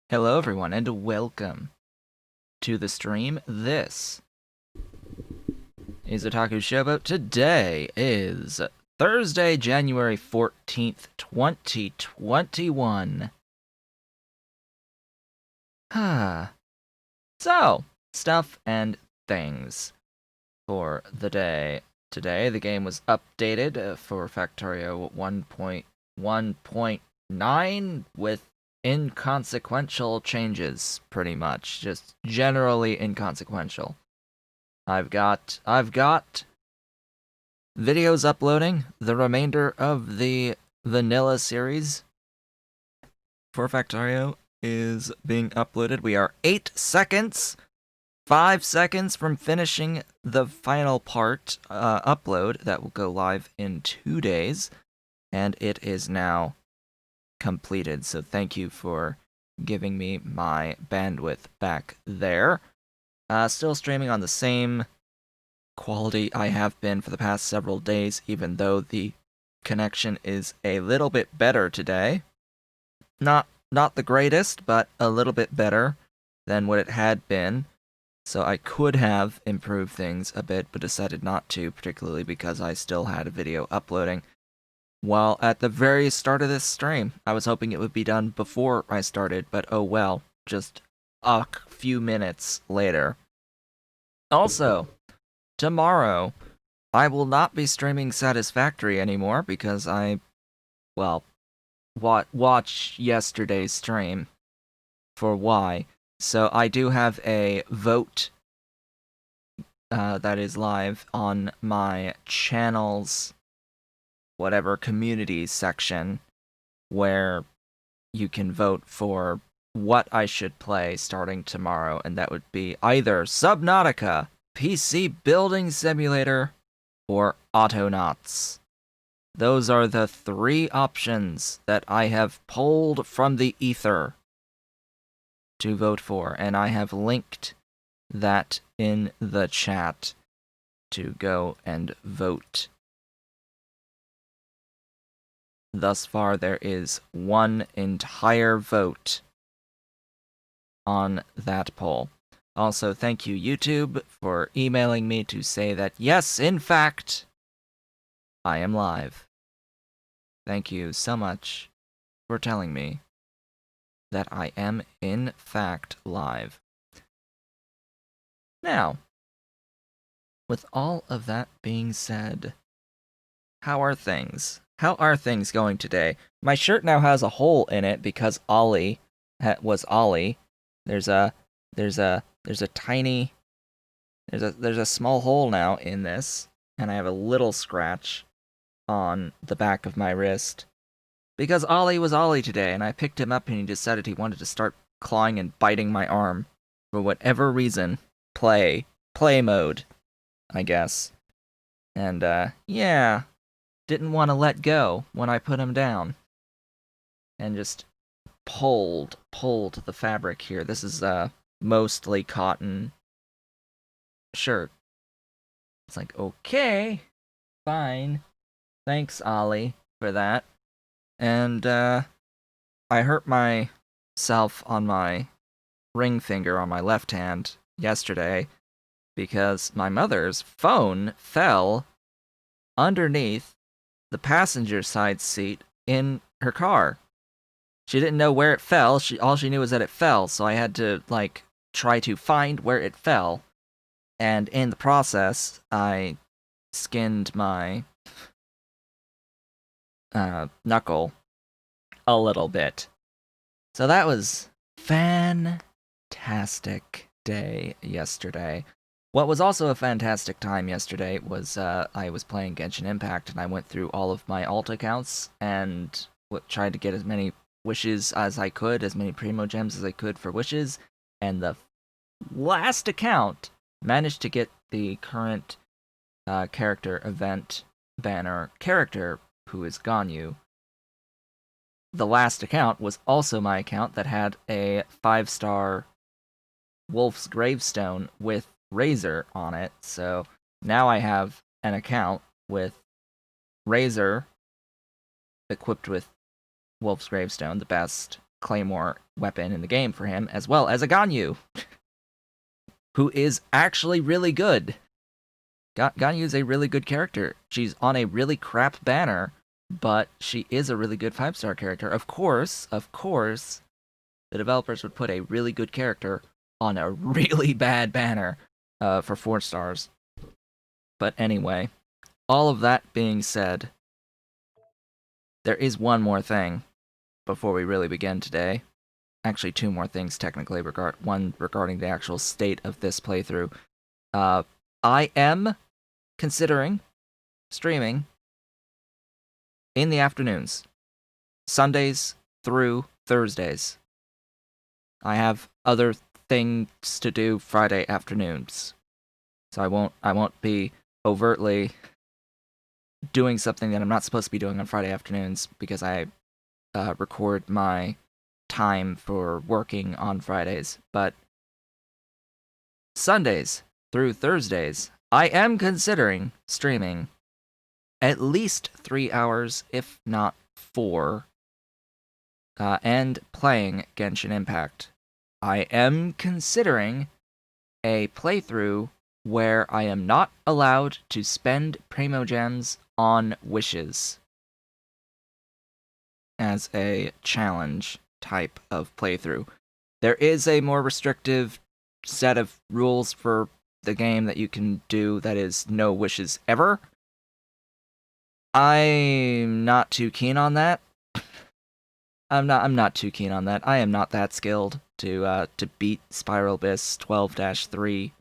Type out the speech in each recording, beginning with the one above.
Hello everyone and welcome to the stream. This is Otaku Showboat. Today is Thursday, January 14th, 2021. So, stuff and things for the day. Today, the game was updated for Factorio 1.1.9 with inconsequential changes, pretty much. Just generally inconsequential. I've got videos uploading. The remainder of the vanilla series for Factorio is being uploaded. We are 5 seconds from finishing the final part upload that will go live in 2 days, and it is now completed. So thank you for giving me my bandwidth back there. Still streaming on the same quality I have been for the past several days, even though the connection is a little bit better today. Not the greatest, but a little bit better than what it had been. So I could have improved things a bit, but decided not to, particularly because I still had a video uploading. While at the very start of this stream, I was hoping it would be done before I started, but oh well, just a few minutes later. Also, tomorrow, I will not be streaming Satisfactory anymore because I, well, watch yesterday's stream for why. So I do have a vote that is live on my channel's whatever communities section, where you can vote for what I should play starting tomorrow, and that would be either Subnautica, PC Building Simulator, or Autonauts. Those are the 3 options that I have pulled from the ether to vote for, and I have linked that in the chat to go and vote. Thus far, there is 1 entire vote on that poll. Also, thank you, YouTube, for emailing me to say that, yes, in fact, I am live. Thank you so much for telling me that I am, in fact, live. Now, with all of that being said, how are things? How are things going today? My shirt now has a hole in it because Ollie was Ollie. There's a tiny there's a small hole now in this, and I have a little scratch on the back of my wrist because Ollie was Ollie today, and I picked him up and he decided he wanted to start clawing and biting my arm for whatever reason. Play mode, I guess. And yeah, didn't want to let go when I put him down, and just pulled the fabric here. This is mostly cotton shirt. It's like, okay, fine. Thanks, Ollie, for that. And I hurt myself on my ring finger on my left hand yesterday because my mother's phone fell underneath the passenger side seat in her car. She didn't know where it fell. All she knew was that it fell, so I had to try to find where it fell. And in the process, I skinned my knuckle a little bit. So that was fantastic day yesterday. What was also a fantastic time yesterday was I was playing Genshin Impact, and I went through all of my alt accounts and tried to get as many wishes as I could, as many primo gems as I could for wishes, and the last account managed to get the current character event banner character, who is Ganyu. The last account was also my account that had a 5-star Wolf's Gravestone with Razor on it, so now I have an account with Razor equipped with Wolf's Gravestone, the best claymore weapon in the game for him, as well as a Ganyu, who is actually really good. Ganyu is a really good character. She's on a really crap banner, but she is a really good 5-star character. Of course, the developers would put a really good character on a really bad banner for 4 stars. But anyway, all of that being said, there is one more thing before we really begin today. Actually, 2 more things technically. One regarding the actual state of this playthrough. I am considering streaming in the afternoons, Sundays through Thursdays. I have other things to do Friday afternoons, so I won't be overtly doing something that I'm not supposed to be doing on Friday afternoons because I record my time for working on Fridays. But Sundays through Thursdays, I am considering streaming at least 3 hours, if not 4, and playing Genshin Impact. I am considering a playthrough where I am not allowed to spend Primogems on wishes as a challenge type of playthrough. There is a more restrictive set of rules for the game that you can do that is no wishes ever. I'm not too keen on that. I'm not too keen on that. I am not that skilled to beat Spiral Abyss 12-3,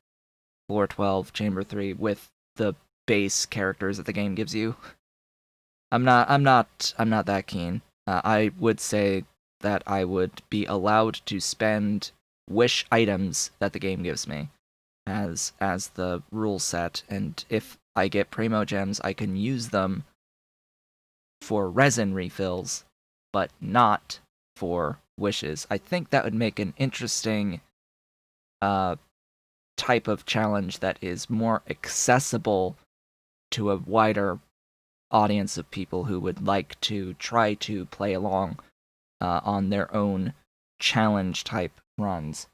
Floor 12, Chamber 3 with the base characters that the game gives you. I'm not that keen. I would say that I would be allowed to spend wish items that the game gives me as the rule set, and if I get Primogems, I can use them for resin refills, but not for wishes. I think that would make an interesting type of challenge that is more accessible to a wider audience of people who would like to try to play along on their own challenge type runs.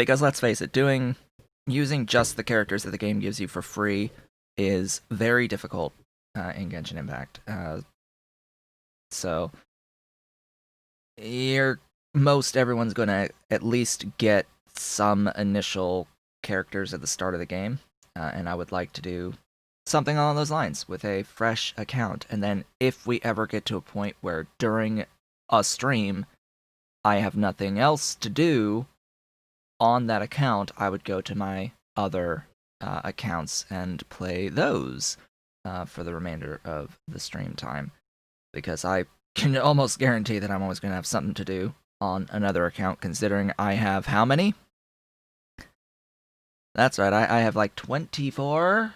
Because let's face it, using just the characters that the game gives you for free is very difficult in Genshin Impact. So most everyone's going to at least get some initial characters at the start of the game, and I would like to do something along those lines with a fresh account. And then if we ever get to a point where during a stream I have nothing else to do on that account, I would go to my other accounts and play those for the remainder of the stream time, because I can almost guarantee that I'm always going to have something to do on another account, considering I have how many? That's right, I have like 24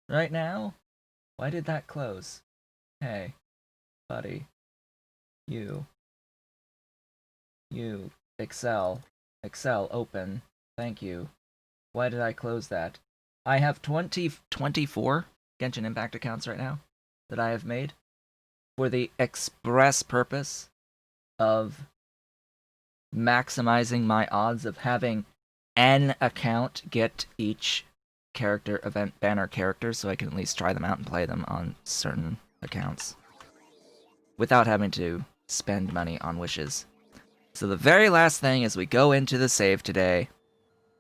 right now. Why did that close? Hey, buddy. You, Excel, open. Thank you. Why did I close that? I have 24 Genshin Impact accounts right now that I have made for the express purpose of maximizing my odds of having an account get each character event banner character, so I can at least try them out and play them on certain accounts without having to spend money on wishes. So the very last thing as we go into the save today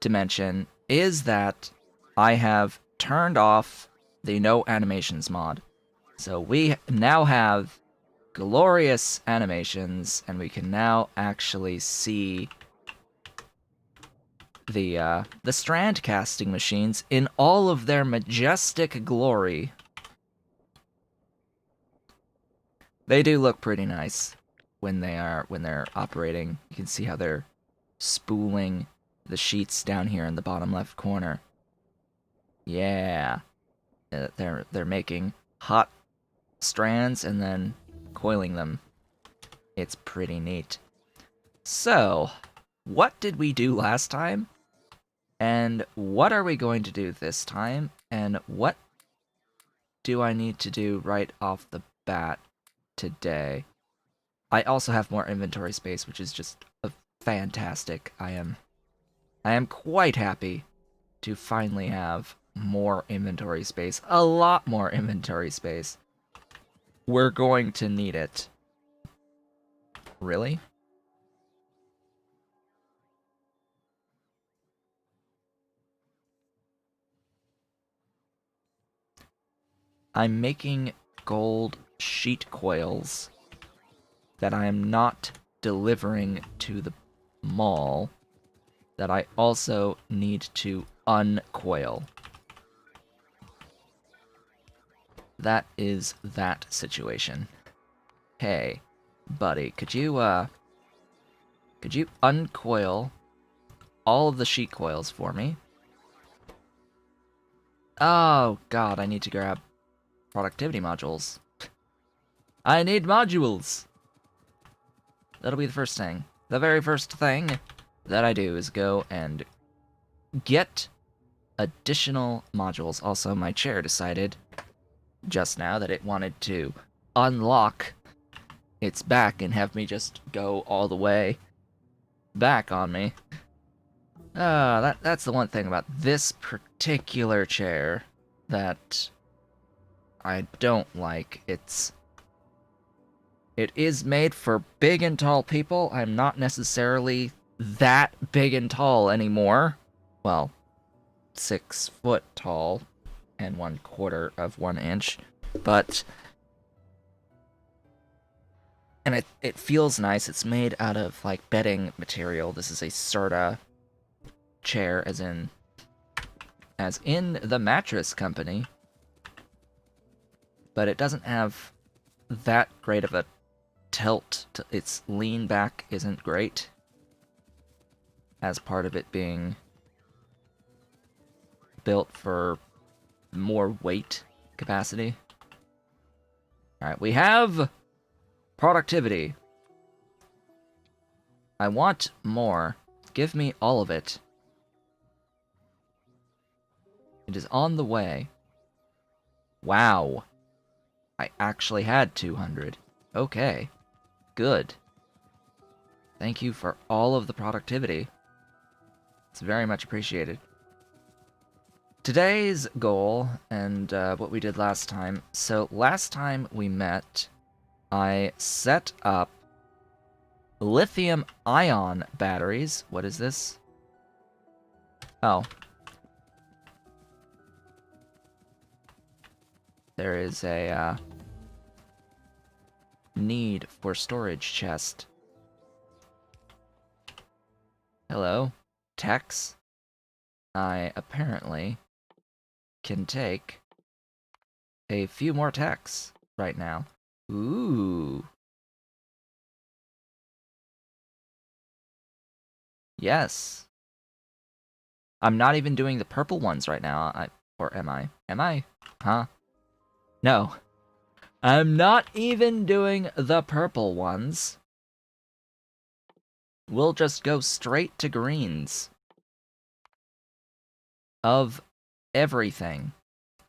to mention is that I have turned off the no animations mod. So we now have glorious animations, and we can now actually see the strand casting machines in all of their majestic glory. They do look pretty nice when they're operating. You can see how they're spooling the sheets down here in the bottom left corner. Yeah, they're making hot strands and then coiling them. It's pretty neat. So, what did we do last time? And what are we going to do this time? And what do I need to do right off the bat today? I also have more inventory space, which is just fantastic. I am quite happy to finally have more inventory space. A lot more inventory space. We're going to need it. Really? I'm making gold sheet coils that I am not delivering to the mall, that I also need to uncoil. That is that situation. Hey, buddy, could you uncoil all of the sheet coils for me? Oh god, I need to grab productivity modules. I need modules! That'll be the first thing. The very first thing that I do is go and get additional modules. Also, my chair decided just now that it wanted to unlock its back and have me just go all the way back on me. That's the one thing about this particular chair that I don't like. It is made for big and tall people. I'm not necessarily that big and tall anymore. Well, 6 foot tall and 1/4 of 1 inch, but and it feels nice. It's made out of like bedding material. This is a Serta chair, as in the mattress company, but it doesn't have that great of a tilt. Its lean back isn't great, as part of it being built for more weight capacity. Alright, we have productivity. I want more. Give me all of it. It is on the way. Wow. I actually had 200. Okay. Good. Thank you for all of the productivity. It's very much appreciated. Today's goal, and what we did last time. So last time we met, I set up lithium-ion batteries. What is this? Oh. There is a need for storage chest. Hello, techs. I apparently can take a few more techs right now. Ooh. Yes. I'm not even doing the purple ones right now. Or am I? Am I? Huh? No. I'm not even doing the purple ones. We'll just go straight to greens. Of everything.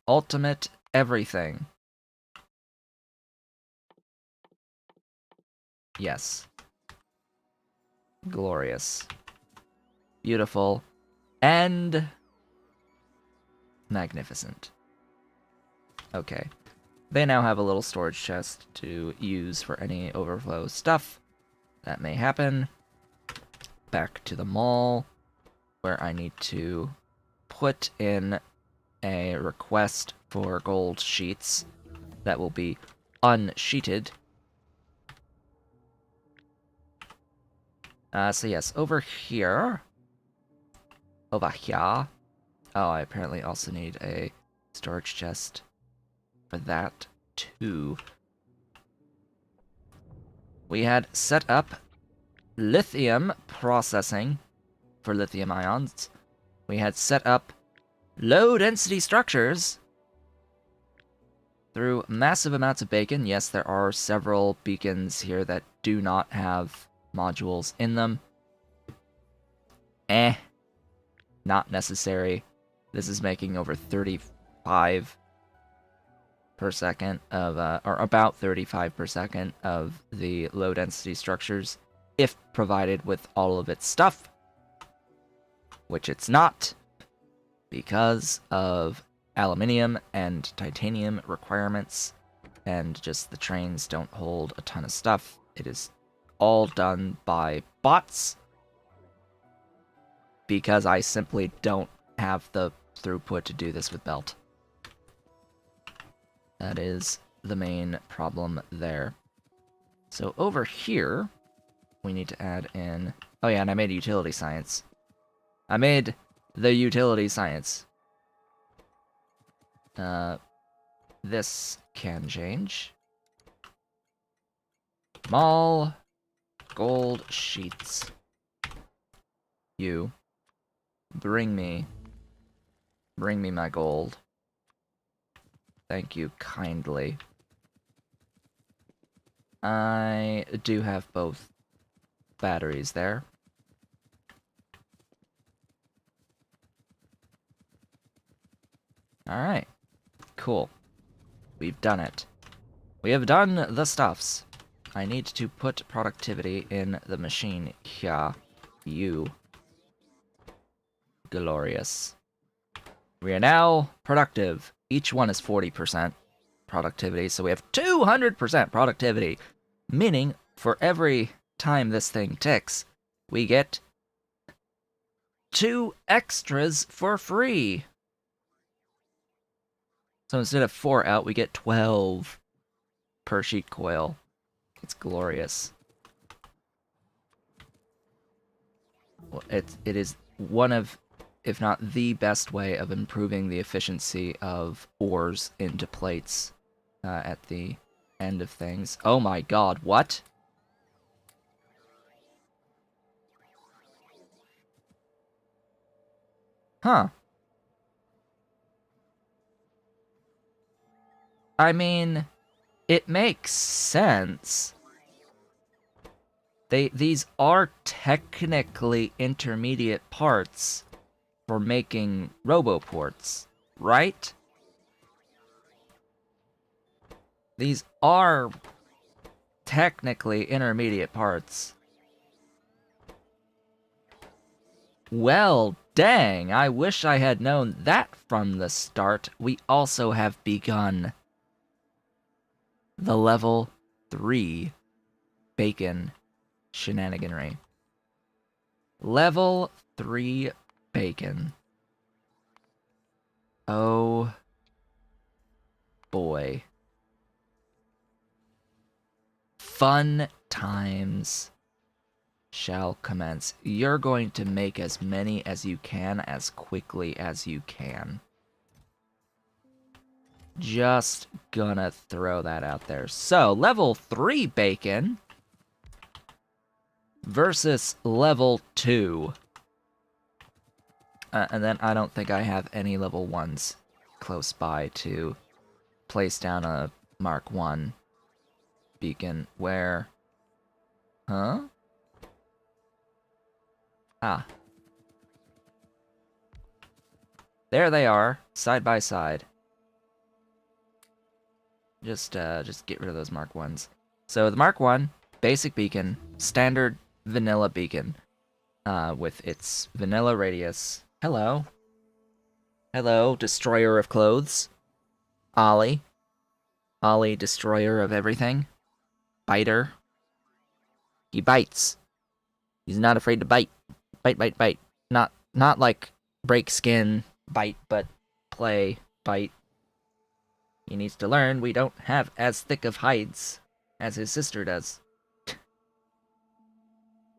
Ultimate everything. Yes. Glorious. Beautiful. And magnificent. Okay. They now have a little storage chest to use for any overflow stuff that may happen. Back to the mall, where I need to put in a request for gold sheets that will be unsheeted. So yes, over here. Over here. Oh, I apparently also need a storage chest for that, too. We had set up lithium processing for lithium ions. We had set up low-density structures through massive amounts of bacon. Yes, there are several beacons here that do not have modules in them. Not necessary. This is making over 35 per second of, or about 35 per second of the low-density structures, if provided with all of its stuff. Which it's not, because of aluminium and titanium requirements, and just the trains don't hold a ton of stuff. It is all done by bots, because I simply don't have the throughput to do this with belt. That is the main problem there. So over here, we need to add in... Oh yeah, and I made a utility science. I made the utility science. This can change. Mall gold sheets. You. Bring me my gold. Thank you kindly. I do have both batteries there. Alright. Cool. We've done it. We have done the stuffs. I need to put productivity in the machine here. You. Glorious. We are now productive. Each one is 40% productivity, so we have 200% productivity. Meaning, for every time this thing ticks, we get 2 extras for free. So instead of 4 out, we get 12 per sheet coil. It's glorious. Well, it is one of, if not the best way of improving the efficiency of ores into plates at the end of things. Oh my god, what? Huh. I mean, it makes sense. These are technically intermediate parts for making roboports, right? These are technically intermediate parts. Well, dang, I wish I had known that from the start. We also have begun the level 3 bacon shenaniganry. Level 3 bacon. Oh boy. Fun times shall commence. You're going to make as many as you can as quickly as you can. Just gonna throw that out there. So, level 3 bacon versus level 2. And then I don't think I have any level 1s close by to place down a Mark 1 beacon. Where? Huh? Ah. There they are, side by side. Just get rid of those Mark 1s. So the Mark 1, basic beacon, standard vanilla beacon, with its vanilla radius. Hello. Hello, destroyer of clothes. Ollie. Ollie, destroyer of everything. Biter. He bites. He's not afraid to bite. Bite, bite, bite. Not like break skin, bite, but play, bite. He needs to learn we don't have as thick of hides as his sister does.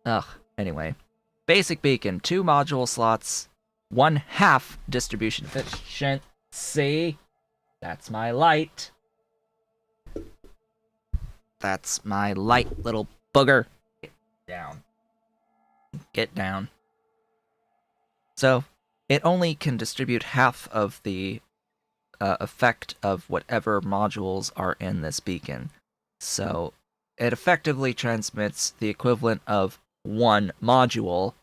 Ugh, anyway. Basic beacon, 2 module slots, 1/2 distribution efficiency. That's my light. That's my light, little booger. Get down. Get down. So, it only can distribute half of the effect of whatever modules are in this beacon. So, it effectively transmits the equivalent of 1 module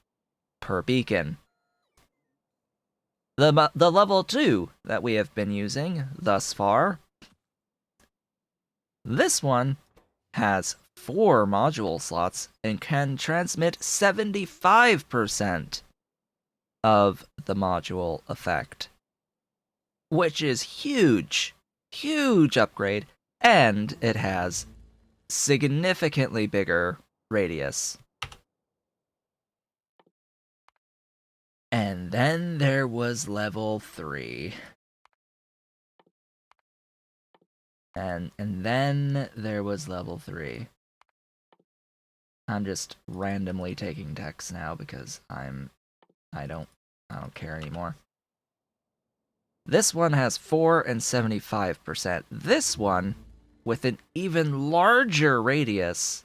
per beacon. The level 2 that we have been using thus far, this one has 4 module slots and can transmit 75% of the module effect, which is huge, huge upgrade, and it has significantly bigger radius. And then there was level 3. And then there was level 3. I'm just randomly taking text now because I don't care anymore. This one has 4 and 75%. This one, with an even larger radius,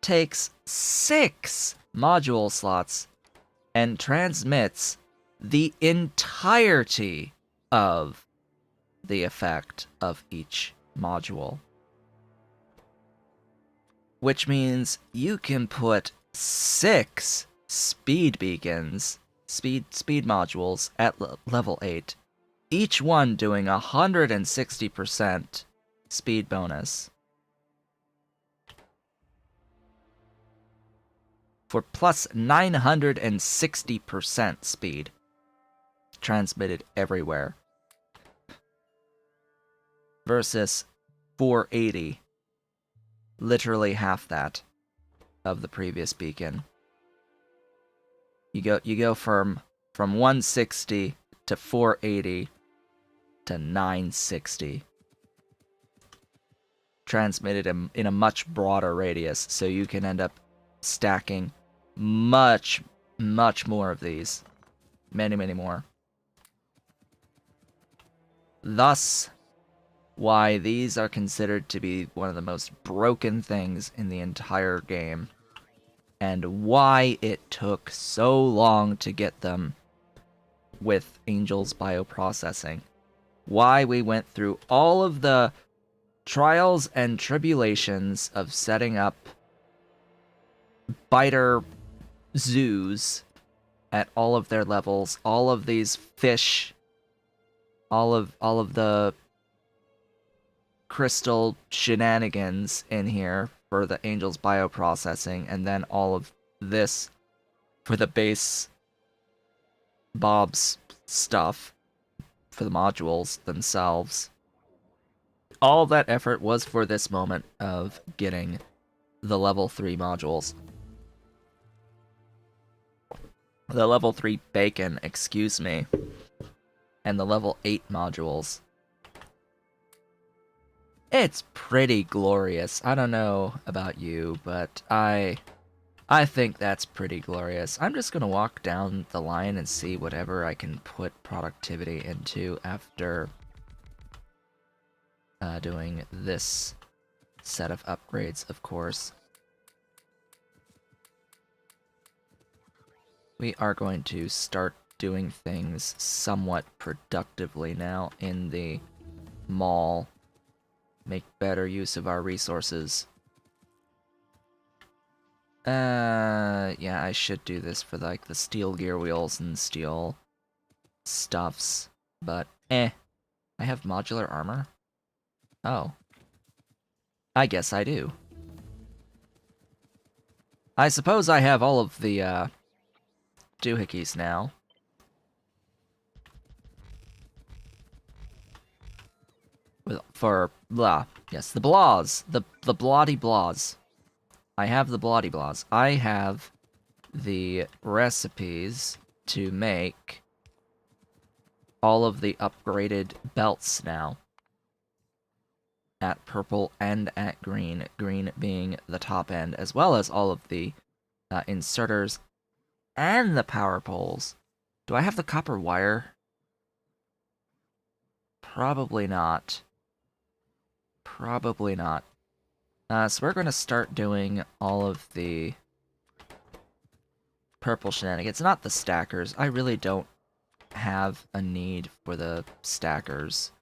takes 6 module slots and transmits the entirety of the effect of each module. Which means you can put 6 speed beacons, speed modules at level 8, each one doing 160% speed bonus. For plus 960% speed. Transmitted everywhere. Versus 480. Literally half that of the previous beacon. You go from 160 to 480 to 960. Transmitted in a much broader radius, so you can end up stacking much more of these. Many more. Thus, why these are considered to be one of the most broken things in the entire game, and why it took so long to get them with Angel's bioprocessing. Why we went through all of the trials and tribulations of setting up biter zoos at all of their levels, all of these fish, all of the crystal shenanigans in here for the Angel's bioprocessing, and then all of this for the base Bob's stuff, for the modules themselves. All that effort was for this moment of getting the level 3 modules. The level 3 bacon, excuse me. And the level 8 modules. It's pretty glorious. I don't know about you, but I think that's pretty glorious. I'm just gonna walk down the line and see whatever I can put productivity into after doing this set of upgrades, of course. We are going to start doing things somewhat productively now in the mall. Make better use of our resources. Yeah, I should do this for, like, the steel gear wheels and steel stuffs, but I have modular armor? Oh. I guess I do. I suppose I have all of the, doohickeys now. For, blah. Yes, the blahs. The blotty blahs. I have the blotty blahs. I have the recipes to make all of the upgraded belts now. At purple and at green. Green being the top end, as well as all of the inserters and the power poles. Do I have the copper wire? Probably not. Probably not. So we're going to start doing all of the purple shenanigans. Not the stackers. I really don't have a need for the stackers.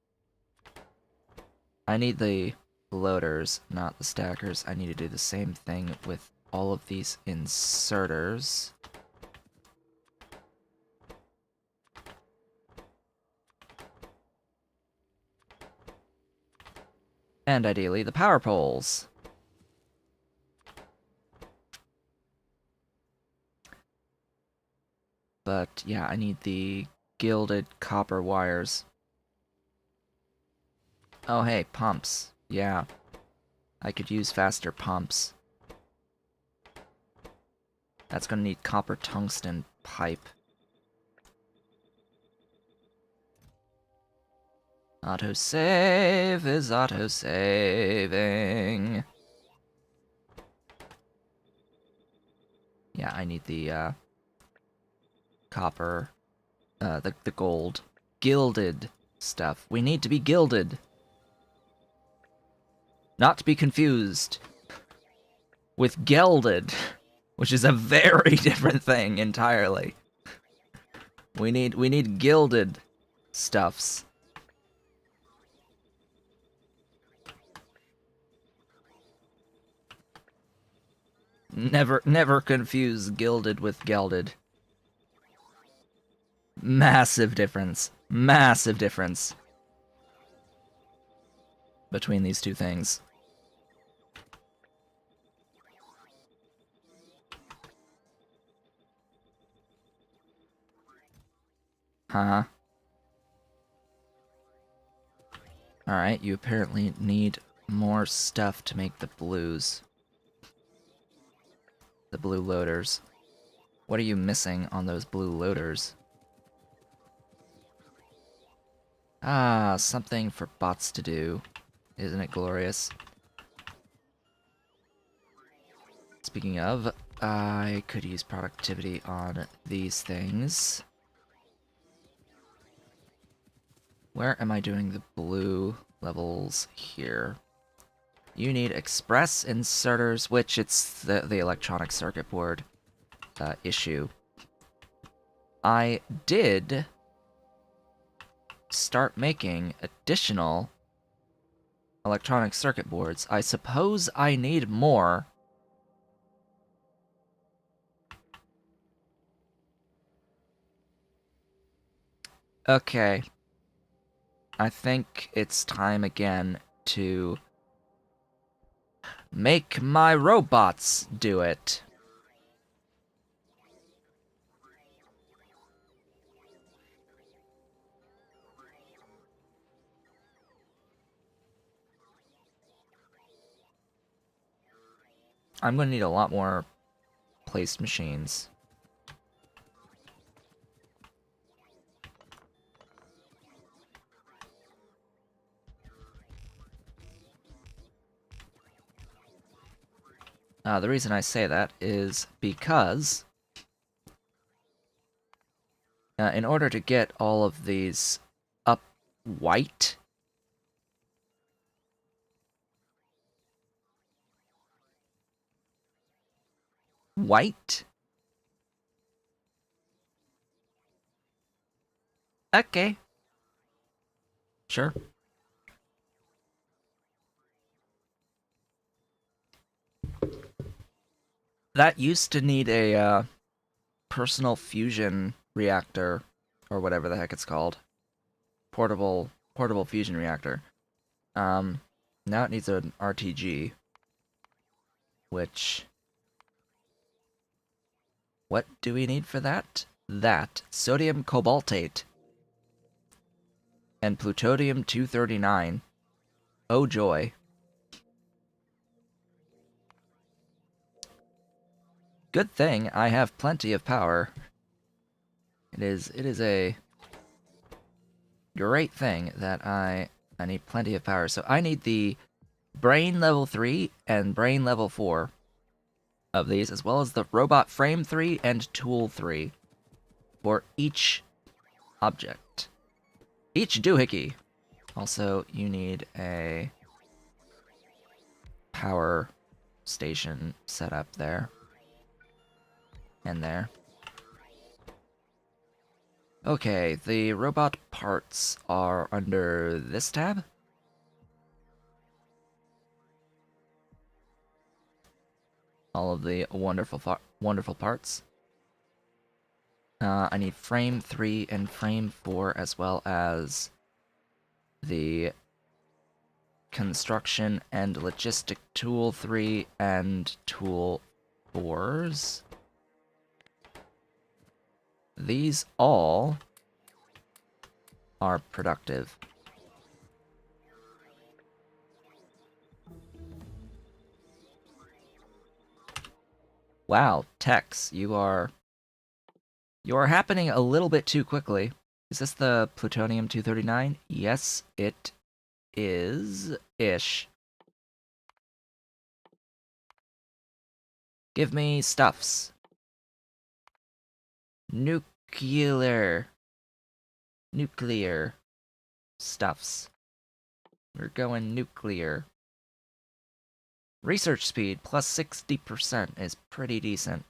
I need the loaders, not the stackers. I need to do the same thing with all of these inserters. And ideally, the power poles. But yeah, I need the gilded copper wires. Oh hey, pumps. Yeah. I could use faster pumps. That's gonna need copper tungsten pipe. Autosave is autosaving. Yeah, I need the copper, the gold, gilded stuff. We need to be gilded. Not to be confused with gelded, which is a very different thing entirely. We need gilded stuffs. Never confuse gilded with gelded. Massive difference. Massive difference between these two things. Huh? Alright, you apparently need more stuff to make the blues. The blue loaders. What are you missing on those blue loaders? Ah, something for bots to do. Isn't it glorious? Speaking of, I could use productivity on these things. Where am I doing the blue levels here? You need express inserters, which it's the electronic circuit board issue. I did start making additional electronic circuit boards. I suppose I need more. Okay. I think it's time again to make my robots do it. I'm going to need a lot more placed machines. The reason I say that is because in order to get all of these up white, okay, sure. That used to need a personal fusion reactor, or whatever the heck it's called. Portable fusion reactor. Now it needs an RTG, which... What do we need for that? Sodium cobaltate. And plutonium-239. Oh joy. Good thing I have plenty of power. It is a great thing that I need plenty of power. So I need the brain level 3 and brain level 4 of these, as well as the robot frame 3 and tool 3 for each object. Each doohickey. Also, you need a power station set up there. And there. Okay, the robot parts are under this tab. All of the wonderful parts. I need frame 3 and frame 4, as well as the construction and logistic tool 3 and tool 4s. These all are productive. Wow, Tex, you are happening a little bit too quickly. Is this the plutonium-239? Yes, it is-ish. Give me stuffs. Nuclear stuffs. We're going nuclear. Research speed plus 60% is pretty decent.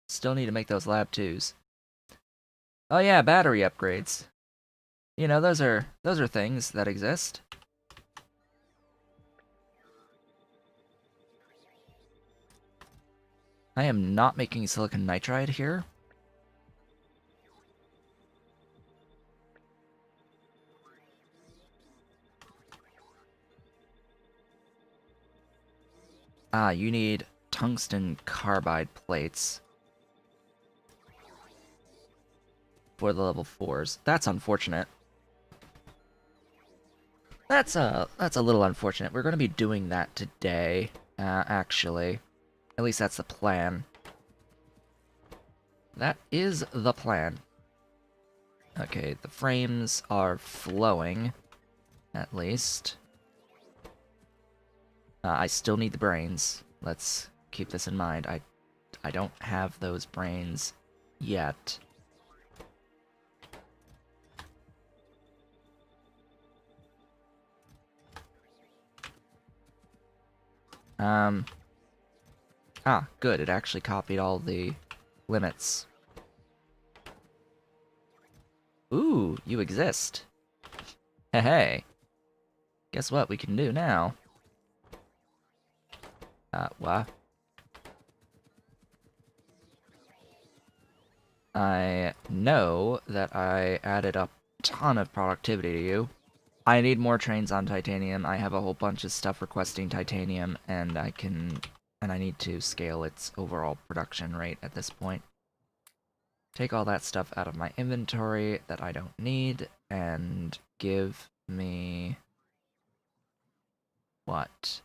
Still need to make those lab 2s. Oh yeah, battery upgrades. You know, those are things that exist. I am not making silicon nitride here. You need tungsten carbide plates for the level 4s. That's unfortunate. That's a little unfortunate. We're going to be doing that today, actually. At least that's the plan. That is the plan. Okay, the frames are flowing, at least. I still need the brains. Let's keep this in mind. I don't have those brains yet. Good. It actually copied all the limits. Ooh, you exist. Hey. Guess what we can do now? What? I know that I added a ton of productivity to you. I need more trains on titanium. I have a whole bunch of stuff requesting titanium, and I need to scale its overall production rate at this point. Take all that stuff out of my inventory that I don't need, and give me... what?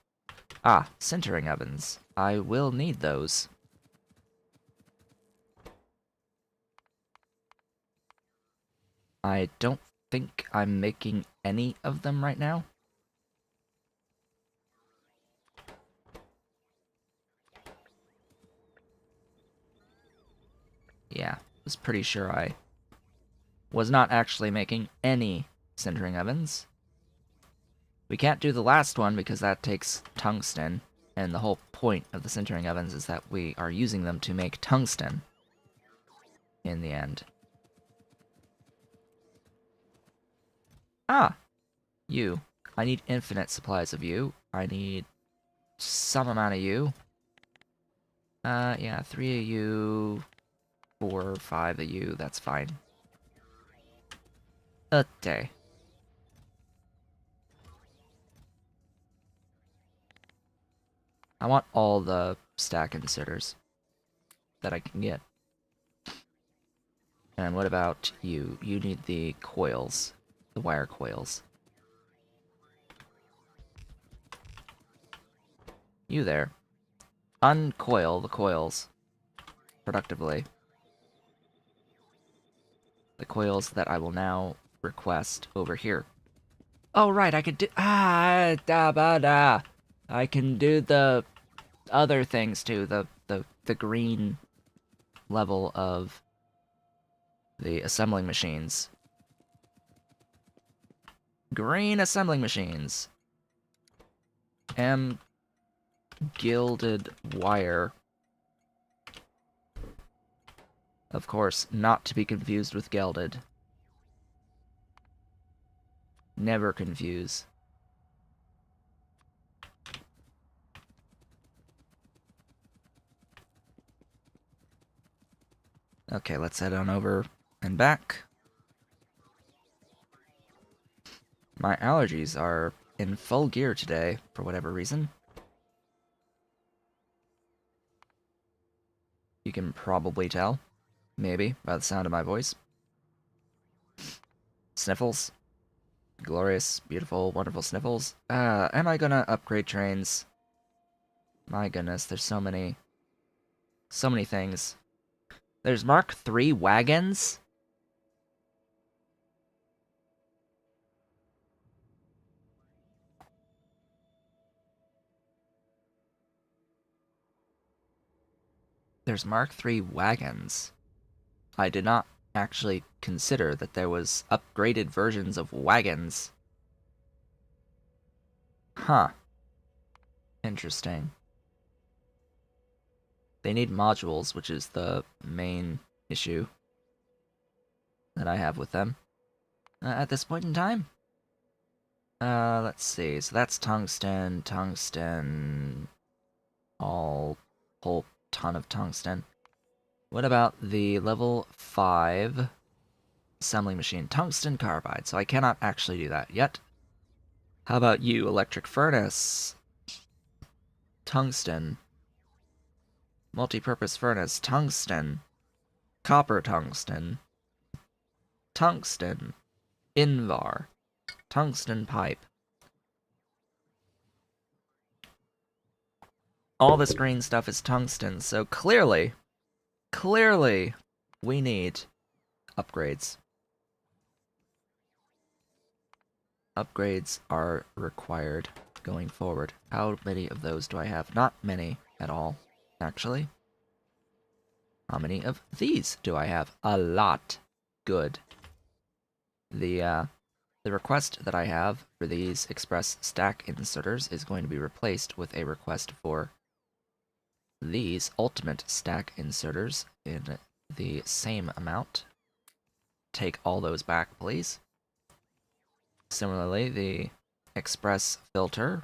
Sintering ovens. I will need those. I don't think I'm making any of them right now. Yeah, was pretty sure I was not actually making any sintering ovens. We can't do the last one because that takes tungsten, and the whole point of the sintering ovens is that we are using them to make tungsten in the end. Ah! You. I need infinite supplies of you. I need some amount of you. Yeah, 3 of you, 4 or 5 of you, that's fine. Okay. I want all the stack inserters that I can get. And what about you? You need the coils. The wire coils. You there. Uncoil the coils. Productively. The coils that I will now request over here. Oh, right, I could do... I can do the other things too. The green level of the assembling machines. Green assembling machines. M gilded wire. Of course, not to be confused with gelded. Never confuse. Okay, let's head on over and back. My allergies are in full gear today, for whatever reason. You can probably tell, maybe, by the sound of my voice. Sniffles. Glorious, beautiful, wonderful sniffles. Am I gonna upgrade trains? My goodness, there's so many things. There's Mark III wagons? There's Mark III wagons. I did not actually consider that there was upgraded versions of wagons. Huh. Interesting. They need modules, which is the main issue that I have with them at this point in time. Let's see. So that's tungsten, whole ton of tungsten. What about the level 5 assembly machine? Tungsten carbide, so I cannot actually do that yet. How about you? Electric furnace. Tungsten. Multi-purpose furnace. Tungsten. Copper tungsten. Tungsten. Invar. Tungsten pipe. All this green stuff is tungsten, so clearly, we need upgrades. Upgrades are required going forward. How many of those do I have? Not many at all, actually. How many of these do I have? A lot. Good. The request that I have for these express stack inserters is going to be replaced with a request for these ultimate stack inserters in the same amount. Take all those back, please. Similarly, the express filter.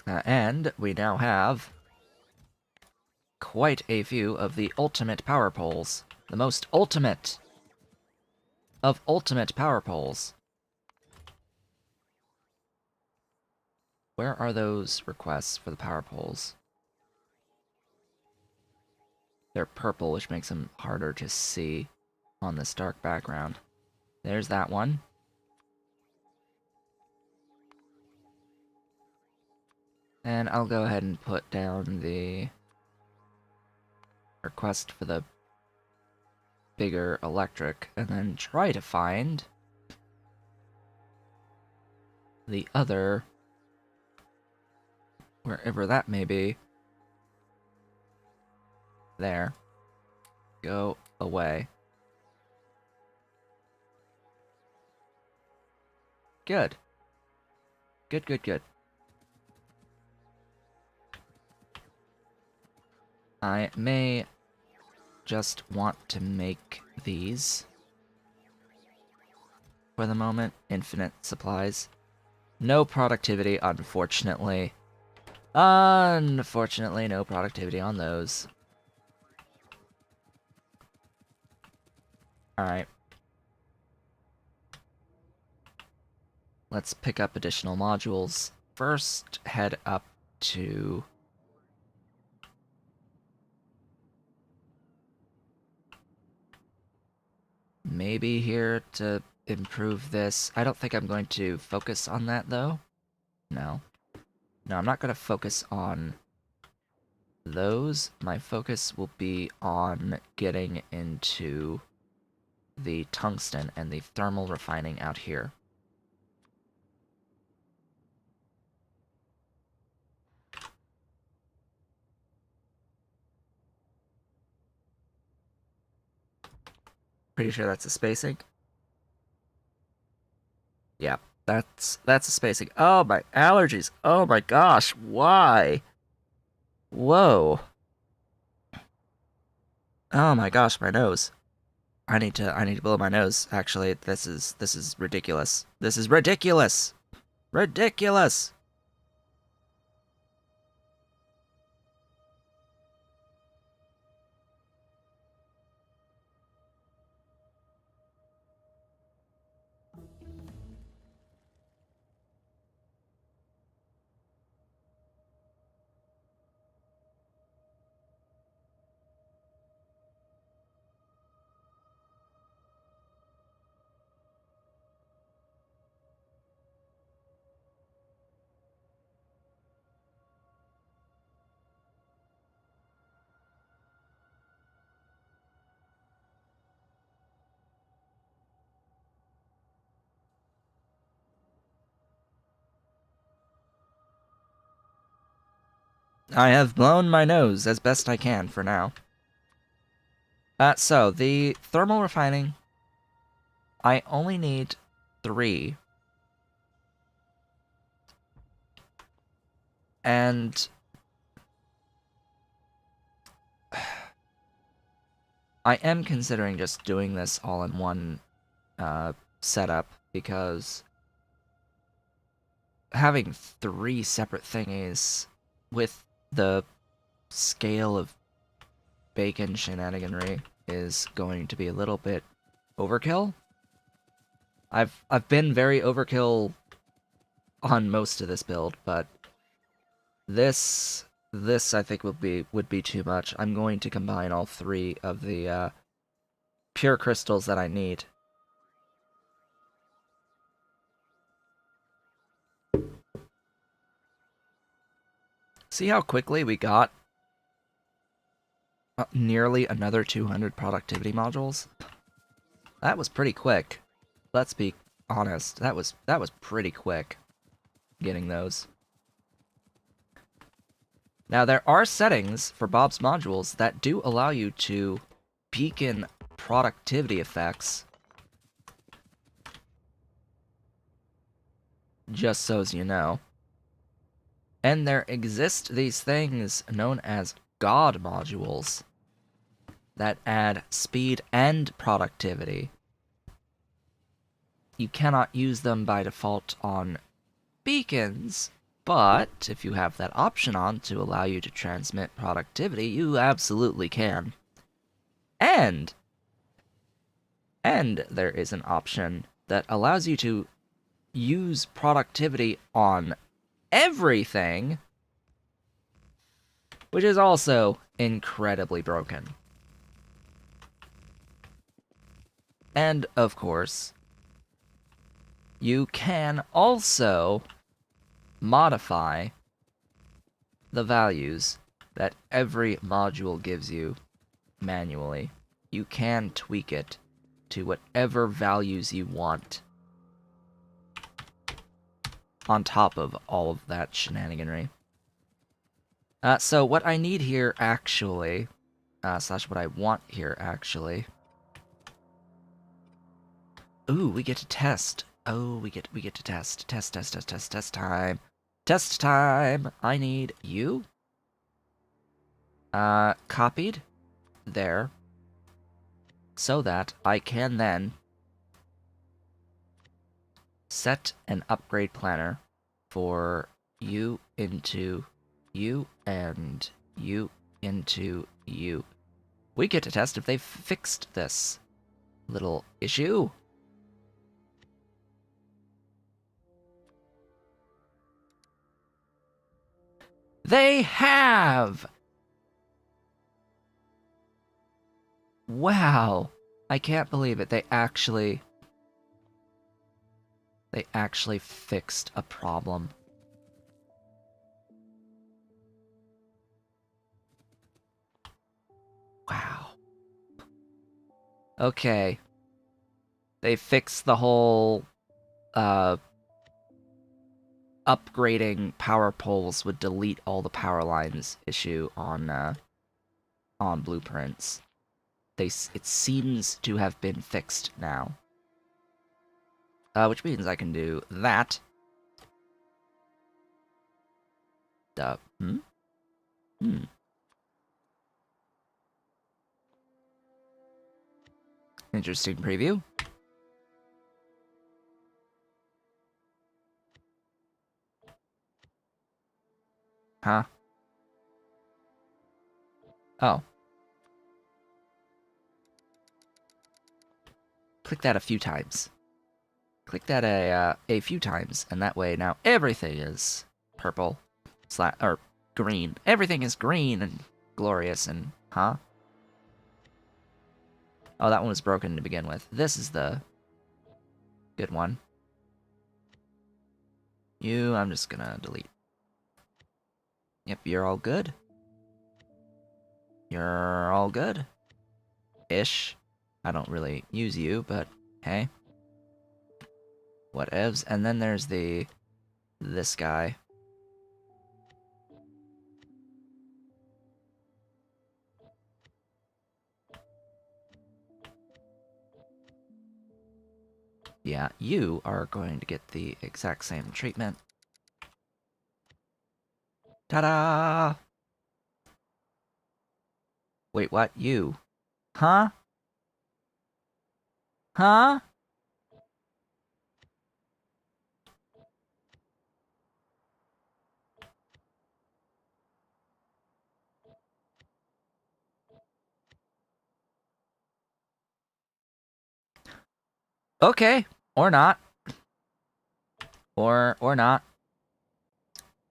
And we now have quite a few of the ultimate power poles. The most ultimate of ultimate power poles. Where are those requests for the power poles? They're purple, which makes them harder to see on this dark background. There's that one. And I'll go ahead and put down the request for the bigger electric, and then try to find the other, wherever that may be. There. Go away. Good. Good, good, good. I may just want to make these for the moment. Infinite supplies. No productivity, unfortunately. Unfortunately, no productivity on those. Alright. Let's pick up additional modules. First, head up to... maybe here to improve this. I don't think I'm going to focus on that, though. No. No, I'm not going to focus on those. My focus will be on getting into the tungsten and the thermal refining out here. Pretty sure that's a spacing. Yeah, that's a spacing. Oh, my allergies. Oh my gosh, why? Whoa. Oh my gosh, my nose. I need to blow my nose. Actually, this is ridiculous. This is ridiculous. Ridiculous. I have blown my nose as best I can for now. So, the thermal refining, I only need 3. And I am considering just doing this all in one setup, because having 3 separate thingies with the scale of bacon shenaniganry is going to be a little bit overkill. I've been very overkill on most of this build, but this I think would be too much. I'm going to combine all 3 of the pure crystals that I need. See how quickly we got nearly another 200 productivity modules? That was pretty quick. Let's be honest. That was pretty quick getting those. Now, there are settings for Bob's modules that do allow you to beacon productivity effects. Just so as you know. And there exist these things known as God modules that add speed and productivity. You cannot use them by default on beacons, but if you have that option on to allow you to transmit productivity, you absolutely can. And there is an option that allows you to use productivity on everything, which is also incredibly broken. And, of course, you can also modify the values that every module gives you manually, you can tweak it to whatever values you want on top of all of that shenaniganry. So what I need here actually, slash what I want here actually. Ooh, we get to test. Oh, we get to test. Test time. Test time. I need you. Copied there. So that I can then set an upgrade planner for you into you and you into you. We get to test if they've fixed this little issue. They have! Wow. I can't believe it. They actually fixed a problem. Wow. Okay. They fixed the whole, upgrading power poles would delete all the power lines issue on blueprints. It seems to have been fixed now. Which means I can do that. Interesting preview. Huh? Oh. Click that a few times. Click that a few times, and that way now everything is purple, or green. Everything is green and glorious and, huh? Oh, that one was broken to begin with. This is the good one. You, I'm just gonna delete. Yep, you're all good. You're all good. Ish. I don't really use you, but hey. Whatevs. And then there's this guy. Yeah, you are going to get the exact same treatment. Ta-da! Wait, what? You? Huh? Huh? Okay. Or not. Or not.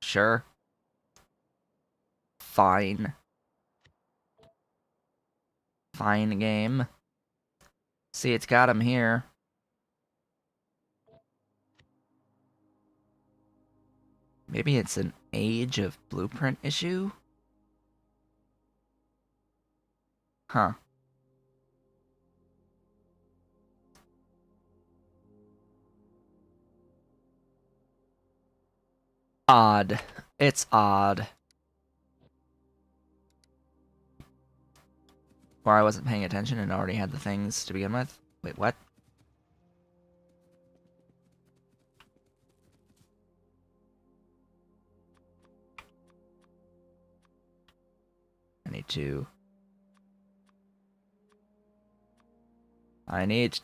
Sure. Fine. Fine game. See, it's got him here. Maybe it's an Age of Blueprint issue? Huh. Odd. It's odd. Or I wasn't paying attention and already had the things to begin with. Wait, what? I need to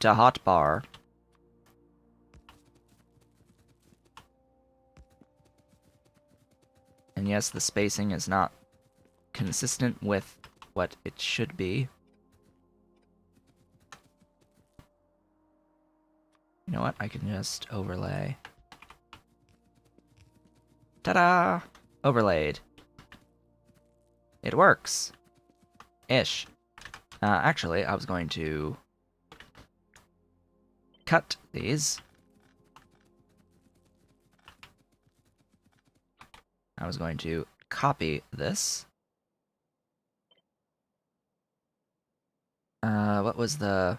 hotbar. And yes, the spacing is not consistent with what it should be. You know what? I can just overlay. Ta-da! Overlaid. It works. Ish. Actually, I was going to cut these. I was going to copy this. What was the...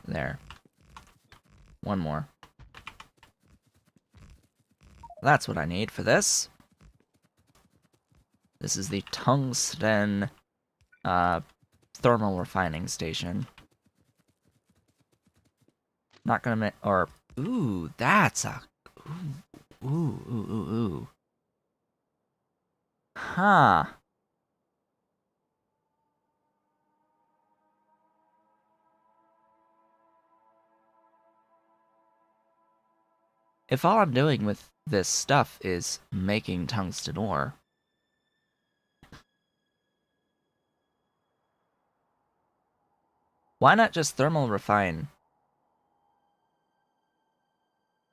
There. One more. That's what I need for this. This is the Tungsten thermal refining station. Not gonna make... Or... Ooh, that's a... Ooh. Huh. If all I'm doing with this stuff is making tungsten ore, why not just thermal refine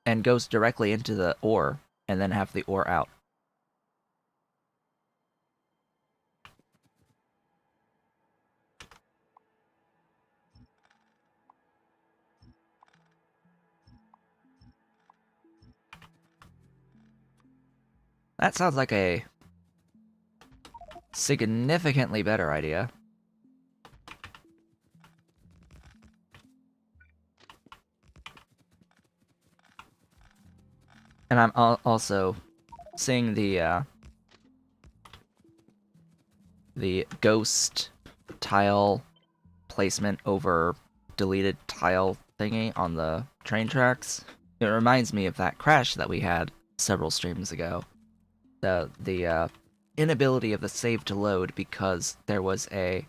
and goes directly into the ore and then have the ore out? That sounds like a significantly better idea. And I'm also seeing the ghost tile placement over deleted tile thingy on the train tracks. It reminds me of that crash that we had several streams ago. The inability of the save to load because there was a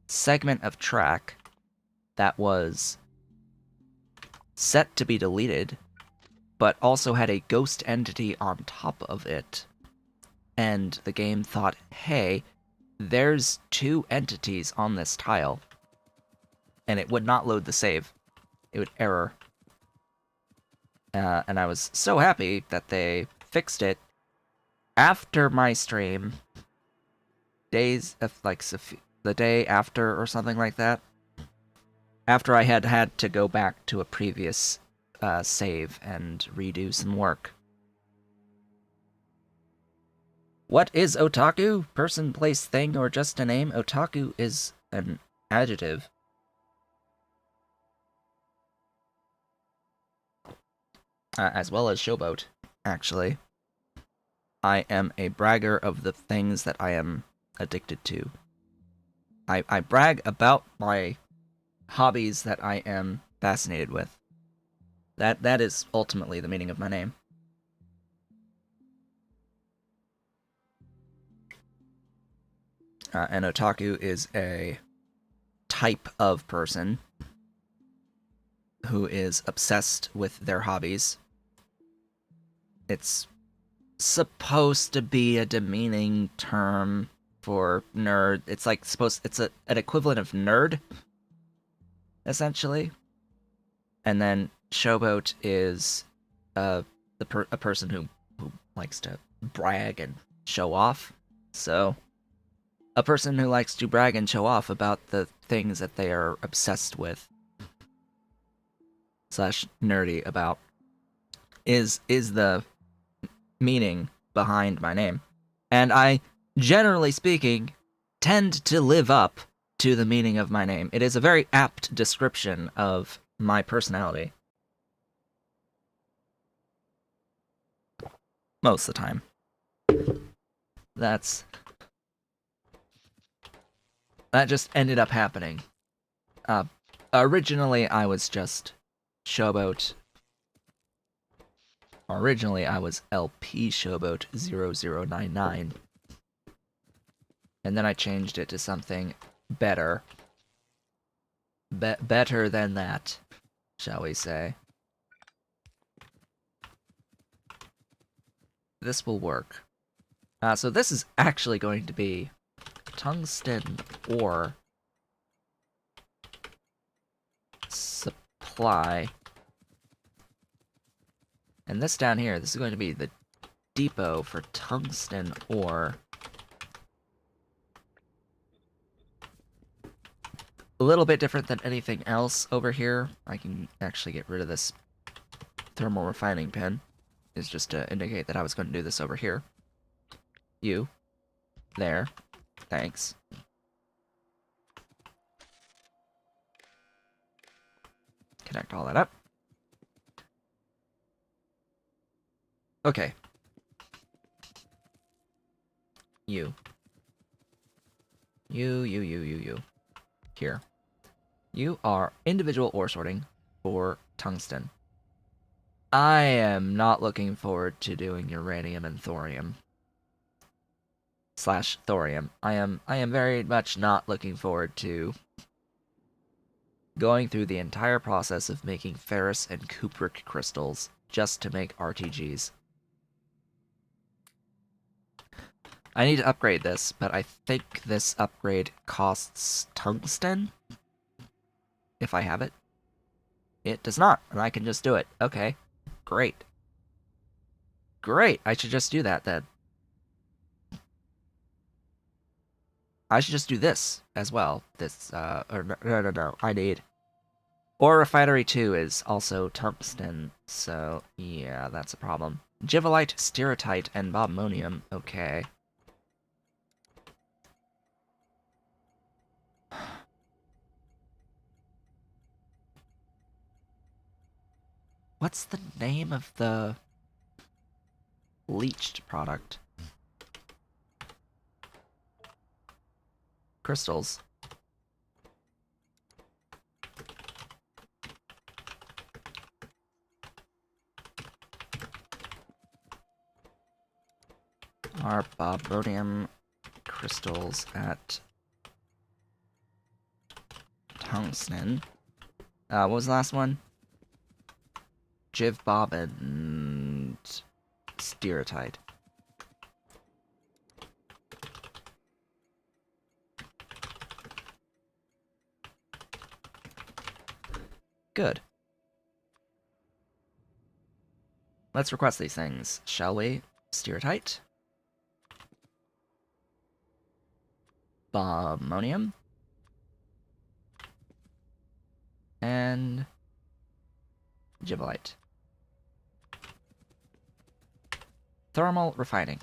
segment of track that was set to be deleted, but also had a ghost entity on top of it. And the game thought, hey, there's two entities on this tile. And it would not load the save. It would error. And I was so happy that they fixed it after my stream. Days of, like, the day after or something like that. After I had to go back to a previous save and redo some work. What is otaku? Person, place, thing, or just a name? Otaku is an adjective. As well as showboat, actually. I am a bragger of the things that I am addicted to. I brag about my hobbies that I am fascinated with. That is ultimately the meaning of my name. An otaku is a type of person who is obsessed with their hobbies. It's supposed to be a demeaning term for nerd. It's like it's an equivalent of nerd, essentially. And then showboat is a person who likes to brag and show off. So a person who likes to brag and show off about the things that they are obsessed with / nerdy about is the meaning behind my name. And I, generally speaking, tend to live up to the meaning of my name. It is a very apt description of my personality. Most of the time. That just ended up happening. Originally, I was just showboat. Originally, I was LP Showboat 0099. And then I changed it to something better. Better than that, shall we say. This will work. So this is actually going to be tungsten ore supply. And this down here, this is going to be the depot for tungsten ore a little bit different than anything else over here. I can actually get rid of this thermal refining pin. Is just to indicate that I was going to do this over here. You. There. Thanks. Connect all that up. Okay. You. You. Here. You are individual ore sorting for tungsten. I am not looking forward to doing uranium and thorium. Slash thorium. I am very much not looking forward to going through the entire process of making ferrous and cupric crystals just to make RTGs. I need to upgrade this, but I think this upgrade costs tungsten? If I have it. It does not, and I can just do it. Okay. Great. Great, I should just do that then. I should just do this as well. This, or no. I need... Ore Refinery 2 is also tungsten, so yeah, that's a problem. Givolite, Stereotyte, and Bobmonium. Okay. What's the name of the leached product? Crystals. Are Bobmonium crystals at tungsten? What was the last one? Jiv Bob and Stereotyte. Good. Let's request these things, shall we? Stereotyte. Bobmonium. And Givolite. Thermal refining.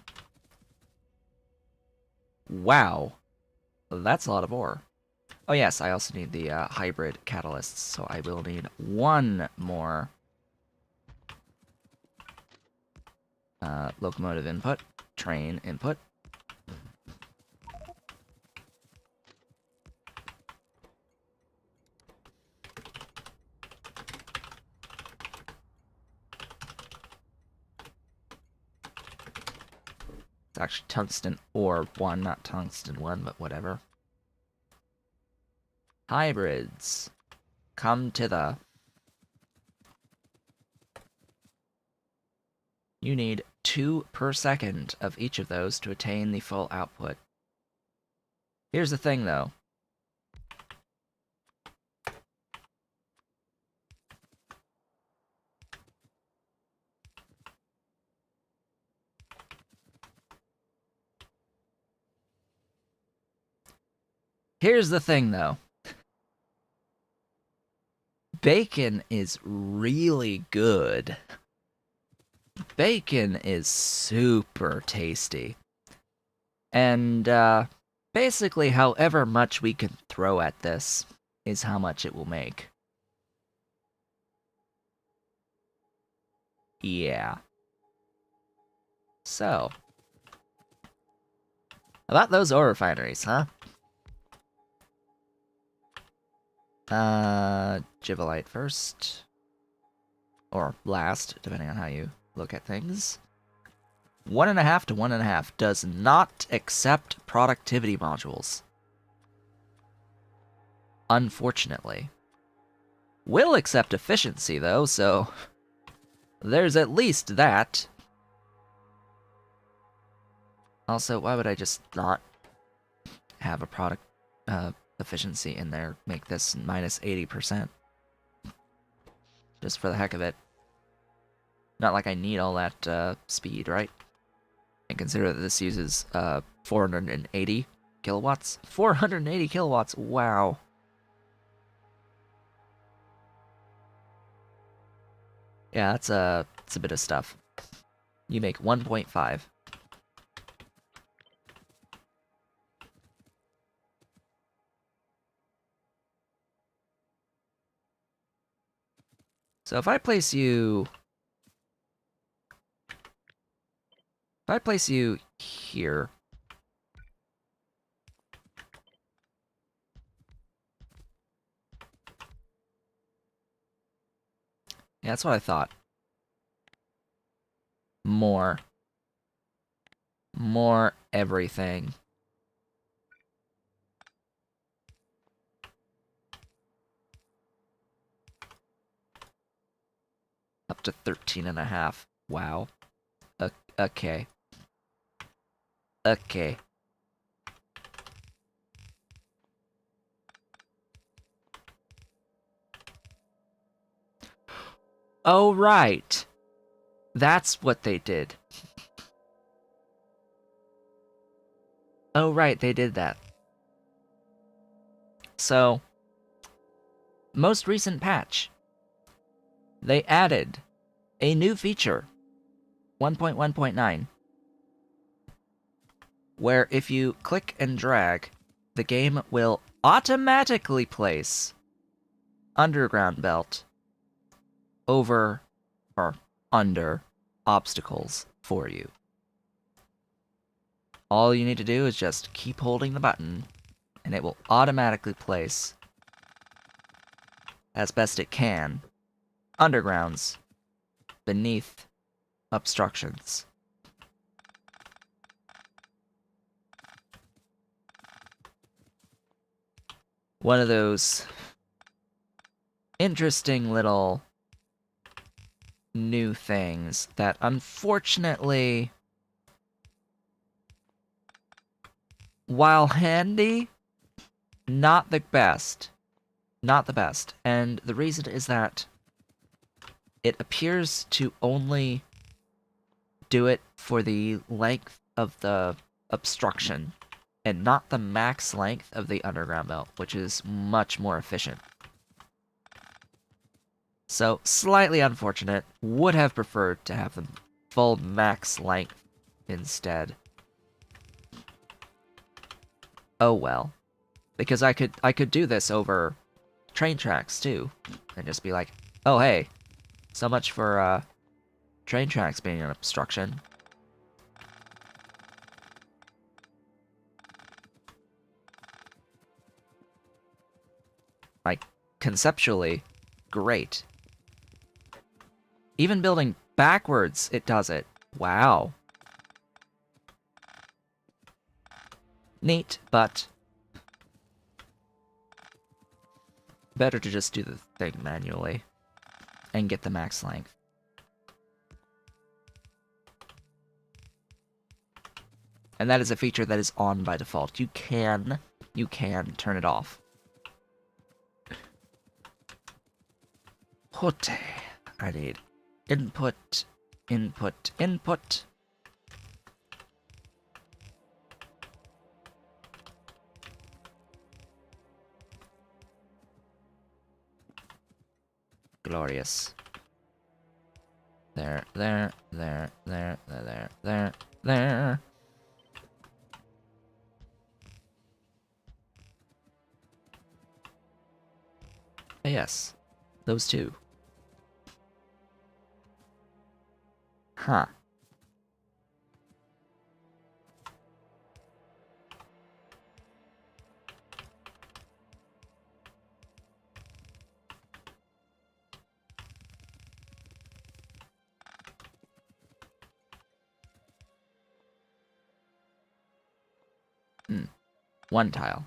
Wow. That's a lot of ore. Oh yes, I also need the hybrid catalysts, so I will need one more locomotive input, train input. It's actually tungsten ore 1, not tungsten 1, but whatever. Hybrids. Come to the... You need 2 per second of each of those to attain the full output. Here's the thing, though. Here's the thing, though. Bacon is really good. Bacon is super tasty. And, basically, however much we can throw at this is how much it will make. Yeah. So. About those ore refineries, huh? Givolite first. Or last, depending on how you look at things. 1.5 to 1.5 does not accept productivity modules. Unfortunately. Will accept efficiency, though, so there's at least that. Also, why would I just not have a product efficiency in there? Make this minus 80%. Just for the heck of it. Not like I need all that speed, right? And consider that this uses 480 kilowatts. 480 kilowatts, wow. Yeah, that's a bit of stuff. You make 1.5. So if I place you here, yeah, that's what I thought. More everything. Up to 13.5. Wow. Okay. Okay. Oh, right. That's what they did. Oh, right, they did that. So, most recent patch, they added a new feature, 1.1.9, where if you click and drag, the game will automatically place Underground Belt over or under obstacles for you. All you need to do is just keep holding the button, and it will automatically place, as best it can, undergrounds beneath obstructions. One of those interesting little new things that unfortunately, while handy, not the best. Not the best. And the reason is that it appears to only do it for the length of the obstruction and not the max length of the underground belt, which is much more efficient. So, slightly unfortunate. Would have preferred to have the full max length instead. Oh well. Because I could do this over train tracks too. And just be like, oh hey, so much for train tracks being an obstruction. Like, conceptually, great. Even building backwards, it does it. Wow. Neat, but better to just do the thing manually and get the max length. And that is a feature that is on by default. You can turn it off. Hote. I need input, input, input. Glorious. There, there, there, there, there, there, there. Yes, those two. Huh. One tile.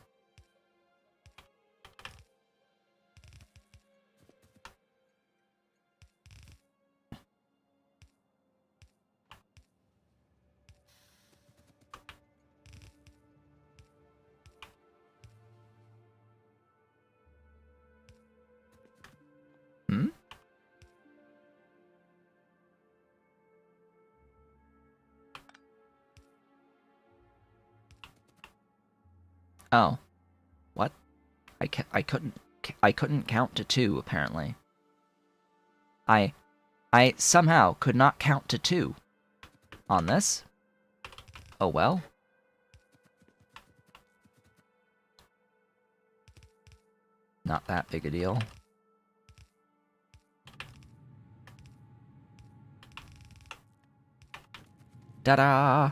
Hmm? Oh. What? I couldn't count to 2 apparently. I I somehow could not count to 2 on this. Oh well. Not that big a deal. Ta-da!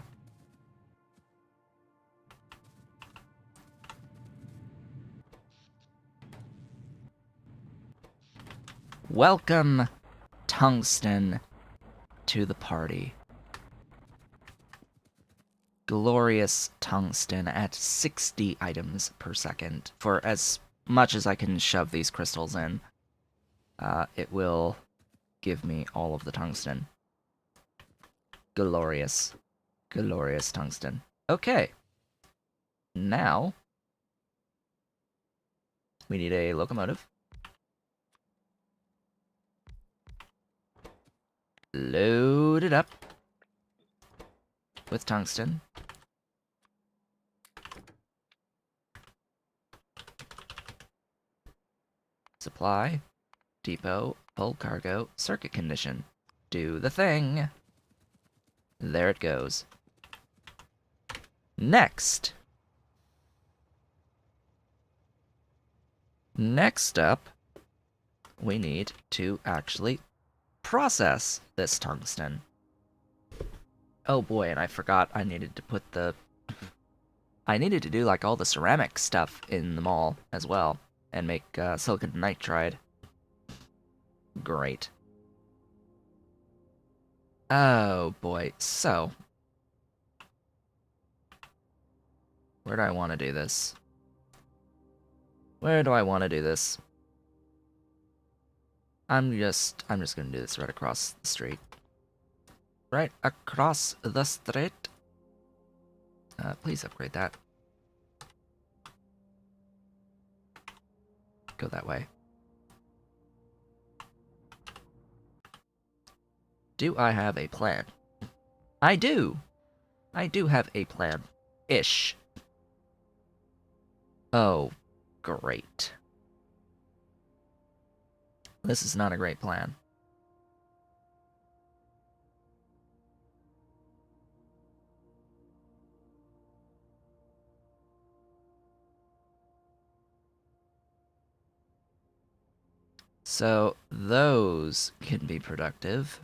Welcome, Tungsten, to the party. Glorious Tungsten at 60 items per second. For as much as I can shove these crystals in, it will give me all of the tungsten. Glorious. Glorious tungsten. Okay. Now, we need a locomotive. Load it up with tungsten. Supply, depot, pull cargo, circuit condition. Do the thing. There it goes. Next up, we need to actually process this tungsten. Oh boy, and I forgot I needed to put the... I needed to do like all the ceramic stuff in the mall as well, and make silicon nitride. Great. Oh boy, so... where do I want to do this? Where do I want to do this? I'm just gonna do this right across the street. Right across the street. Please upgrade that. Go that way. Do I have a plan? I do! I do have a plan. Ish. Oh, great. This is not a great plan. So, those can be productive.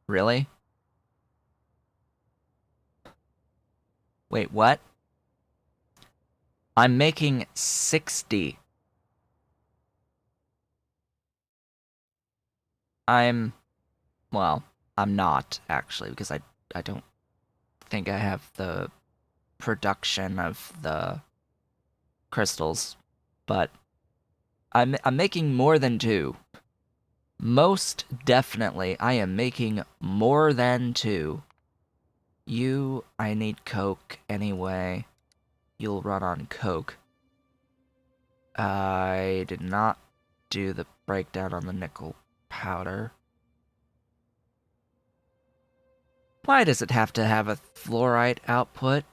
Really? Wait, what? I'm making 60. Well, I'm not, actually, because I don't think I have the production of the crystals, but I'm making more than 2. Most definitely, I am making more than 2. I need coke anyway. You'll run on coke. I did not do the breakdown on the nickel powder. Why does it have to have a fluorite output?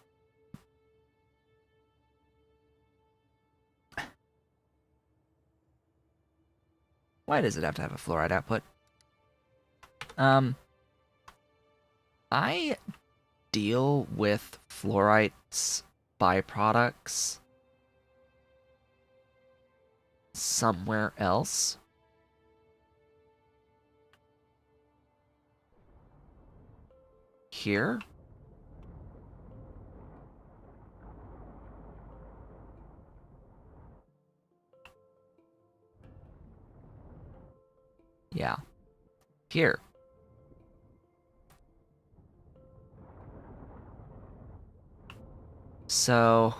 Why does it have to have a fluoride output? I deal with fluorite's byproducts somewhere else. Here? Yeah. Here. So...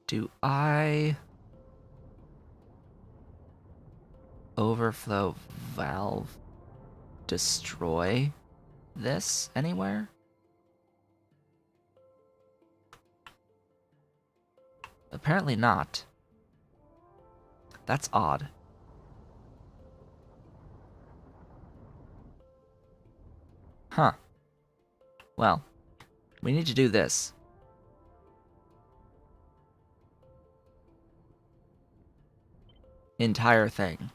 do I... overflow valve destroy this anywhere? Apparently not. That's odd. Huh. Well, we need to do this. Entire thing.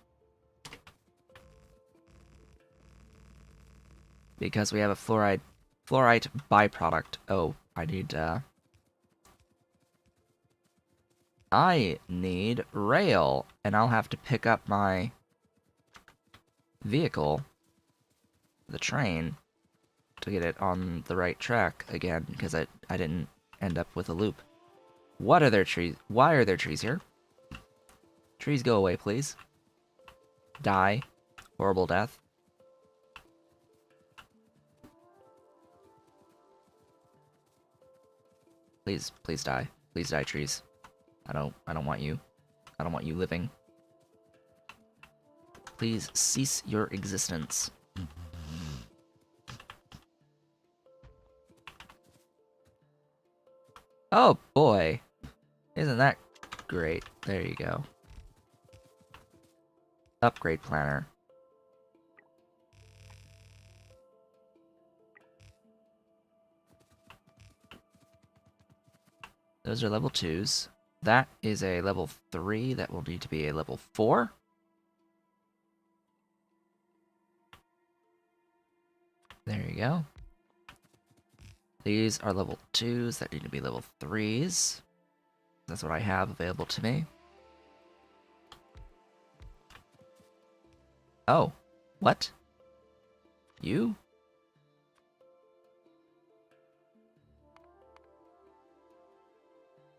Because we have a fluorite byproduct. Oh, I need rail, and I'll have to pick up my vehicle, the train, to get it on the right track again, because I didn't end up with a loop. What are there trees? Why are there trees here? Trees, go away, please. Die. Horrible death. Please, please die. Please die, trees. I don't want you. I don't want you living. Please cease your existence. Oh boy. Isn't that great? There you go. Upgrade planner. Those are level 2s. That is a level 3. That will need to be a level 4. There you go. These are level 2s that need to be level 3s. That's what I have available to me. Oh, what? You?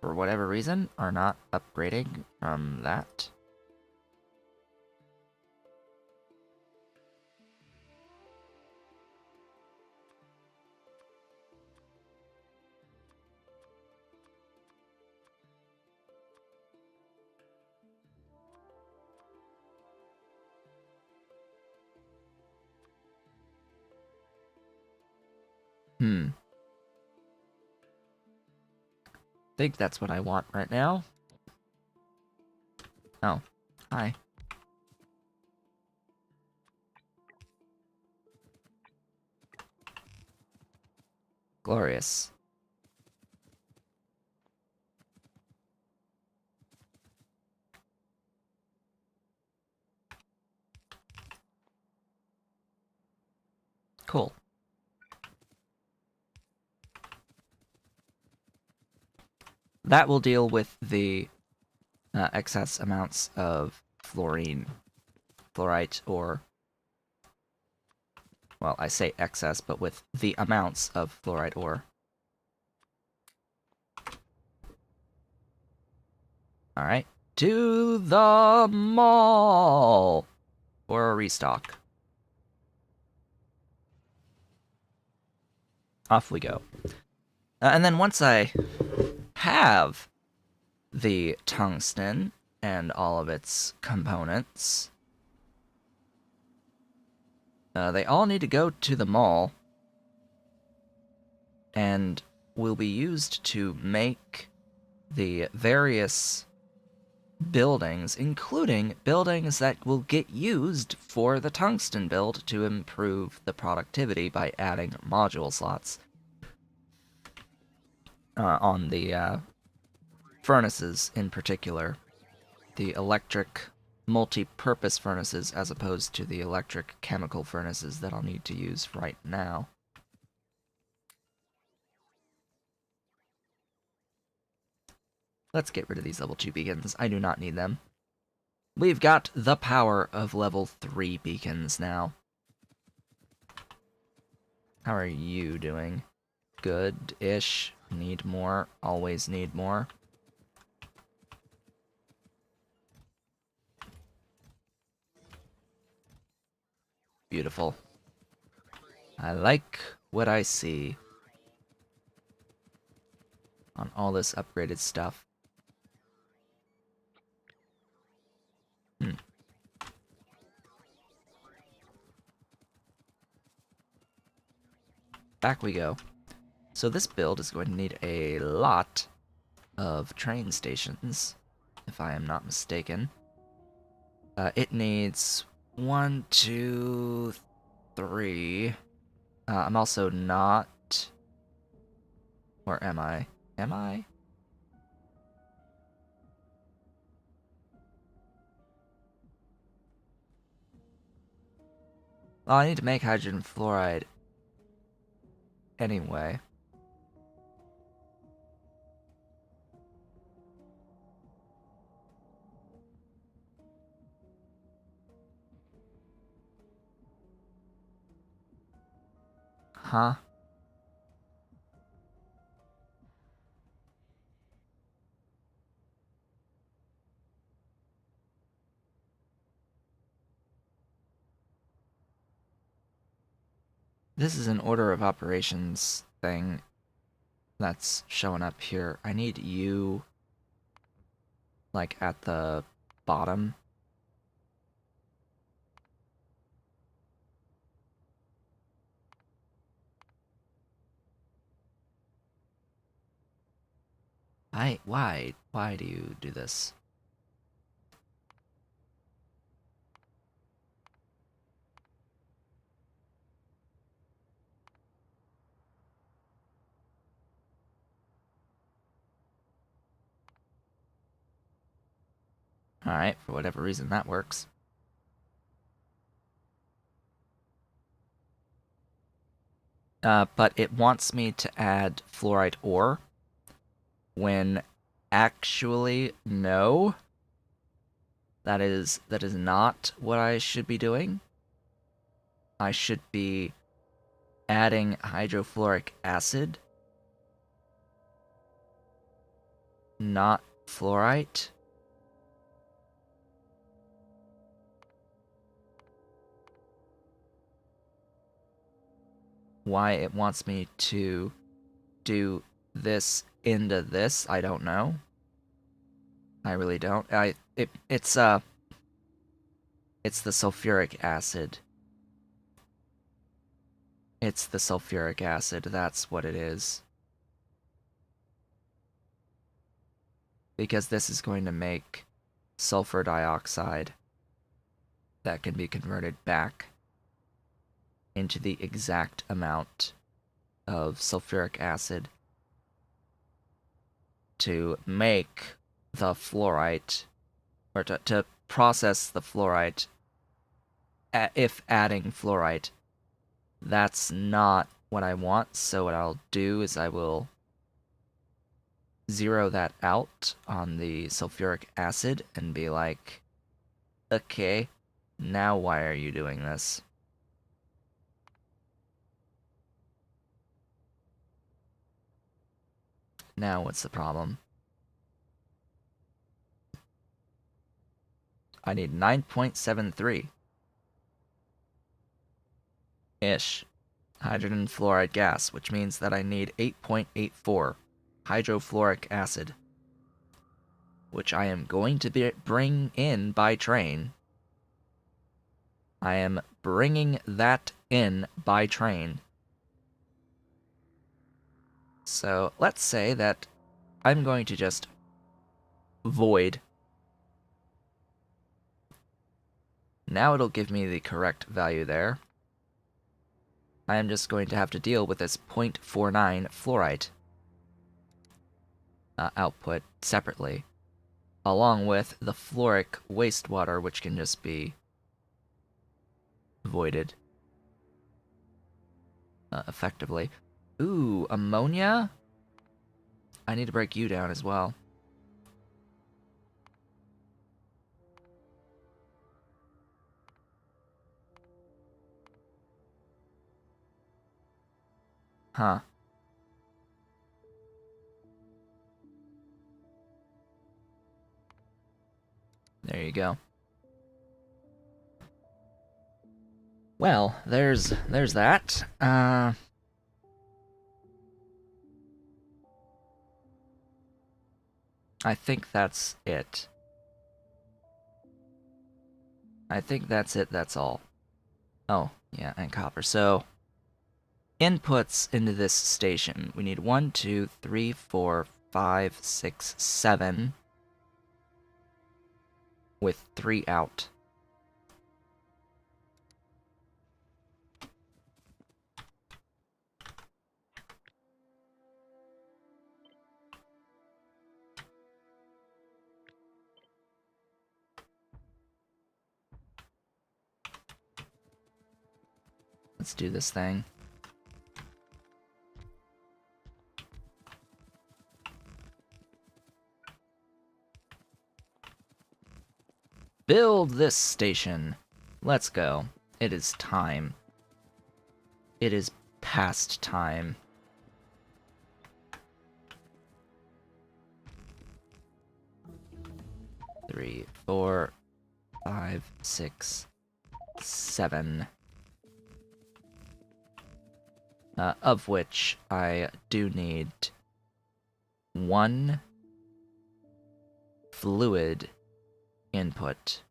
For whatever reason, are not upgrading from that. Think that's what I want right now. Oh, hi. Glorious. Cool. That will deal with the excess amounts of fluorite, or... Well, I say excess, but with the amounts of fluorite ore. Alright. To the mall! For a restock. Off we go. And then once I have the tungsten and all of its components, they all need to go to the mall and will be used to make the various buildings, including buildings that will get used for the tungsten build to improve the productivity by adding module slots on the furnaces in particular. The electric multi-purpose furnaces as opposed to the electric chemical furnaces that I'll need to use right now. Let's get rid of these level 2 beacons. I do not need them. We've got the power of level 3 beacons now. How are you doing? Good-ish. Need more. Always need more. Beautiful. I like what I see on all this upgraded stuff. Back we go. So this build is going to need a lot of train stations, if I am not mistaken. It needs 1, 2, 3. I'm also not... Or am I? Am I? Well, I need to make hydrogen fluoride anyway. Huh? This is an order of operations thing that's showing up here. I need you, like, at the bottom. Why do you do this? Alright, for whatever reason that works. But it wants me to add fluorite ore, when actually, no. That is not what I should be doing. I should be adding hydrofluoric acid, not fluorite. Why it wants me to do this into this, I don't know. I really don't. It's the sulfuric acid. It's the sulfuric acid, that's what it is. Because this is going to make sulfur dioxide that can be converted back into the exact amount of sulfuric acid to make the fluorite, or to process the fluorite if adding fluorite. That's not what I want, so what I'll do is I will zero that out on the sulfuric acid and be like, okay, now why are you doing this? Now what's the problem? I need 9.73 ish hydrogen fluoride gas, which means that I need 8.84 hydrofluoric acid, which I am going to bring in by train. I am bringing that in by train. So let's say that I'm going to just void. Now it'll give me the correct value there. I am just going to have to deal with this 0.49 fluorite output separately, along with the fluoric wastewater, which can just be voided effectively. Ooh, ammonia? I need to break you down as well. Huh. There you go. Well, there's that. I think that's it. I think that's it, that's all. Oh, yeah, and copper. So, inputs into this station. We need 1, 2, 3, 4, 5, 6, 7, with 3 out. Let's do this thing. Build this station. Let's go. It is time. It is past time. Three, 4, 5, 6, 7. Of which I do need 1 fluid input.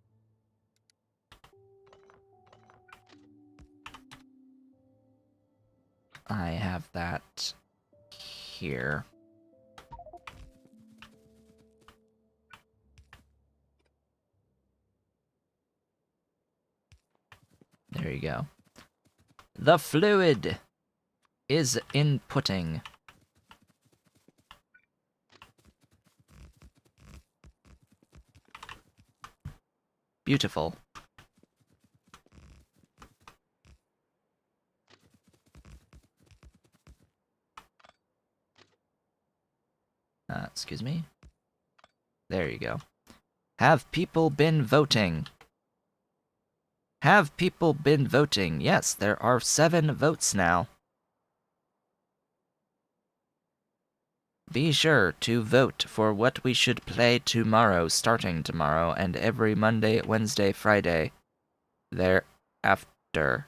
I have that here. There you go. The fluid is inputting. Beautiful. Excuse me? There you go. Have people been voting? Have people been voting? Yes, there are 7 votes now. Be sure to vote for what we should play tomorrow, starting tomorrow, and every Monday, Wednesday, Friday thereafter.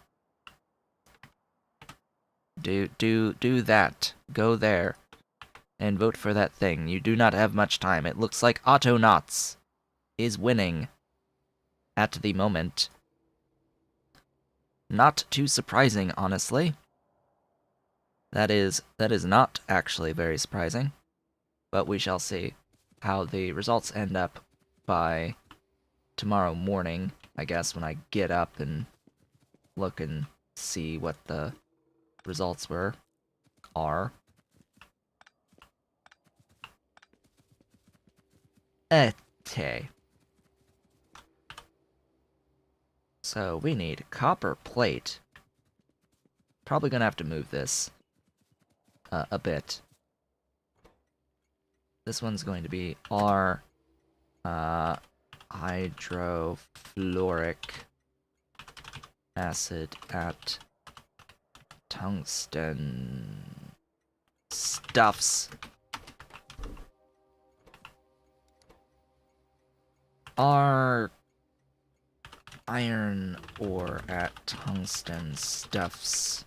Do that. Go there and vote for that thing. You do not have much time. It looks like Autonauts is winning at the moment. Not too surprising, honestly. That is not actually very surprising, but we shall see how the results end up by tomorrow morning, I guess, when I get up and look and see what the results are. Okay. So we need copper plate. Probably gonna have to move this a bit. This one's going to be our hydrofluoric acid at tungsten stuffs. Our iron ore at tungsten stuffs.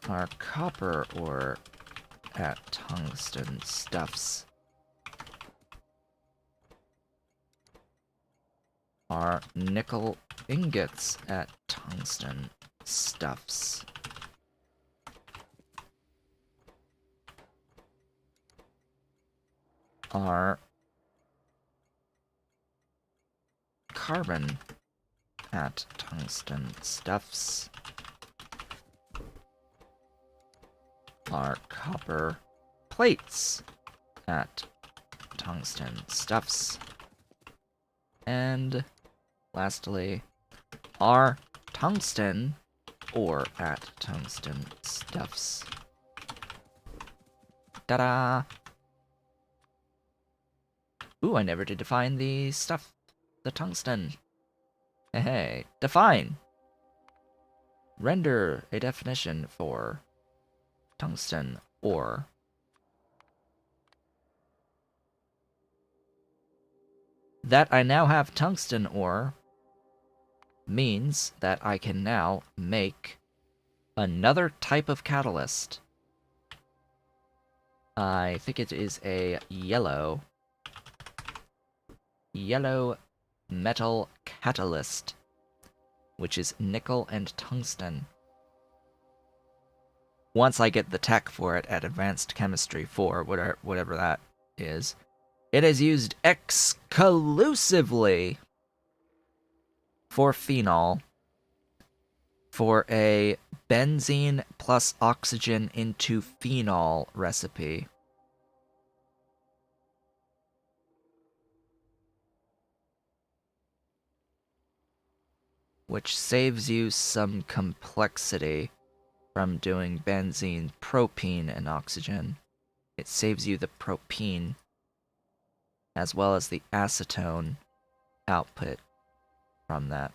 Our copper ore at tungsten stuffs. Our nickel ingots at tungsten stuffs. Our carbon at tungsten stuffs. Our copper plates at tungsten stuffs. And lastly, our tungsten ore at tungsten stuffs. Ta-da! Ooh, I never did define the stuff. The tungsten. Hey, define! Render a definition for tungsten ore. That I now have tungsten ore means that I can now make another type of catalyst. I think it is a yellow metal catalyst, which is nickel and tungsten. once I get the tech for it at Advanced Chemistry 4, whatever that is, it is used exclusively for phenol, for a benzene plus oxygen into phenol recipe. Which saves you some complexity from doing benzene, propene, and oxygen. It saves you the propene as well as the acetone output from that.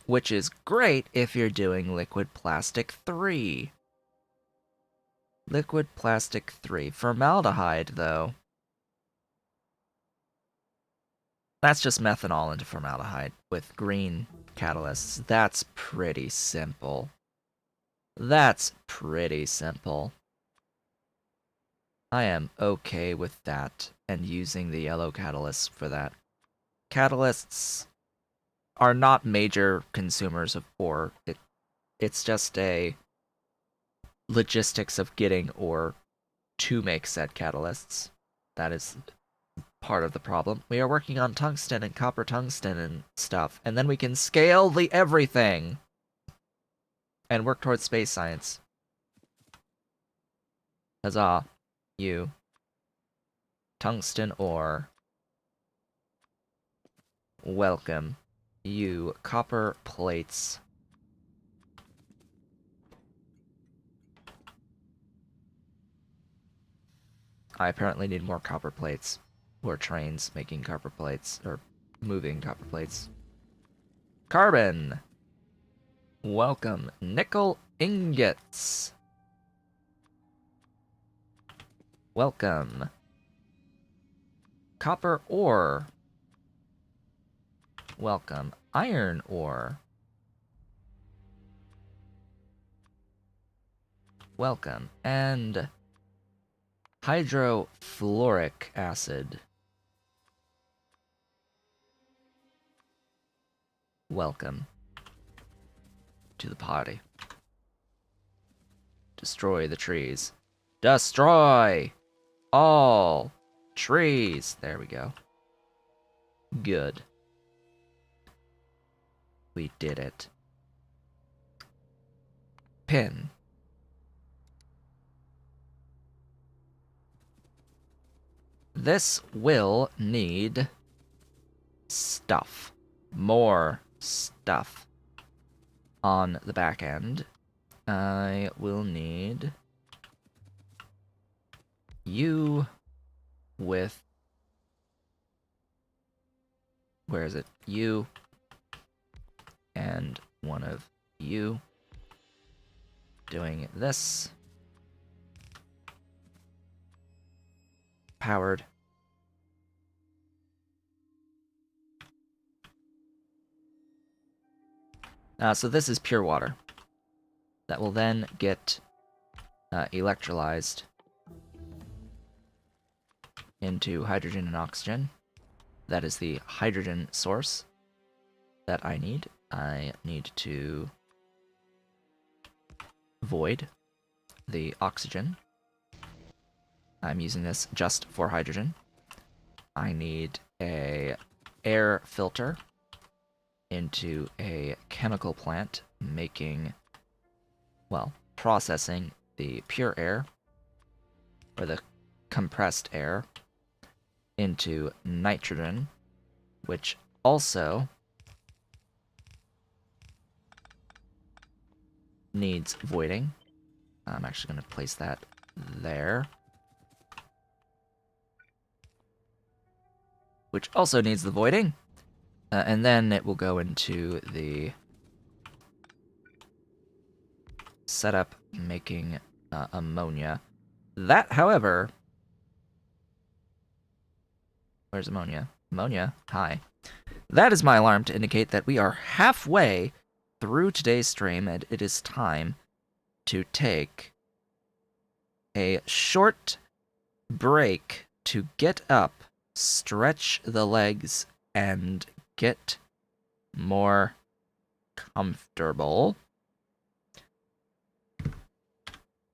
Which is great if you're doing liquid plastic 3. Liquid plastic 3. Formaldehyde, though, that's just methanol into formaldehyde with green catalysts. That's pretty simple. That's pretty simple. I am okay with that and using the yellow catalysts for that. Catalysts are not major consumers of ore. It's just a logistics of getting ore to make said catalysts. That is part of the problem. We are working on tungsten and copper tungsten and stuff, and then we can scale the everything and work towards space science. Huzzah, you. Tungsten ore. Welcome, you. Copper plates. I apparently need more copper plates. Or trains making copper plates, or moving copper plates. Carbon! Welcome. Nickel ingots. Welcome. Copper ore. Welcome. Iron ore. Welcome. And hydrofluoric acid. Welcome to the party. Destroy the trees. Destroy all trees. There we go. Good. We did it. Pin. This will need stuff. More stuff. On the back end, I will need you with, where is it? You and one of you doing this. Powered. So this is pure water that will then get electrolyzed into hydrogen and oxygen. That is the hydrogen source that I need. I need to void the oxygen. I'm using this just for hydrogen. I need a air filter into a chemical plant making, well, processing the pure air, or the compressed air, into nitrogen, which also needs voiding. I'm actually going to place that there. Which also needs the voiding. And then it will go into the setup making ammonia. That, however... Where's ammonia? Ammonia, hi. That is my alarm to indicate that we are halfway through today's stream, and it is time to take a short break to get up, stretch the legs, and get more comfortable.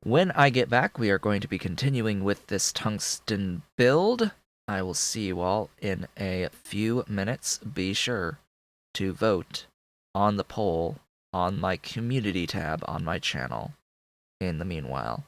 When I get back, we are going to be continuing with this tungsten build. I will see you all in a few minutes. Be sure to vote on the poll on my community tab on my channel in the meanwhile.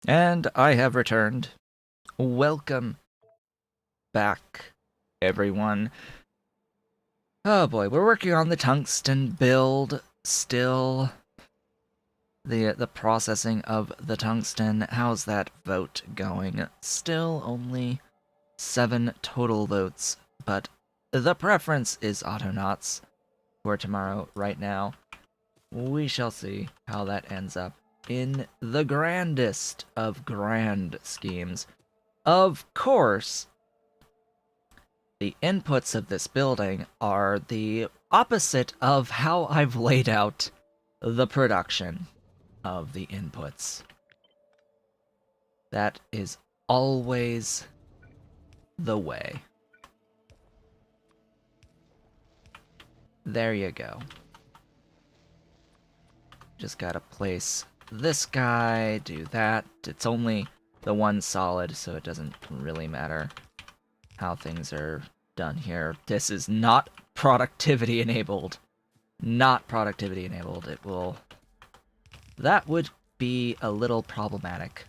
And I have returned. Welcome back, everyone. Oh boy, we're working on the tungsten build still. The processing of the tungsten. How's that vote going? Still only 7 total votes, but the preference is Autonauts for tomorrow right now. We shall see how that ends up in the grandest of grand schemes. Of course, the inputs of this building are the opposite of how I've laid out the production of the inputs. That is always the way. There you go. just gotta place this guy, do that. It's only the one solid, so it doesn't really matter how things are done here. This is not productivity enabled. Not productivity enabled. It will... That would be a little problematic.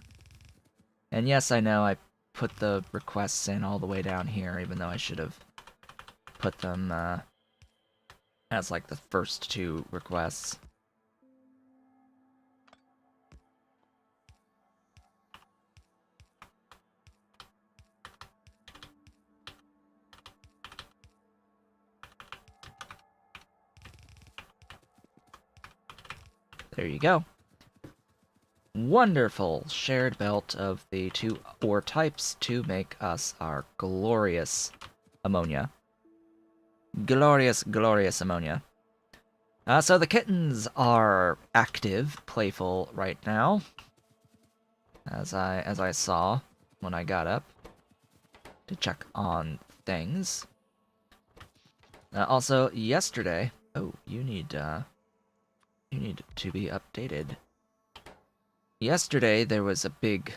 And yes, I know I put the requests in all the way down here, even though I should have put them as like the first two requests. There you go. Wonderful shared belt of the two ore types to make us our glorious ammonia. Glorious, glorious ammonia. So the kittens are active, playful right now, as I saw when I got up to check on things. Also, yesterday, oh, you need to be updated. Yesterday there was a big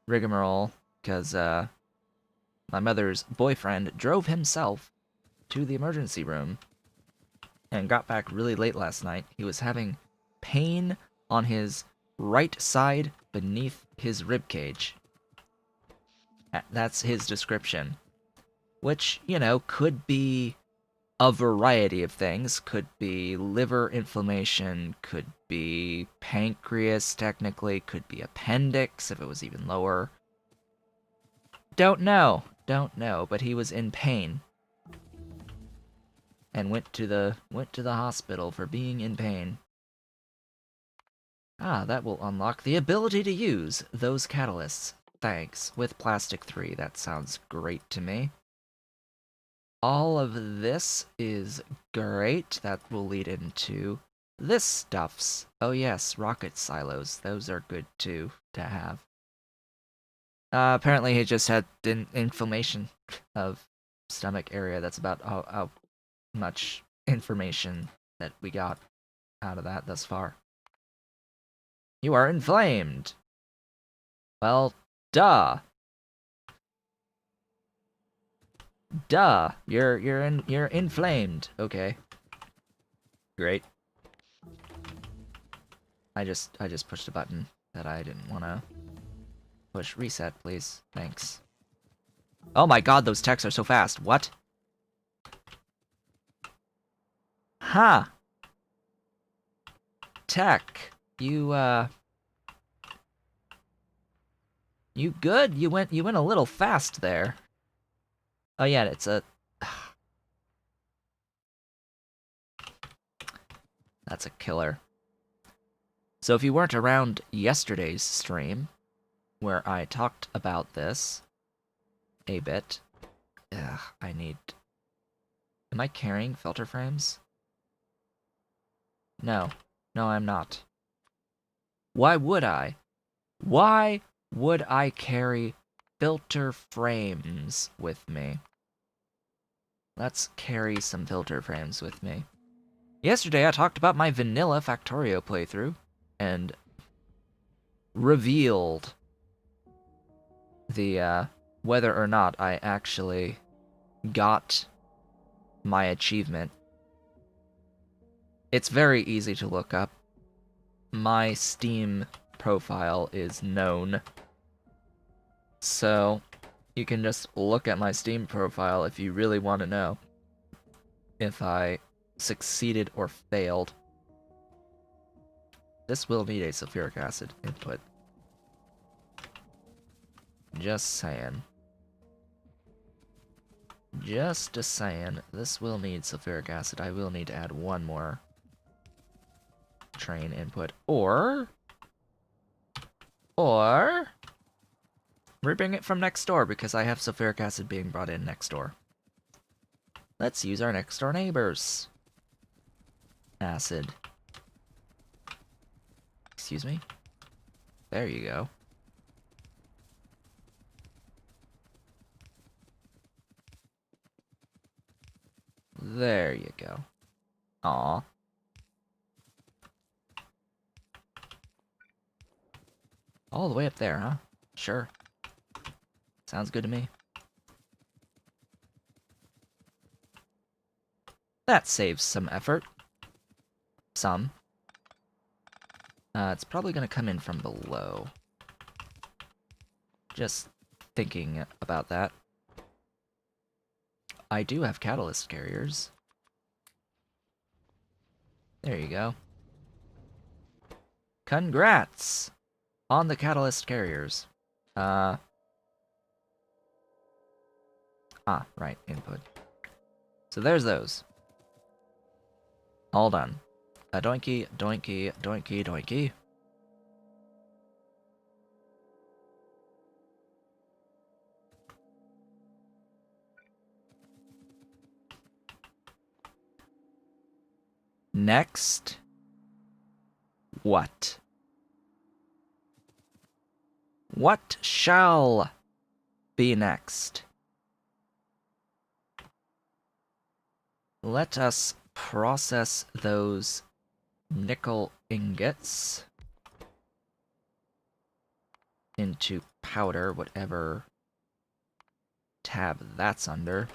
rigmarole because my mother's boyfriend drove himself to the emergency room and got back really late last night. He was having pain on his right side beneath his ribcage. That's his description. Which, you know, could be a variety of things. Could be liver inflammation, could be pancreas, technically, could be appendix if it was even lower. Don't know, but he was in pain. And went to the hospital for being in pain. Ah, that will unlock the ability to use those catalysts. Thanks. With plastic 3, that sounds great to me. All of this is great. That will lead into this stuffs. Oh yes, rocket silos. Those are good too to have. Apparently he just had inflammation of stomach area. That's about how much information that we got out of that thus far. You are inflamed. Well, duh. Duh. You're inflamed. Okay. Great. I just pushed a button that I didn't want to push. Reset, please. Thanks. Oh my god, those techs are so fast. What? Huh. Tech. You good? You went a little fast there. Oh yeah, it's a... That's a killer. So if you weren't around yesterday's stream, where I talked about this a bit... Ugh, I need... Am I carrying filter frames? No. No, I'm not. Why would I? Why would I carry filter frames with me? Let's carry some filter frames with me. Yesterday I talked about my vanilla Factorio playthrough, and revealed the, whether or not I actually got my achievement. It's very easy to look up. My Steam profile is known. So, you can just look at my Steam profile if you really want to know if I succeeded or failed. This will need a sulfuric acid input. Just saying. Just a saying. This will need sulfuric acid. I will need to add one more train input. Or we bring it from next door because I have sulfuric acid being brought in next door. Let's use our next door neighbors. Acid. Excuse me? There you go. There you go. Aw. All the way up there, huh? Sure. Sounds good to me. That saves some effort. Some. It's probably gonna come in from below. Just thinking about that. I do have catalyst carriers. There you go. Congrats on the catalyst carriers. Right, input. So there's those. All done. Doinky, doinky, doinky, doinky. Next. What? What shall be next? Let us process those nickel ingots into powder, whatever tab that's under.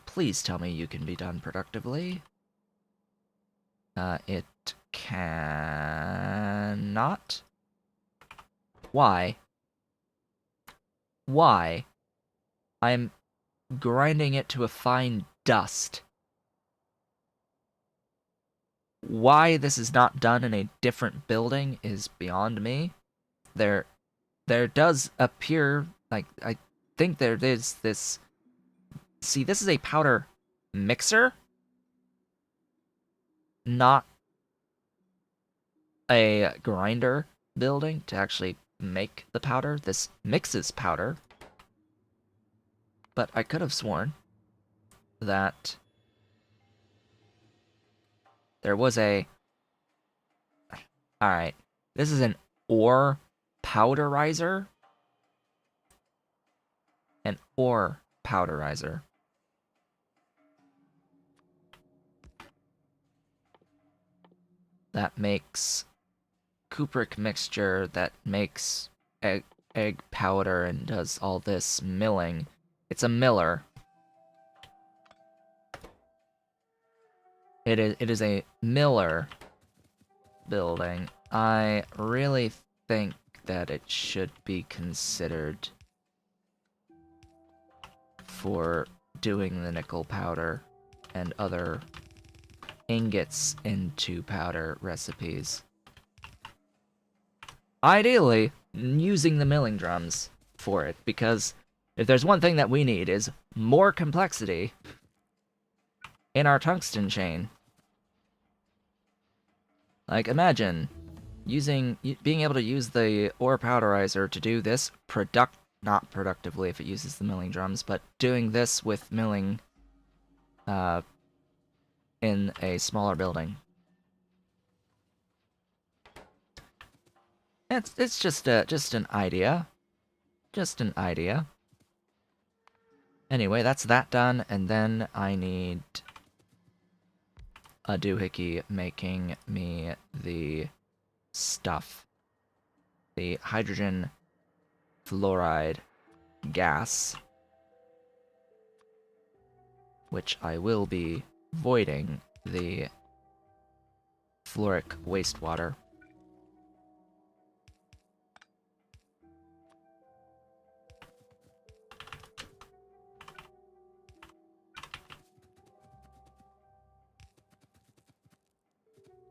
Please tell me you can be done productively. It cannot. Why? Why? I'm grinding it to a fine dust. Why this is not done in a different building is beyond me. There does appear, like, I think there is this... See, this is a powder mixer, not a grinder building to actually make the powder. This mixes powder. But I could have sworn that there was a... Alright, this is an ore powderizer. An ore powderizer. That makes cupric mixture, that makes egg powder, and does all this milling. It's a miller. It is a miller building. I really think that it should be considered for doing the nickel powder and other ingots into powder recipes. Ideally, using the milling drums for it, because if there's one thing that we need is more complexity in our tungsten chain. Like, imagine being able to use the ore powderizer to do this not productively if it uses the milling drums, but doing this with milling in a smaller building. It's just an idea. Just an idea. Anyway, that's that done, and then I need a doohickey making me the stuff. The hydrogen fluoride gas, which I will be voiding the fluoric wastewater.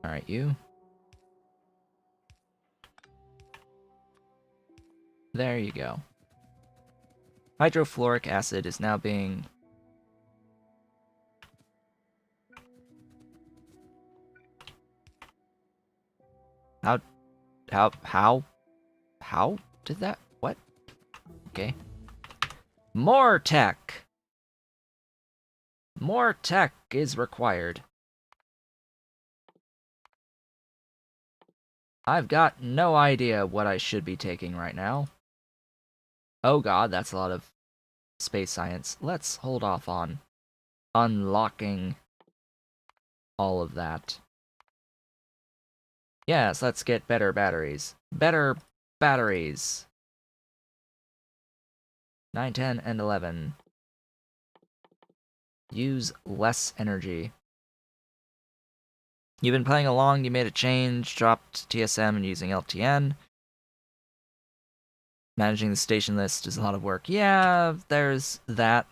Alright, you. There you go. Hydrofluoric acid is now being... How did that... What? Okay. More tech! More tech is required. I've got no idea what I should be taking right now. Oh god, that's a lot of space science. Let's hold off on unlocking all of that. Yes, let's get better batteries. Better batteries. 9, 10, and 11. Use less energy. You've been playing along, you made a change, dropped TSM and using LTN. Managing the station list is a lot of work. Yeah, there's that.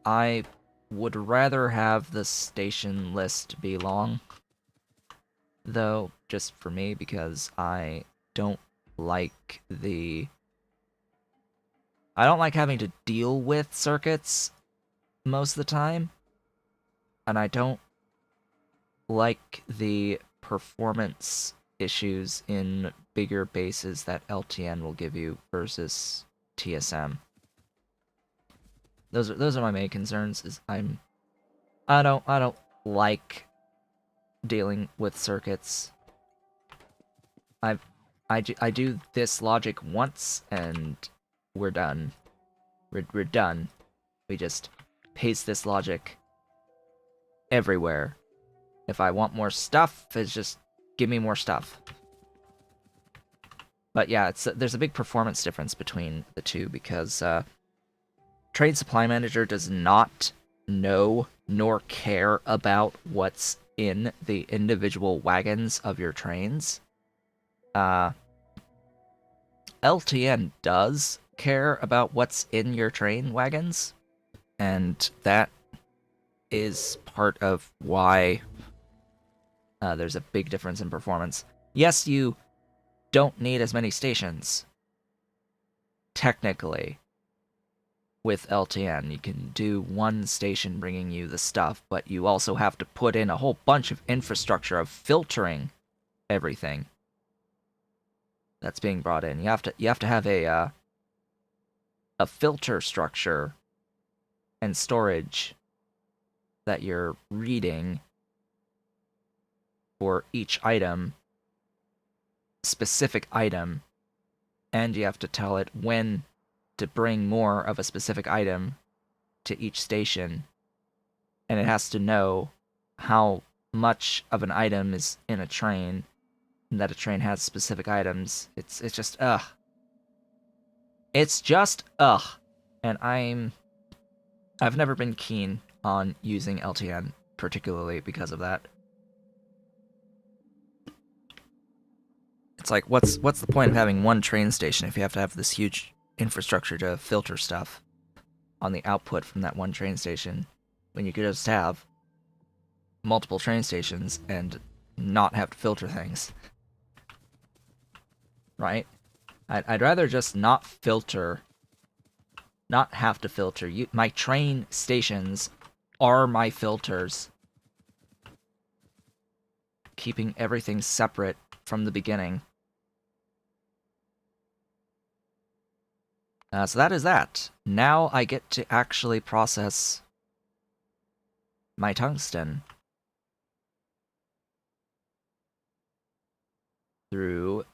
I would rather have the station list be long, though, just for me, because I don't like having to deal with circuits most of the time, and I don't like the performance issues in bigger bases that LTN will give you versus TSM. Those are my main concerns. I don't like dealing with circuits. I do this logic once and we're done. We're done. We just paste this logic everywhere. If I want more stuff, it's just give me more stuff. But yeah, there's a big performance difference between the two because Trade Supply Manager does not know nor care about what's in the individual wagons of your trains. LTN does care about what's in your train wagons, and that is part of why there's a big difference in performance. Yes, you don't need as many stations, technically, with LTN. You can do one station bringing you the stuff, but you also have to put in a whole bunch of infrastructure of filtering everything that's being brought in. You have to have a filter structure and storage that you're reading for each item, specific item, and you have to tell it when to bring more of a specific item to each station, and it has to know how much of an item is in a train, and that a train has specific items. It's just ugh. It's just ugh. And I've never been keen on using LTN, particularly because of that. It's like, what's the point of having one train station if you have to have this huge infrastructure to filter stuff on the output from that one train station, when you could just have multiple train stations and not have to filter things, right? I'd rather just not filter, not have to filter. My train stations are my filters, keeping everything separate from the beginning. So that is that. Now I get to actually process my tungsten through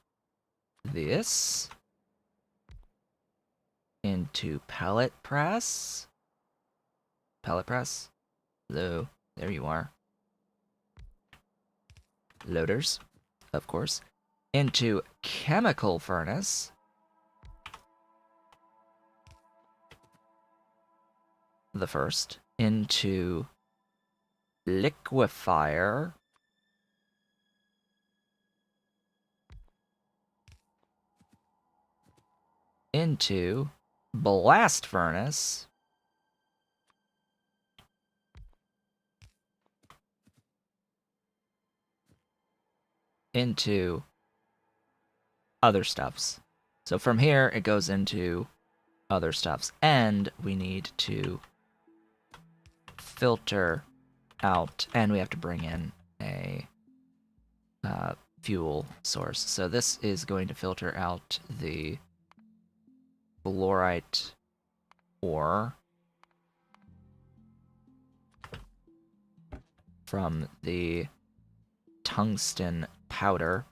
this into pellet press. Pellet press. Hello, there you are. Loaders, of course. Into chemical furnace. The first. Into liquefier. Into blast furnace. Into other stuffs. So from here, it goes into other stuffs. And we need to filter out, and we have to bring in a fuel source. So this is going to filter out the fluorite ore from the tungsten powder.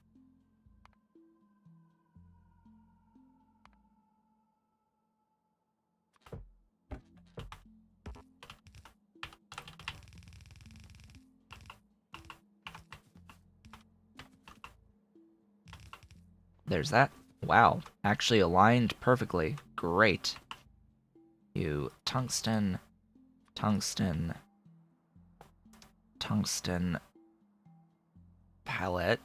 there's that. Wow, actually aligned perfectly. Great. You tungsten, tungsten, tungsten pellet.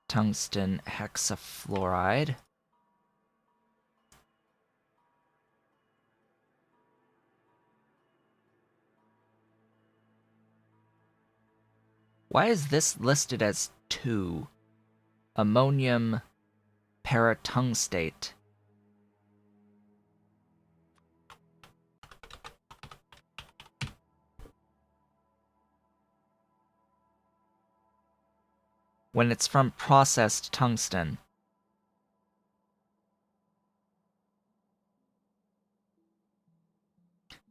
Tungsten hexafluoride. Why is this listed as 2? Ammonium paratungstate. When it's from processed tungsten.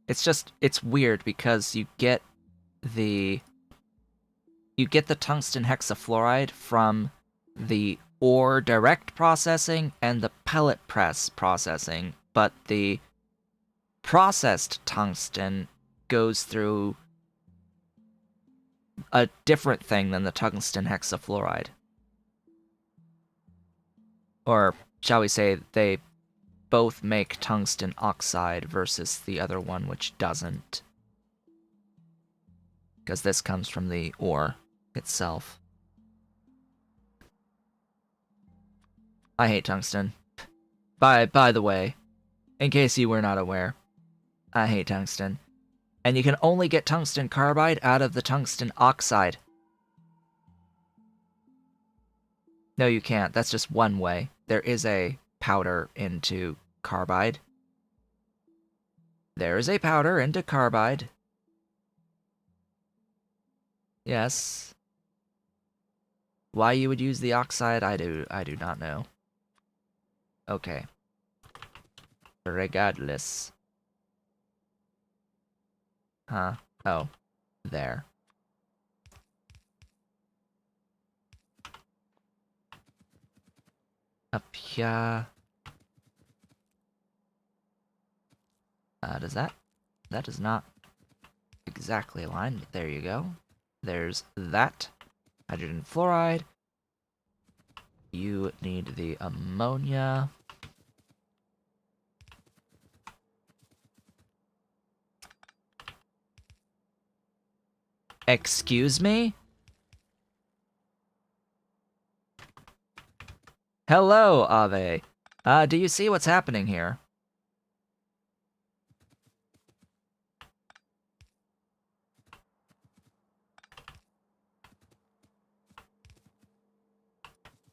It's weird because you get the tungsten hexafluoride from the ore direct processing and the pellet press processing, but the processed tungsten goes through a different thing than the tungsten hexafluoride. Or shall we say they both make tungsten oxide versus the other one which doesn't. Because this comes from the ore itself. I hate tungsten. By the way, in case you were not aware, I hate tungsten. And you can only get tungsten carbide out of the tungsten oxide. No, you can't. That's just one way. There is a powder into carbide. There is a powder into carbide. Yes. Why you would use the oxide, I do not know. Okay. Regardless. Huh? Oh. There. Up here. That does not exactly align. There you go. There's that. Hydrogen fluoride. You need the ammonia. Excuse me? Hello, Ave. Do you see what's happening here?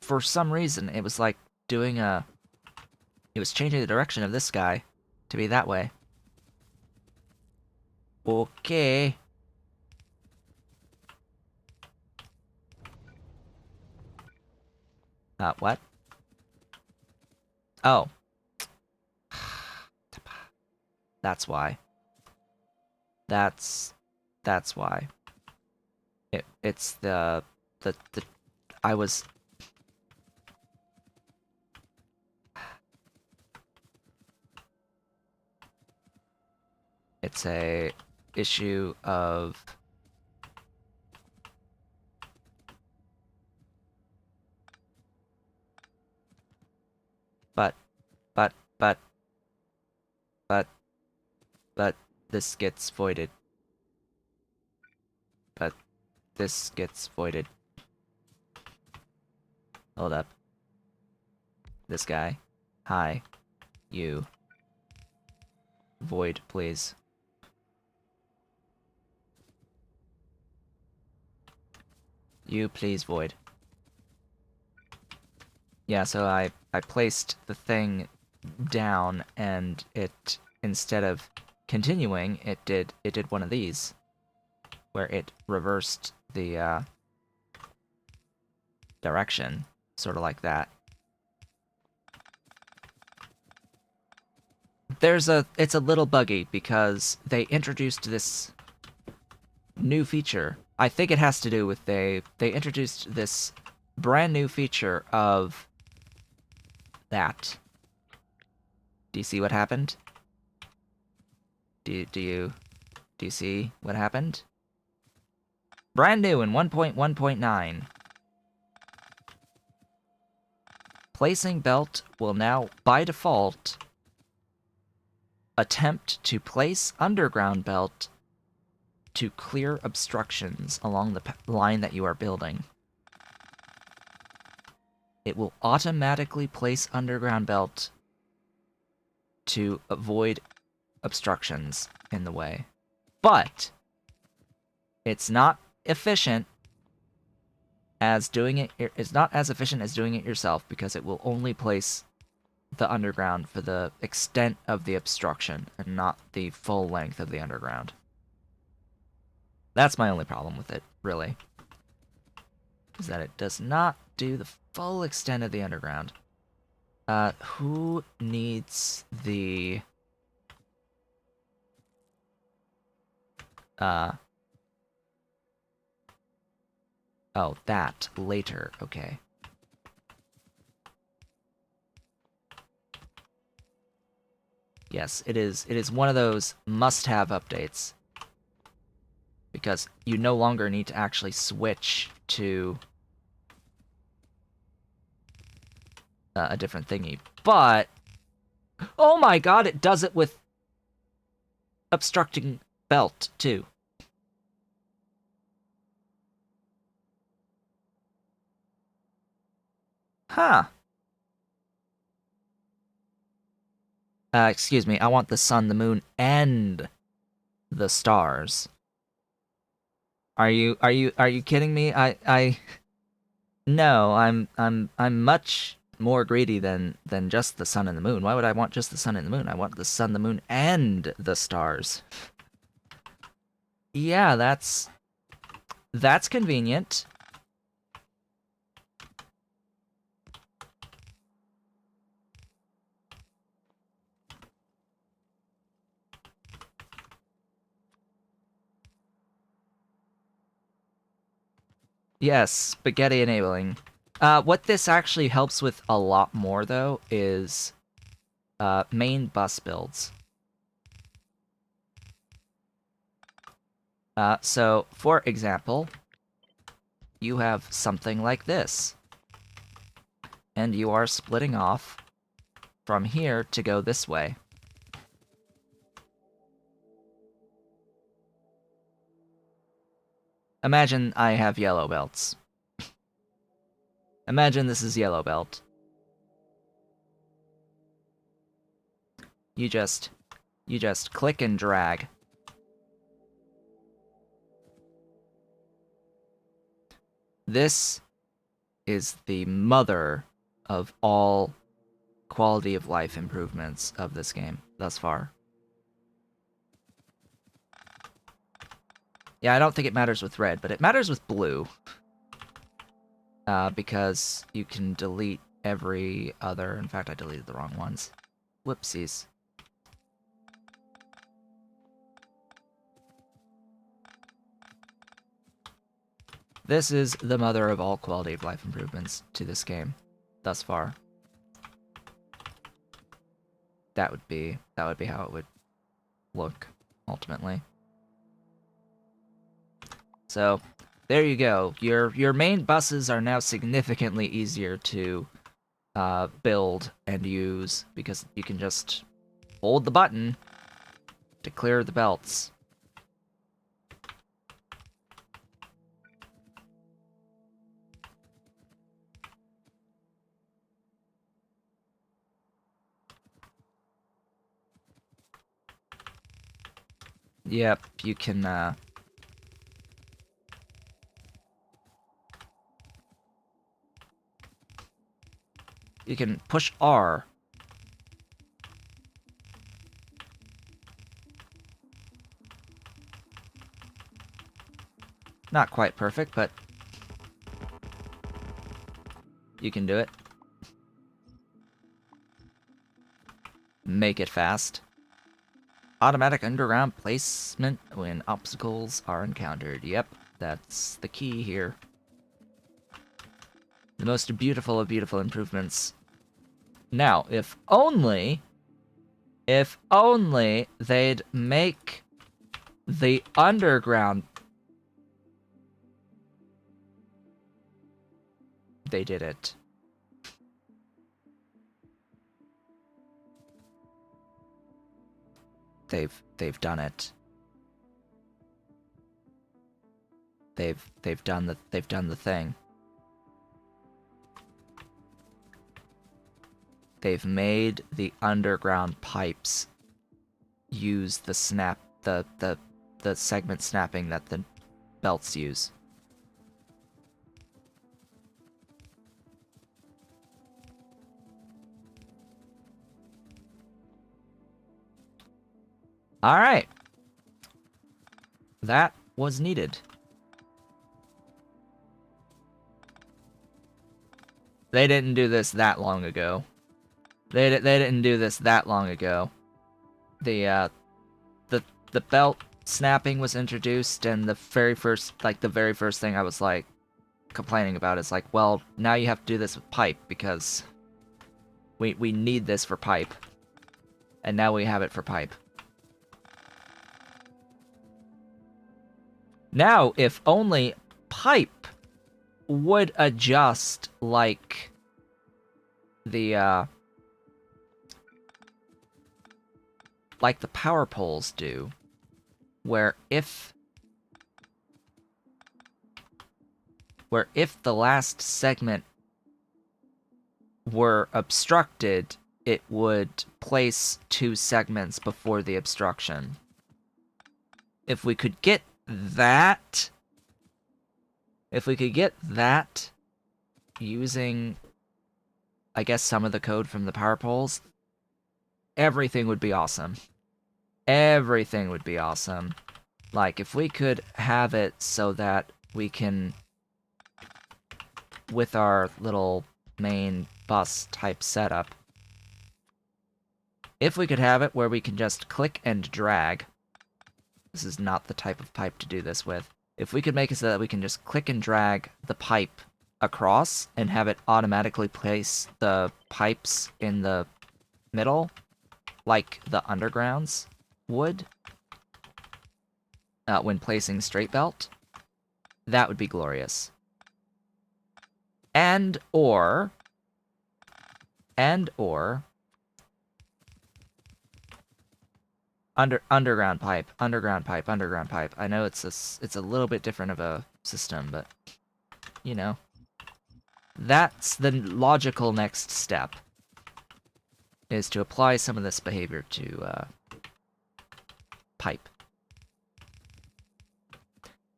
For some reason, it was like doing a... It was changing the direction of this guy to be that way. Okay. What? Oh. That's why. That's why. It's the I was... It's a issue of... But this gets voided. But this gets voided. Hold up. This guy. Hi. You. Void, please. You please void. Yeah, so I placed the thing down and it, instead of continuing, it did one of these. Where it reversed the direction. Sort of like that. It's a little buggy because they introduced this new feature. I think it has to do with they introduced this brand new feature of that. Do you see what happened? Do you see what happened? Brand new in 1.1.9. Placing belt will now, by default, attempt to place underground belt to clear obstructions along the line that you are building. It will automatically place underground belt to avoid obstructions in the way. But it's not efficient as doing it. It's not as efficient as doing it yourself, because it will only place the underground for the extent of the obstruction and not the full length of the underground. That's my only problem with it, really, is that it does not do the full extent of the underground. Who needs the... Oh, that. Later. Okay. Yes, it is one of those must-have updates, because you no longer need to actually switch to a different thingy. But, oh my god, it does it with obstructing belt, too. Huh. Excuse me, I want the sun, the moon, and the stars. Are you kidding me? No, I'm much more greedy than just the sun and the moon. Why would I want just the sun and the moon? I want the sun, the moon, and the stars. Yeah, that's convenient. Yes, spaghetti enabling. What this actually helps with a lot more, though, is main bus builds. So, for example, you have something like this, and you are splitting off from here to go this way. Imagine I have yellow belts. Imagine this is yellow belt. You just click and drag. This is the mother of all quality of life improvements of this game thus far. Yeah, I don't think it matters with red, but it matters with blue. Because you can delete every other... In fact, I deleted the wrong ones. Whoopsies. This is the mother of all quality of life improvements to this game thus far. That would be how it would look ultimately. So, there you go. Your main buses are now significantly easier to build and use, because you can just hold the button to clear the belts. Yep, you can push R. Not quite perfect, but you can do it. Make it fast. Automatic underground placement when obstacles are encountered. Yep, that's the key here. The most beautiful of beautiful improvements. Now, if only they'd make the underground They did it. They've done it. They've done the thing. They've made the underground pipes use the the segment snapping that the belts use. All right. That was needed. They didn't do this that long ago. They didn't do this that long ago. The belt snapping was introduced, and the very first thing I was like complaining about is like, well, now you have to do this with pipe because we need this for pipe, and now we have it for pipe. Now, if only pipe would adjust like the power poles do, where if the last segment were obstructed, it would place 2 segments before the obstruction. If we could get that, using, I guess, some of the code from the power poles, everything would be awesome. Everything would be awesome. Like, if we could have it so that we can, with our little main bus type setup, if we could have it where we can just click and drag. This is not the type of pipe to do this with. If we could make it so that we can just click and drag the pipe across and have it automatically place the pipes in the middle, like the undergrounds would, when placing straight belt, that would be glorious. And or underground pipe. I know it's a little bit different of a system, but you know, that's the logical next step, is to apply some of this behavior to pipe.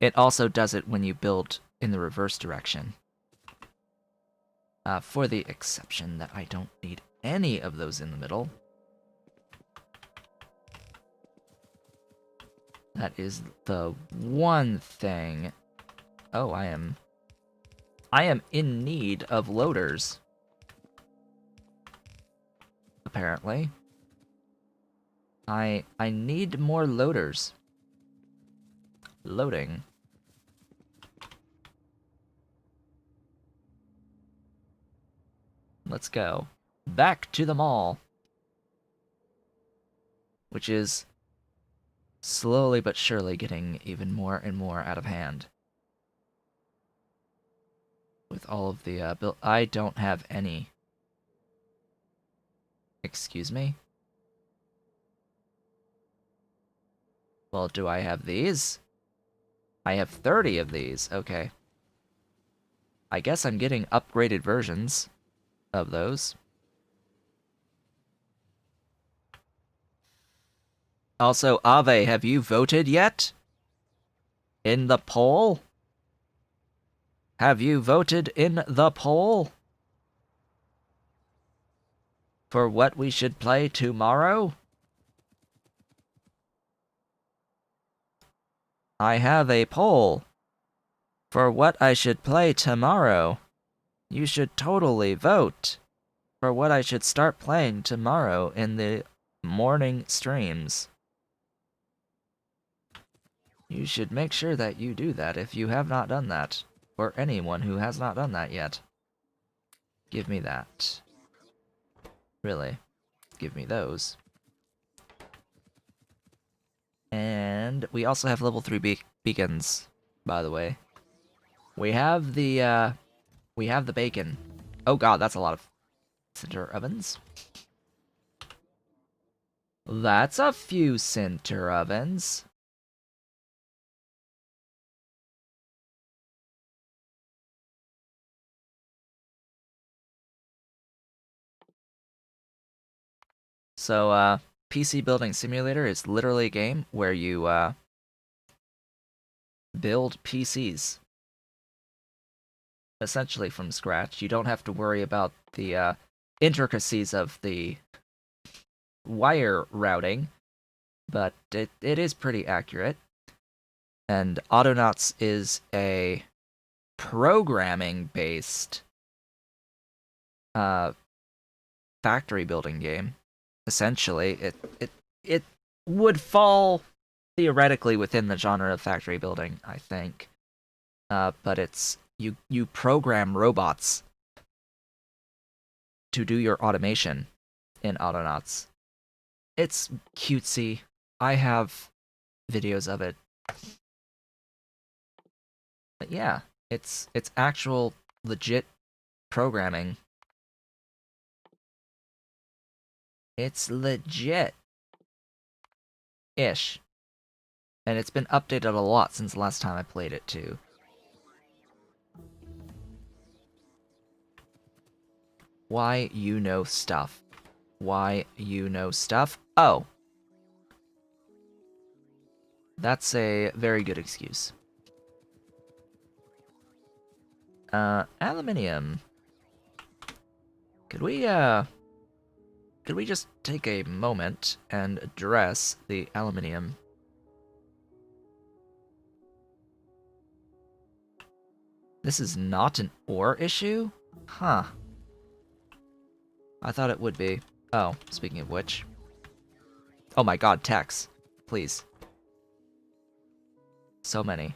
It also does it when you build in the reverse direction. For the exception that I don't need any of those in the middle. That is the one thing. Oh, I am in need of loaders. Apparently. I need more loaders. Loading. Let's go. Back to the mall. Which is slowly but surely getting even more and more out of hand. With all of the I don't have any. Excuse me? Well, do I have these? I have 30 of these. Okay. I guess I'm getting upgraded versions of those. Also, Ave, have you voted yet? In the poll? Have you voted in the poll? For what we should play tomorrow? I have a poll for what I should play tomorrow. You should totally vote for what I should start playing tomorrow in the morning streams. You should make sure that you do that if you have not done that, or anyone who has not done that yet. Give me that. Really, give me those. And we also have level 3 beacons, by the way. We have the We have the bacon. Oh god, that's a lot of sinter ovens. That's a few sinter ovens. So, PC Building Simulator is literally a game where you build PCs essentially from scratch. You don't have to worry about the intricacies of the wire routing, but it is pretty accurate. And Autonauts is a programming-based uh, factory building game. Essentially, it would fall theoretically within the genre of factory building, I think. But it's you program robots to do your automation in Autonauts. It's cutesy. I have videos of it. But yeah, it's actual legit programming. It's legit ish. And it's been updated a lot since the last time I played it too. Why you know stuff. Why you know stuff? Oh. That's a very good excuse. Aluminium. Could we just take a moment and address the aluminium? This is not an ore issue? Huh. I thought it would be. Oh, speaking of which. Oh my god, techs. Please. So many.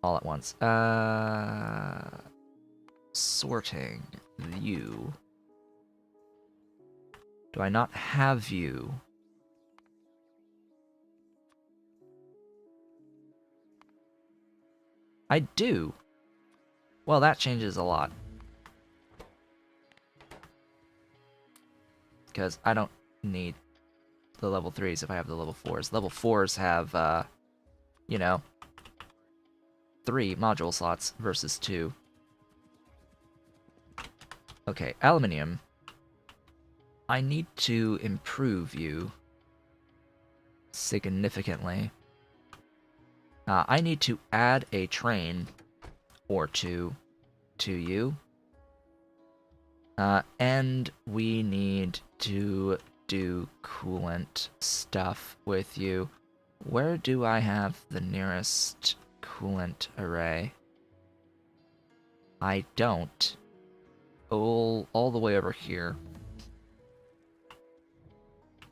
All at once. Sorting. View. Do I not have view? I do. Well, that changes a lot. Because I don't need the level 3s if I have the level 4s. Level 4s have, you know, 3 module slots versus 2. Okay, aluminium. I need to improve you significantly. I need to add a train or two to you. And we need to do coolant stuff with you. Where do I have the nearest coolant array? I don't. All the way over here.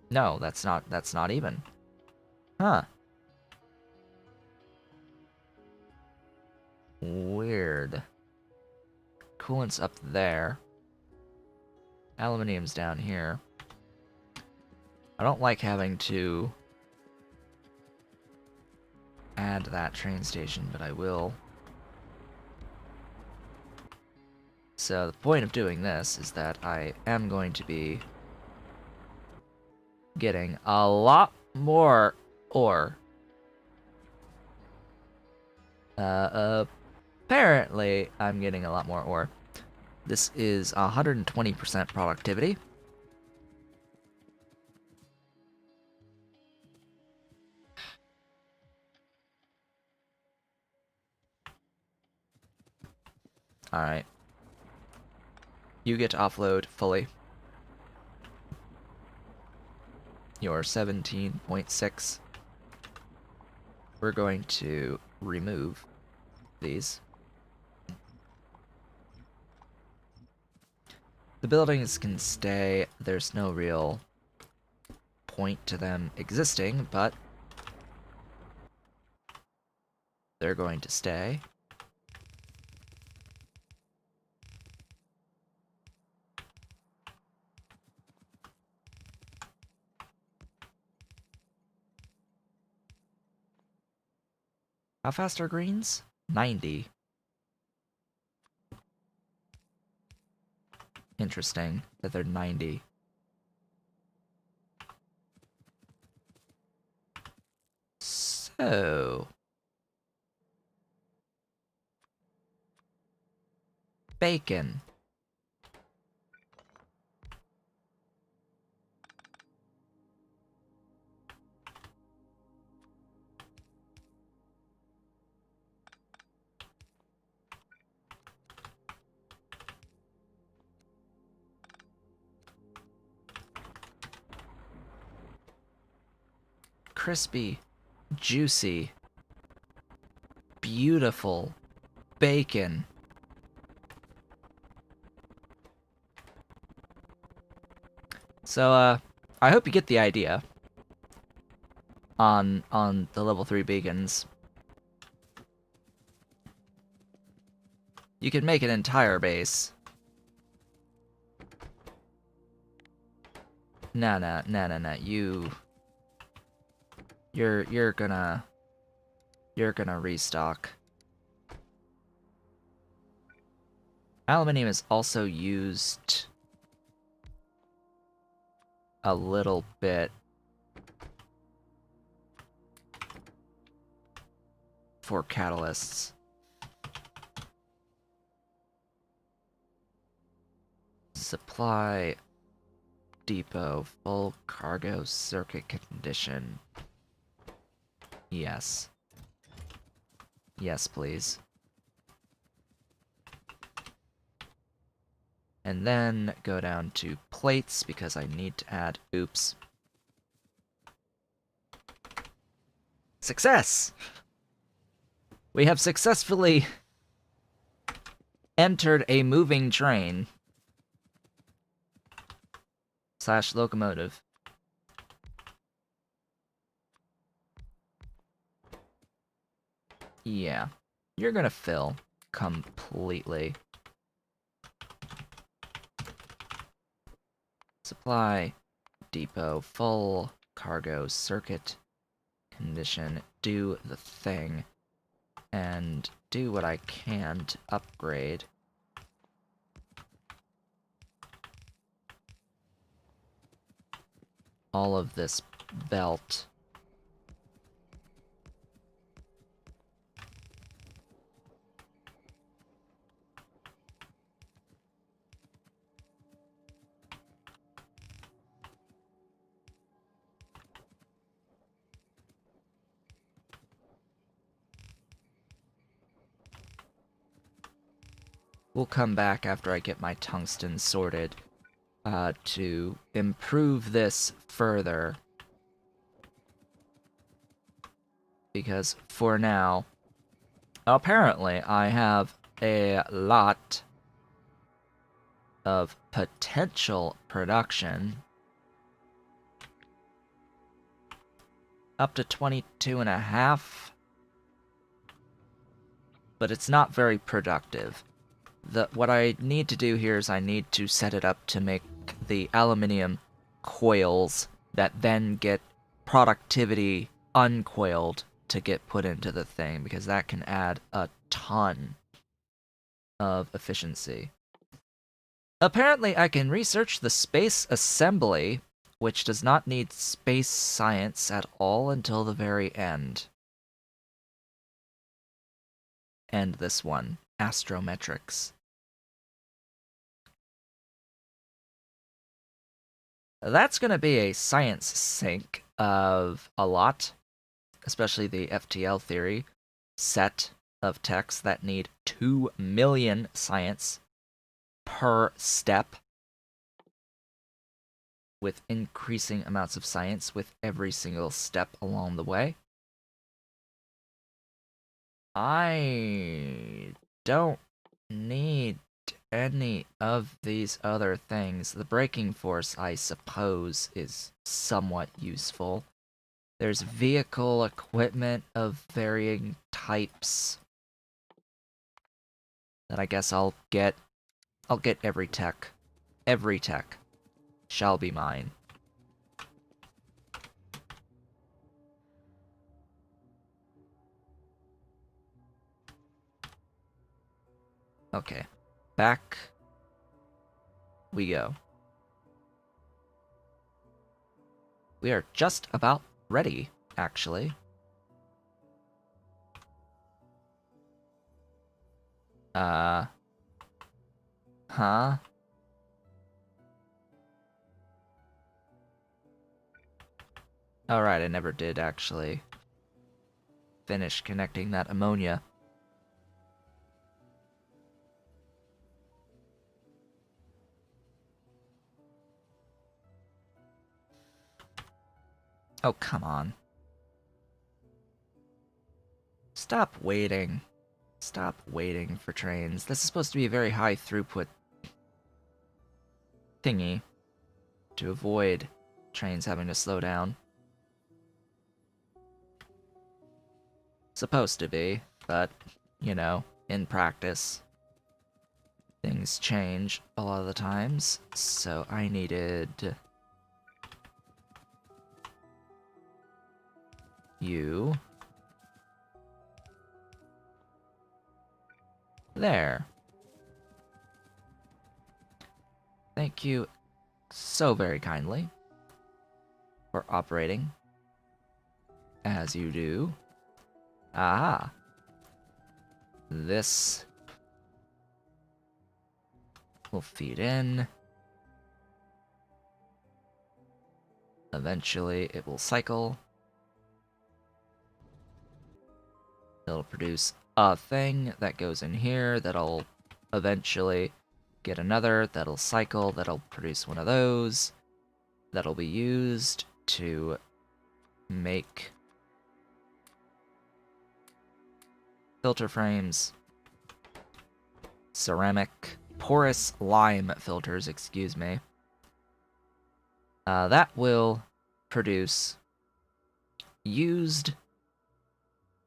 No, that's not even. Huh. Weird. Coolant's up there. Aluminium's down here. I don't like having to add that train station, but I will. So the point of doing this is that I am going to be getting a lot more ore. Apparently, I'm getting a lot more ore. This is 120% productivity. Alright. You get to offload fully. Your 17.6. We're going to remove these. The buildings can stay. There's no real point to them existing, but they're going to stay. How fast are greens? 90. interesting that they're 90. So... bacon. Crispy, juicy, beautiful bacon. So, I hope you get the idea on the level 3 beacons. You can make an entire base. Nah, you're gonna restock. Aluminium is also used a little bit for catalysts. Supply depot, full cargo circuit condition. Yes. Yes, please. And then go down to plates because I need to add... oops. Success! We have successfully entered a moving train. / locomotive. Yeah. You're gonna fill completely. Supply depot, full cargo circuit condition, do the thing, and do what I can to upgrade. All of this belt. We'll come back after I get my tungsten sorted to improve this further. Because for now, apparently I have a lot of potential production. Up to 22.5. But it's not very productive. What I need to do here is I need to set it up to make the aluminium coils that then get productivity uncoiled to get put into the thing, because that can add a ton of efficiency. Apparently I can research the space assembly, which does not need space science at all until the very end. And this one, astrometrics. That's going to be a science sink of a lot, especially the FTL theory set of texts that need 2 million science per step, with increasing amounts of science with every single step along the way. I don't need any of these other things. The braking force, I suppose, is somewhat useful. There's vehicle equipment of varying types that I guess I'll get every tech. Every tech shall be mine. Okay. Back we go. We are just about ready, actually. Huh? Alright, I never did actually finish connecting that ammonia. Oh, come on. Stop waiting. Stop waiting for trains. This is supposed to be a very high throughput thingy to avoid trains having to slow down. Supposed to be, but, you know, in practice, things change a lot of the times. So I needed you there. Thank you so very kindly for operating as you do. Ah, this will feed in. Eventually it will cycle. It'll produce a thing that goes in here that'll eventually get another, that'll cycle, that'll produce one of those, that'll be used to make filter frames, ceramic, porous lime filters, excuse me. That will produce used,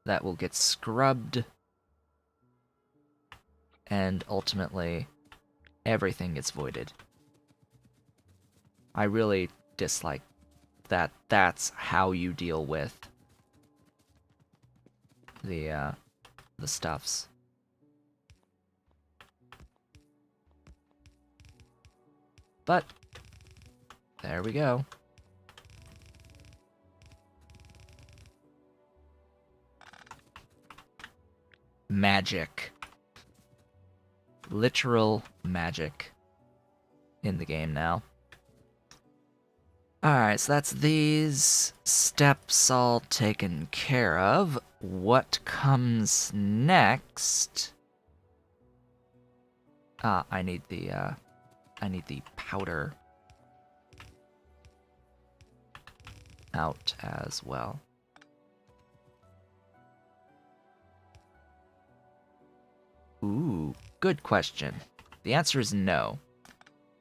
that will get scrubbed, and ultimately everything gets voided. I really dislike that that's how you deal with the stuffs. But there we go. Magic. Literal magic in the game now. Alright, so that's these steps all taken care of. What comes next? I need the powder out as well. Ooh, good question. The answer is no.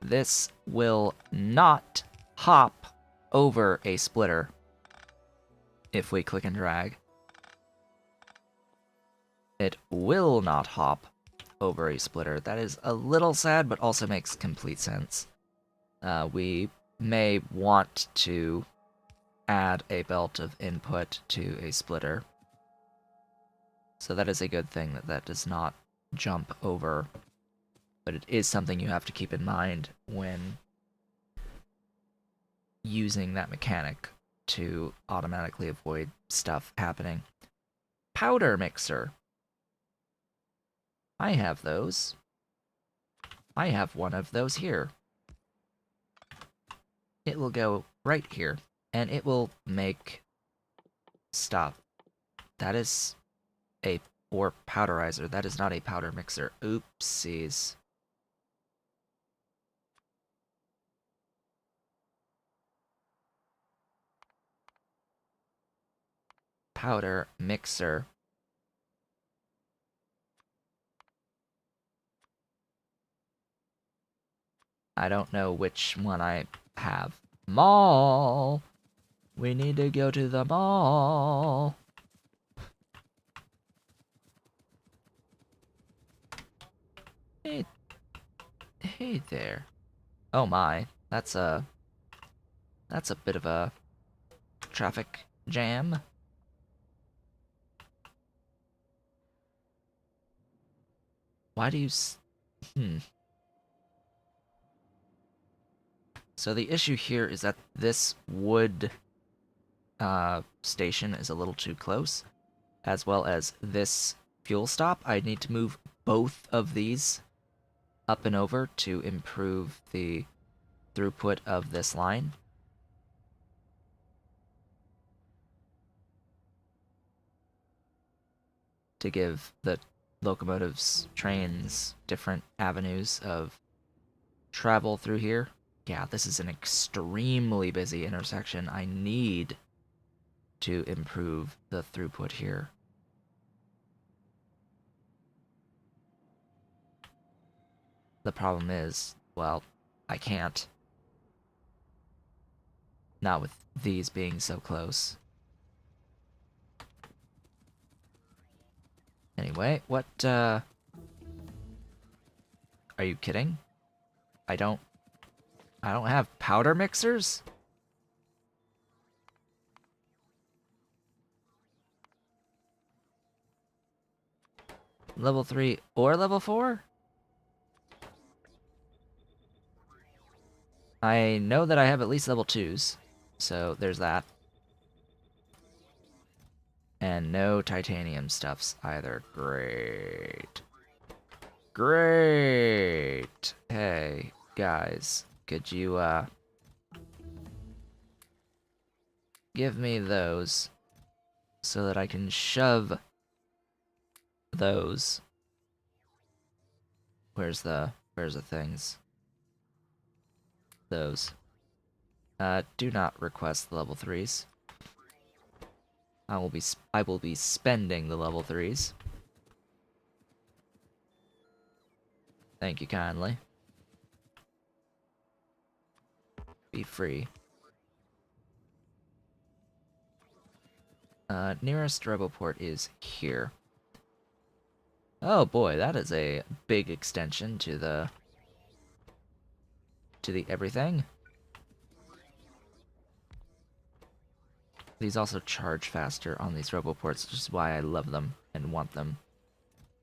This will not hop over a splitter if we click and drag. It will not hop over a splitter. That is a little sad, but also makes complete sense. We may want to add a belt of input to a splitter. So that is a good thing that that does not jump over, but it is something you have to keep in mind when using that mechanic to automatically avoid stuff happening. Powder mixer. I have those. I have one of those here. It will go right here, and it will make stuff. That is a or powderizer. That is not a powder mixer. Oopsies. Powder mixer. I don't know which one I have. Mall! We need to go to the mall! Hey, hey there. Oh my, that's a bit of a traffic jam. Why do you So the issue here is that this wood station is a little too close, as well as this fuel stop. I need to move both of these up and over to improve the throughput of this line. To give the locomotives, trains, different avenues of travel through here. Yeah, this is an extremely busy intersection. I need to improve the throughput here. The problem is, well, I can't. Not with these being so close. Anyway, what, are you kidding? I don't have powder mixers? Level 3 or level 4? I know that I have at least level 2s, so there's that. And no titanium stuffs either. Great. Great! Hey, guys, could you, give me those so that I can shove those. Where's the things? Those. Do not request the level 3s. I will be spending the level 3s. Thank you kindly. Be free. Nearest Roboport is here. Oh boy, that is a big extension to the everything. These also charge faster on these Roboports, which is why I love them and want them.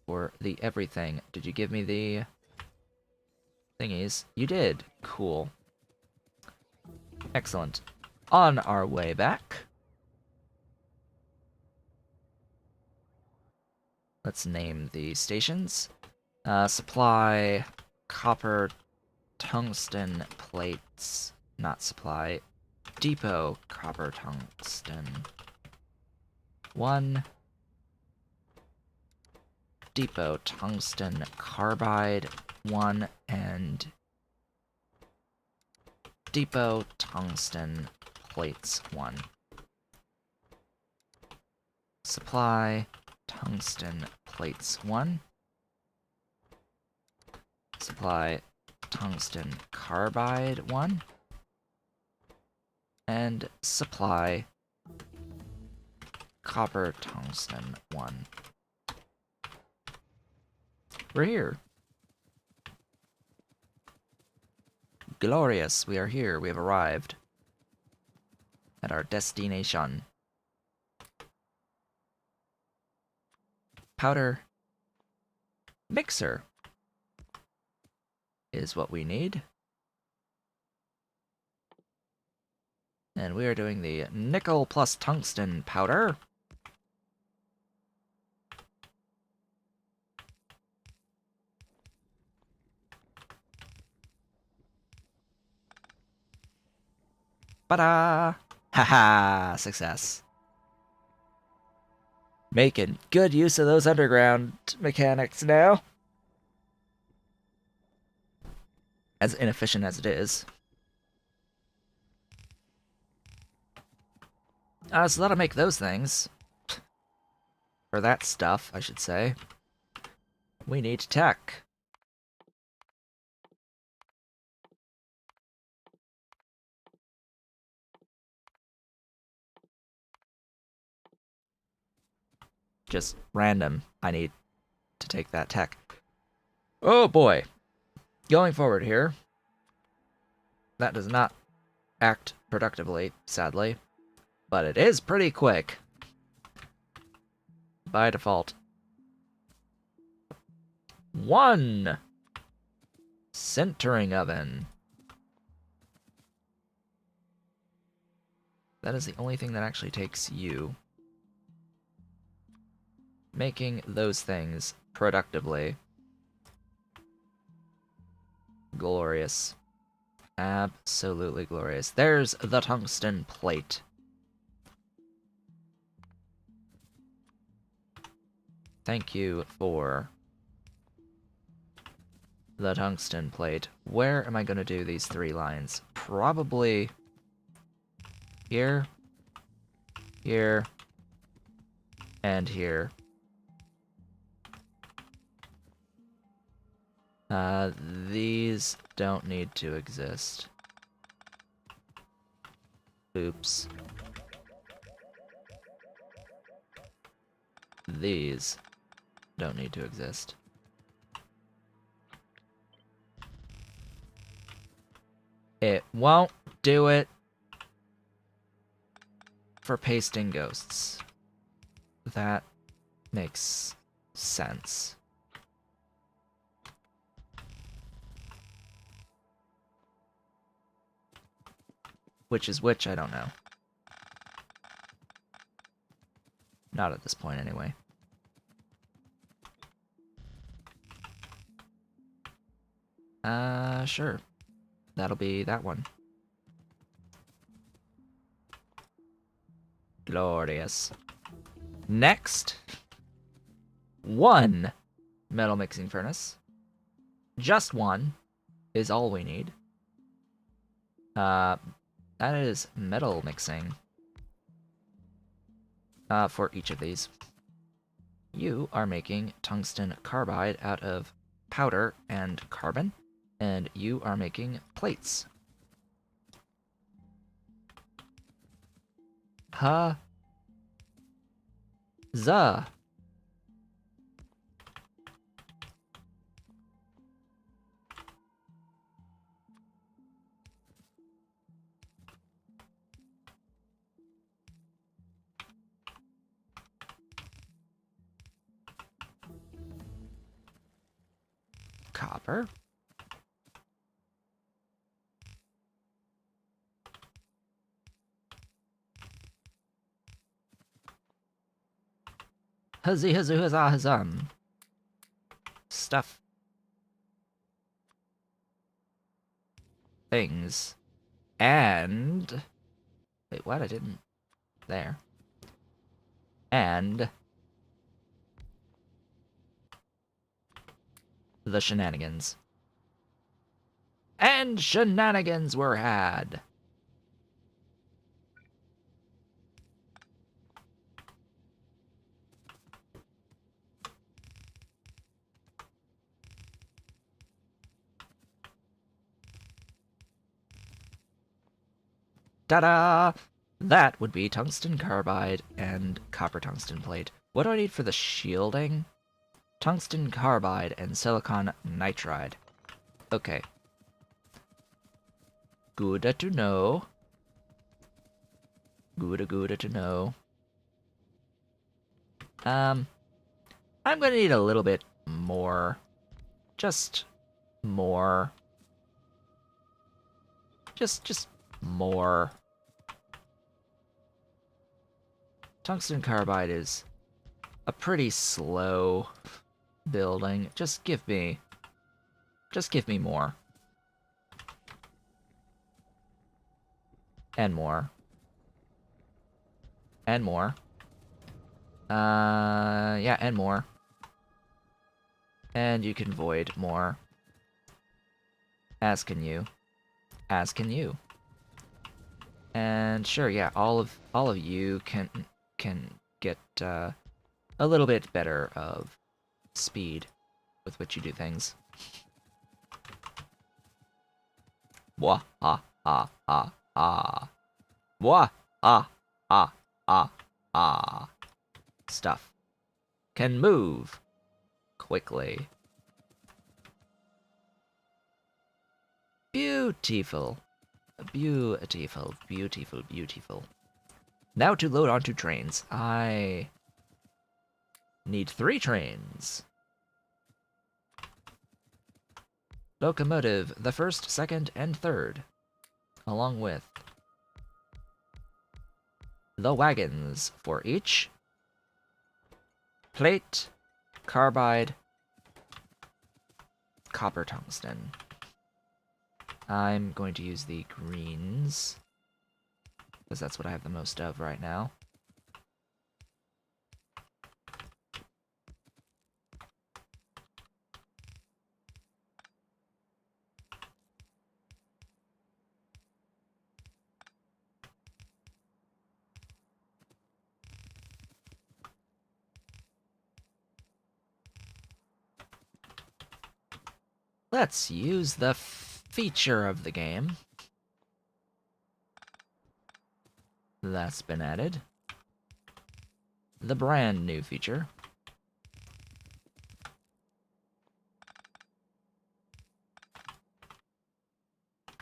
For the everything. Did you give me the thingies? You did. Cool. Excellent. On our way back. Let's name the stations. Supply copper tungsten plates. Not supply. Depot copper tungsten. 1. Depot tungsten carbide 1, and depot tungsten plates 1. Supply tungsten plates 1. Supply tungsten carbide 1. And supply copper tungsten 1. We're here. Glorious, we are here. We have arrived at our destination. Powder mixer is what we need. And we are doing the nickel plus tungsten powder. Ta-da! Haha! Success. Making good use of those underground mechanics now. As inefficient as it is. So that'll make those things. Or that stuff, I should say. We need tech. Just random. I need to take that tech. Oh boy. Going forward here. That does not act productively, sadly. But it is pretty quick. By default. 1 sintering oven. That is the only thing that actually takes you. Making those things productively. Glorious. Absolutely glorious. There's the tungsten plate. Thank you for the tungsten plate. Where am I going to do these 3 lines? Probably here, here, and here. These don't need to exist. Oops. These don't need to exist. It won't do it for pasting ghosts. That makes sense. Which is which, I don't know. Not at this point, anyway. Sure. That'll be that one. Glorious. Next, 1 metal mixing furnace. Just 1 is all we need. That is metal mixing. For each of these. You are making tungsten carbide out of powder and carbon, and you are making plates. Za. Copper. Huzzy huzzy huzzah huzzum. Stuff. Things. And... Wait, what? I didn't... There. And... the shenanigans. And shenanigans were had. Ta-da! That would be tungsten carbide and copper tungsten plate. What do I need for the shielding? Tungsten carbide and silicon nitride. Okay. Good to know. Good to know. I'm gonna need a little bit more. Just more. Just more. Tungsten carbide is a pretty slow building. Just give me more. And more. And more. Yeah, and more. And you can void more. As can you. As can you. And sure, yeah, all of you can get a little bit better of speed with which you do things. Wah ha ha ha ha. Wah ha ha ha ha. Stuff can move quickly. Beautiful. Beautiful, beautiful, beautiful. Now to load onto trains. I need 3 trains. Locomotive, the 1st, 2nd, and 3rd. Along with the wagons for each. Plate, carbide, copper tungsten. I'm going to use the greens, because that's what I have the most of right now. Let's use the feature of the game that's been added. The brand new feature.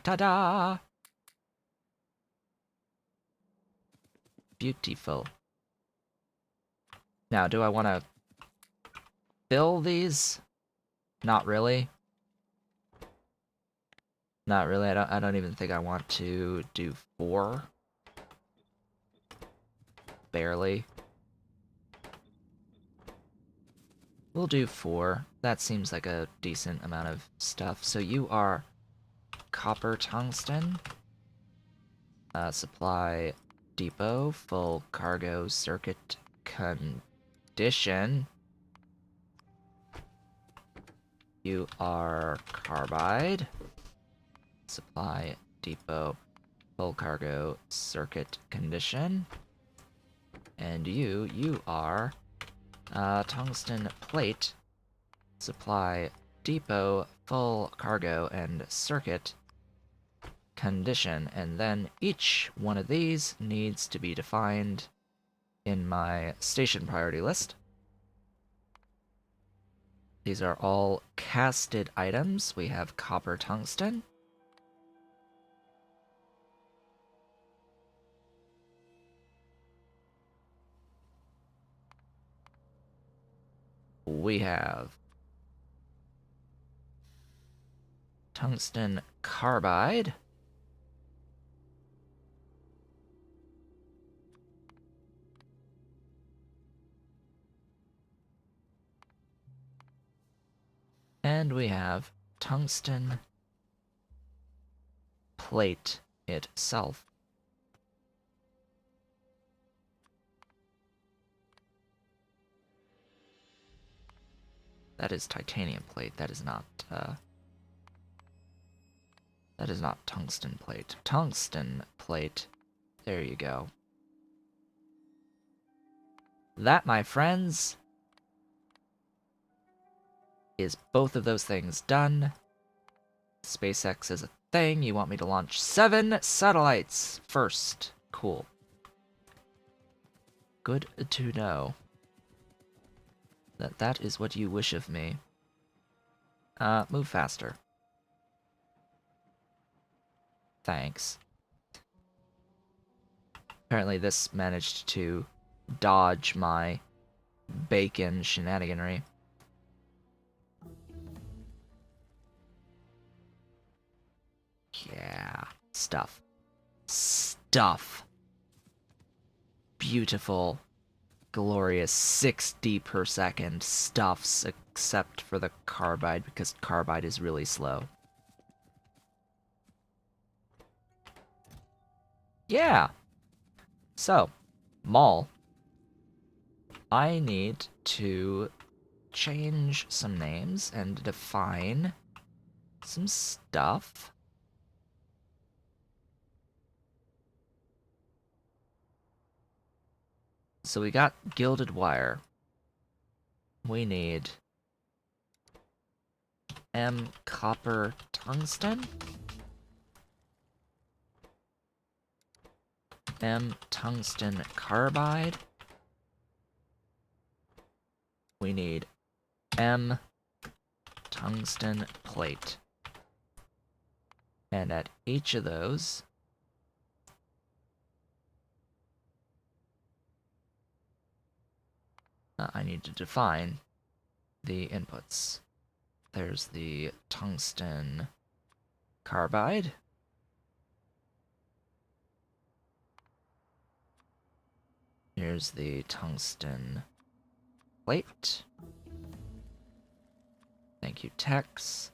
Ta-da! Beautiful. Now, do I want to fill these? Not really. Not really. I don't even think I want to do 4. Barely. We'll do 4. That seems like a decent amount of stuff. So you are copper tungsten. Supply depot. Full cargo circuit condition. You are carbide. Supply depot. Full cargo circuit condition. And you are tungsten plate, supply depot, full cargo, and circuit condition. And then each one of these needs to be defined in my station priority list. These are all casted items. We have copper tungsten. We have tungsten carbide. And we have tungsten plate itself. That is titanium plate. That is not tungsten plate. Tungsten plate. There you go. That, my friends, is both of those things done. SpaceX is a thing. You want me to launch 7 satellites first. Cool. Good to know that is what you wish of me. Move faster. Thanks. Apparently this managed to dodge my bacon shenaniganry. Yeah. Stuff. Stuff. Beautiful, glorious 60 per second stuffs, except for the carbide, because carbide is really slow. Yeah. So, mall. I need to change some names and define some stuff. So we got gilded wire. We need M copper tungsten. M tungsten carbide. We need M tungsten plate. And at each of those, I need to define the inputs. There's the tungsten carbide. Here's the tungsten plate. Thank you, Tex.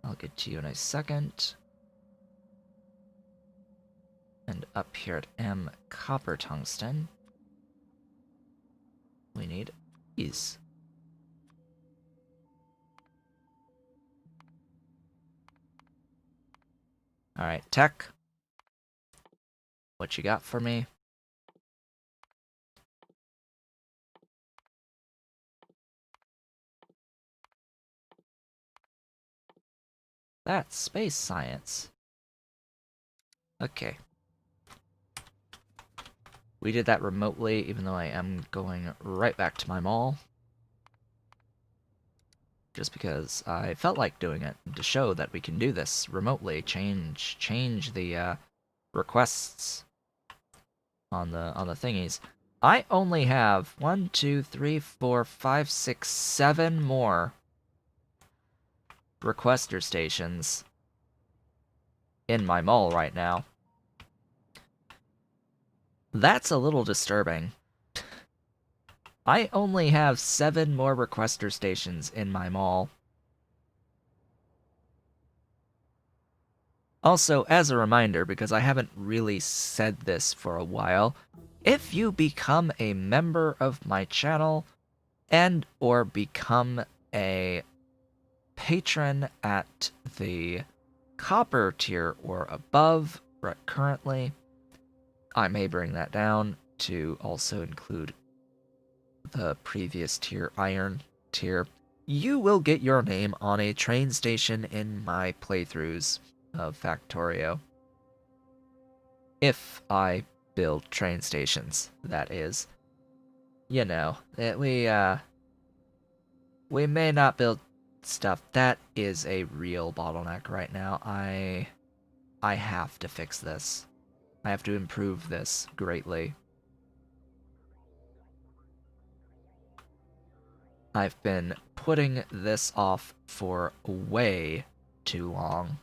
I'll get to you in a second. And up here at M, copper tungsten, we need these. Alright, Tech. What you got for me? That's space science. Okay. We did that remotely, even though I am going right back to my mall. Just because I felt like doing it, to show that we can do this remotely. Change the requests on the thingies. I only have 1, 2, 3, 4, 5, 6, 7 more requester stations in my mall right now. That's a little disturbing. I only have 7 more requester stations in my mall. Also, as a reminder, because I haven't really said this for a while, if you become a member of my channel and or become a patron at the copper tier or above currently, I may bring that down to also include the previous tier, iron tier. You will get your name on a train station in my playthroughs of Factorio. If I build train stations, that is. You know, we may not build stuff. That is a real bottleneck right now. I have to fix this. I have to improve this greatly. I've been putting this off for way too long.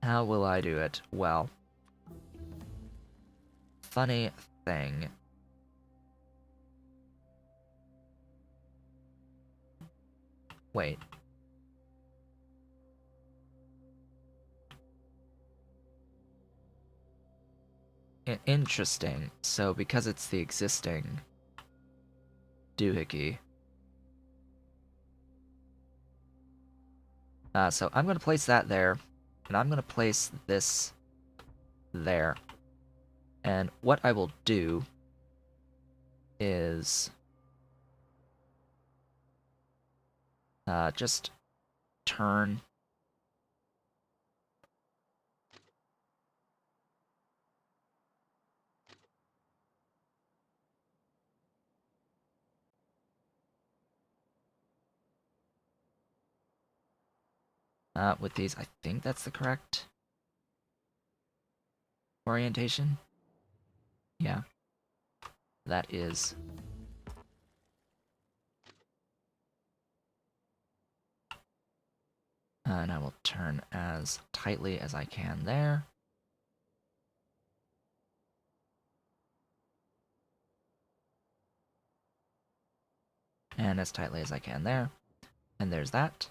How will I do it? Well, funny thing. Wait. Interesting. So because it's the existing doohickey. So I'm going to place that there, and I'm going to place this there. And what I will do is just turn with these. I think that's the correct orientation. Yeah, that is. And I will turn as tightly as I can there. And as tightly as I can there. And there's that.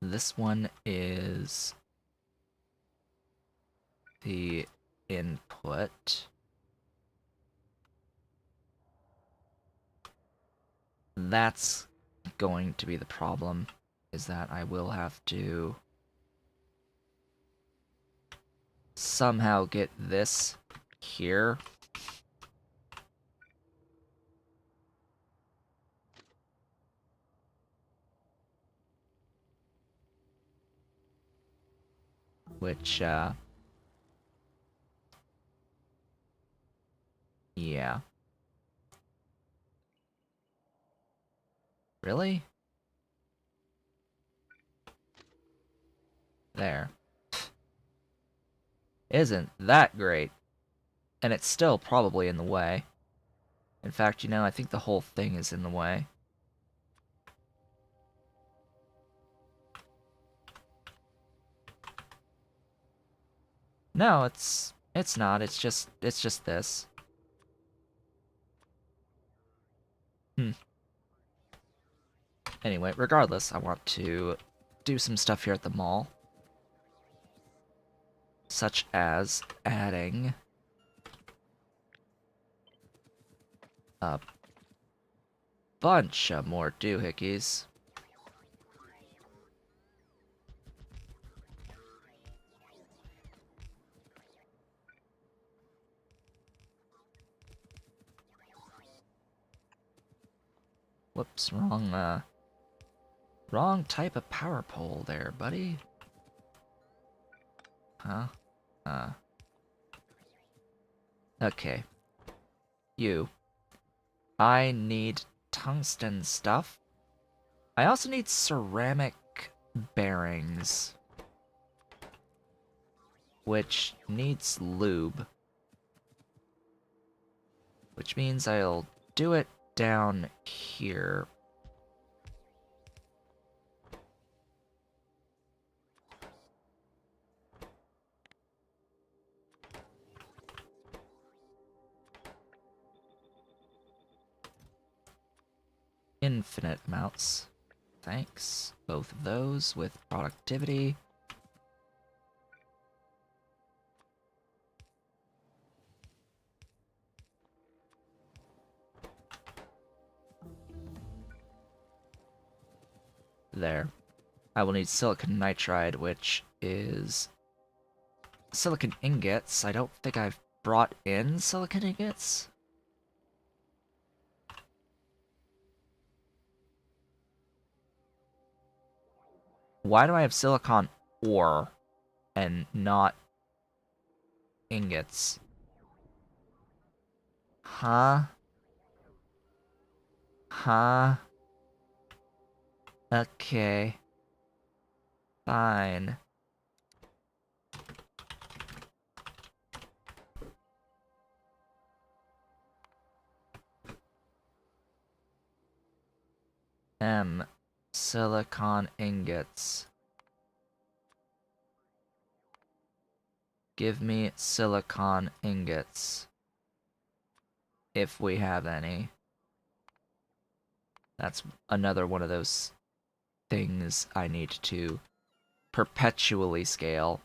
This one is the input. That's going to be the problem, is that I will have to somehow get this here. Which, yeah. Really? There. Isn't that great? And it's still probably in the way. In fact, you know, I think the whole thing is in the way. No, it's It's not, it's just this. Anyway, regardless, I want to do some stuff here at the mall. Such as adding a bunch of more doohickeys. Whoops, wrong type of power pole there, buddy. Huh? Okay. You. I need tungsten stuff. I also need ceramic bearings. Which needs lube. Which means I'll do it down here. Infinite amounts. Thanks. Both of those with productivity. There. I will need silicon nitride, which is silicon ingots. I don't think I've brought in silicon ingots. Why do I have silicon ore and not ingots? Huh? Huh? Okay. Fine. Silicon ingots. Give me silicon ingots. If we have any. That's another one of those things I need to perpetually scale.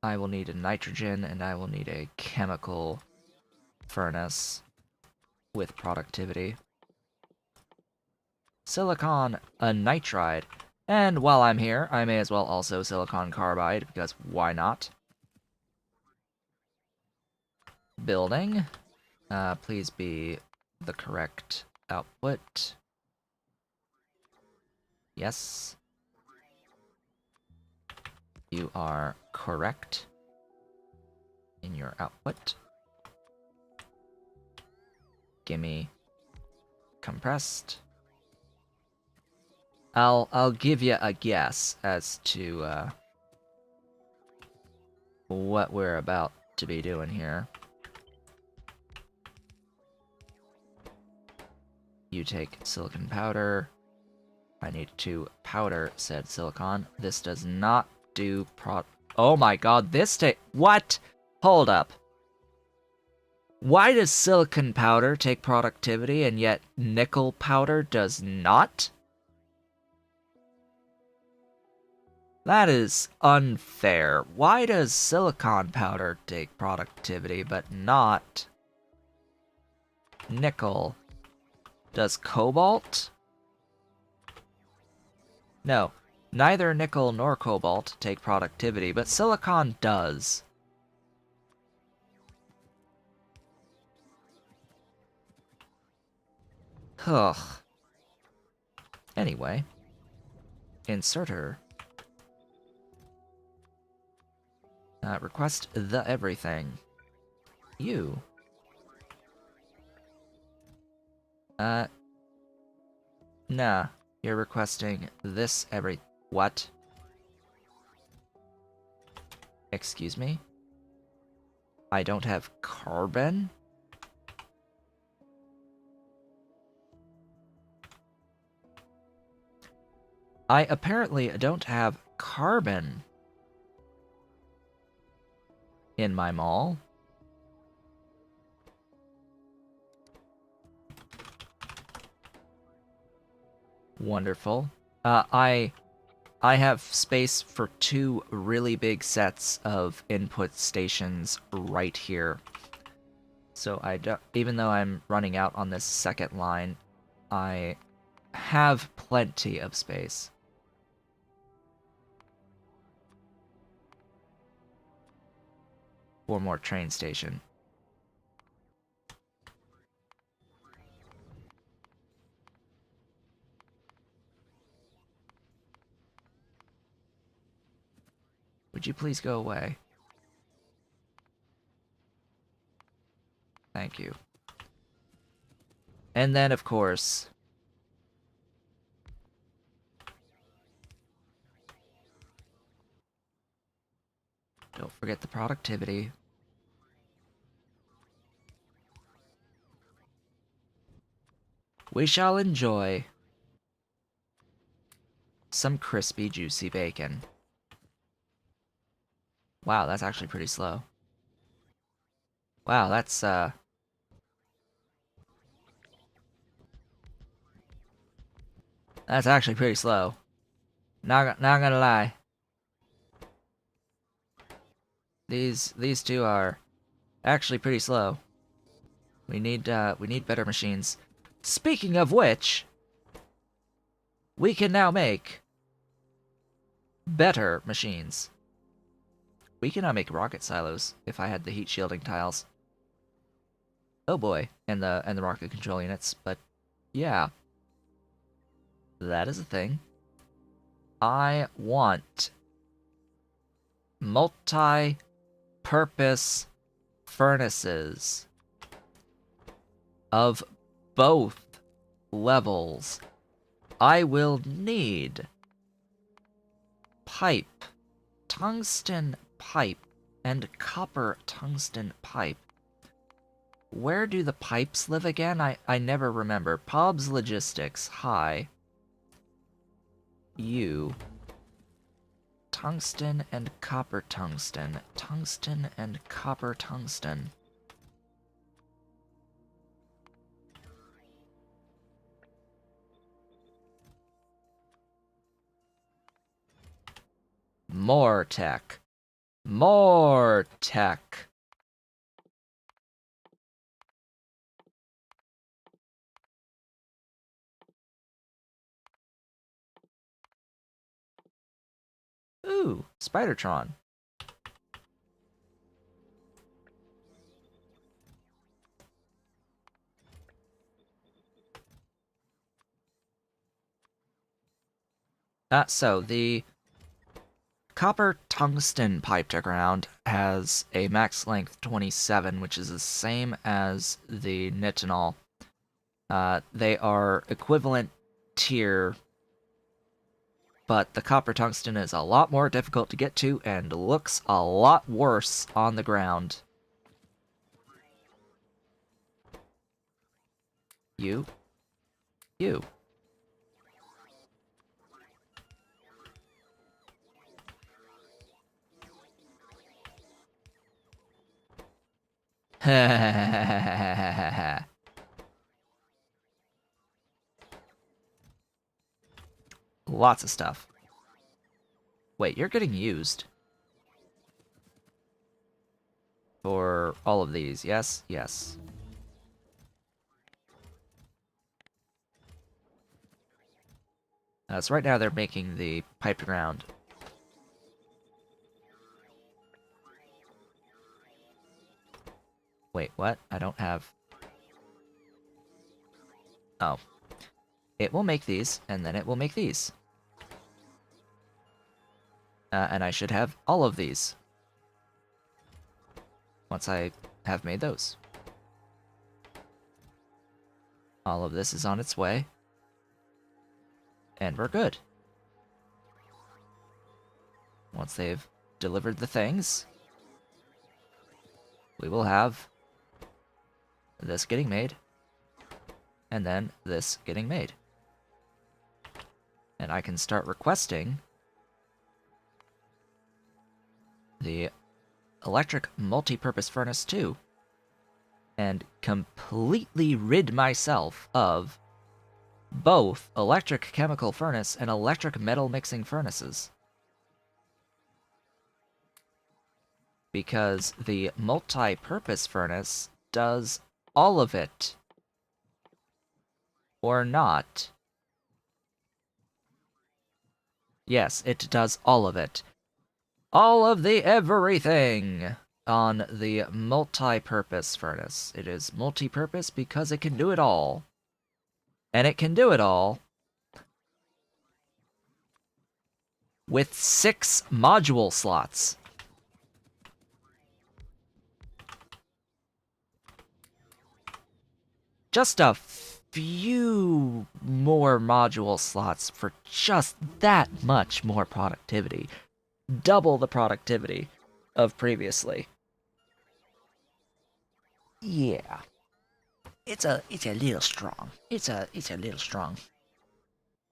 I will need a nitrogen, and I will need a chemical furnace with productivity. Silicon nitride. And while I'm here, I may as well also silicon carbide, because why not? Building. Please be the correct output. Yes. You are correct in your output. Gimme compressed. I'll give you a guess as to what we're about to be doing here. You take silicon powder. I need to powder said silicon. This does not do oh my god, this what? Hold up. Why does silicon powder take productivity and yet nickel powder does not? That is unfair. Why does silicon powder take productivity but not nickel? Does cobalt? No, neither nickel nor cobalt take productivity, but silicon does. Ugh. Anyway, inserter. Request the everything. You. Nah. You're requesting this what? Excuse me? I don't have carbon? I apparently don't have carbon in my mall. Wonderful. I have space for 2 really big sets of input stations right here. So even though I'm running out on this second line, I have plenty of space. For more train station. Would you please go away? Thank you. And then, of course, don't forget the productivity. We shall enjoy some crispy, juicy bacon. Wow, that's actually pretty slow. Wow, that's actually pretty slow. Not gonna lie. These two are actually pretty slow. We need better machines. Speaking of which, we can now make better machines. We can now make rocket silos if I had the heat shielding tiles. Oh boy, and the rocket control units, but yeah. That is a thing. I want multi-purpose furnaces of both levels. I will need pipe, tungsten pipe, and copper tungsten pipe. Where do the pipes live again? I never remember. Pobs Logistics, hi. You. Tungsten and copper tungsten. Tungsten and copper tungsten. More tech. More tech. Ooh, Spidertron. So the copper tungsten pipe to ground has a max length 27, which is the same as the nitinol. They are equivalent tier, but the copper tungsten is a lot more difficult to get to and looks a lot worse on the ground. You. Lots of stuff. Wait, you're getting used. For all of these, yes? Yes. So right now they're making the pipe ground. Wait, what? I don't have... Oh. It will make these, and then it will make these. And I should have all of these. Once I have made those. All of this is on its way. And we're good. Once they've delivered the things, we will have this getting made, and then this getting made. And I can start requesting the electric multi-purpose furnace too, and completely rid myself of both electric chemical furnace and electric metal mixing furnaces. Because the multi-purpose furnace does all of it. Or not. Yes, it does all of it. All of the everything on the multi-purpose furnace. It is multi-purpose because it can do it all. And it can do it all with 6 module slots. Just a few more module slots for just that much more productivity. Double the productivity of previously. Yeah. It's a little strong. It's a little strong.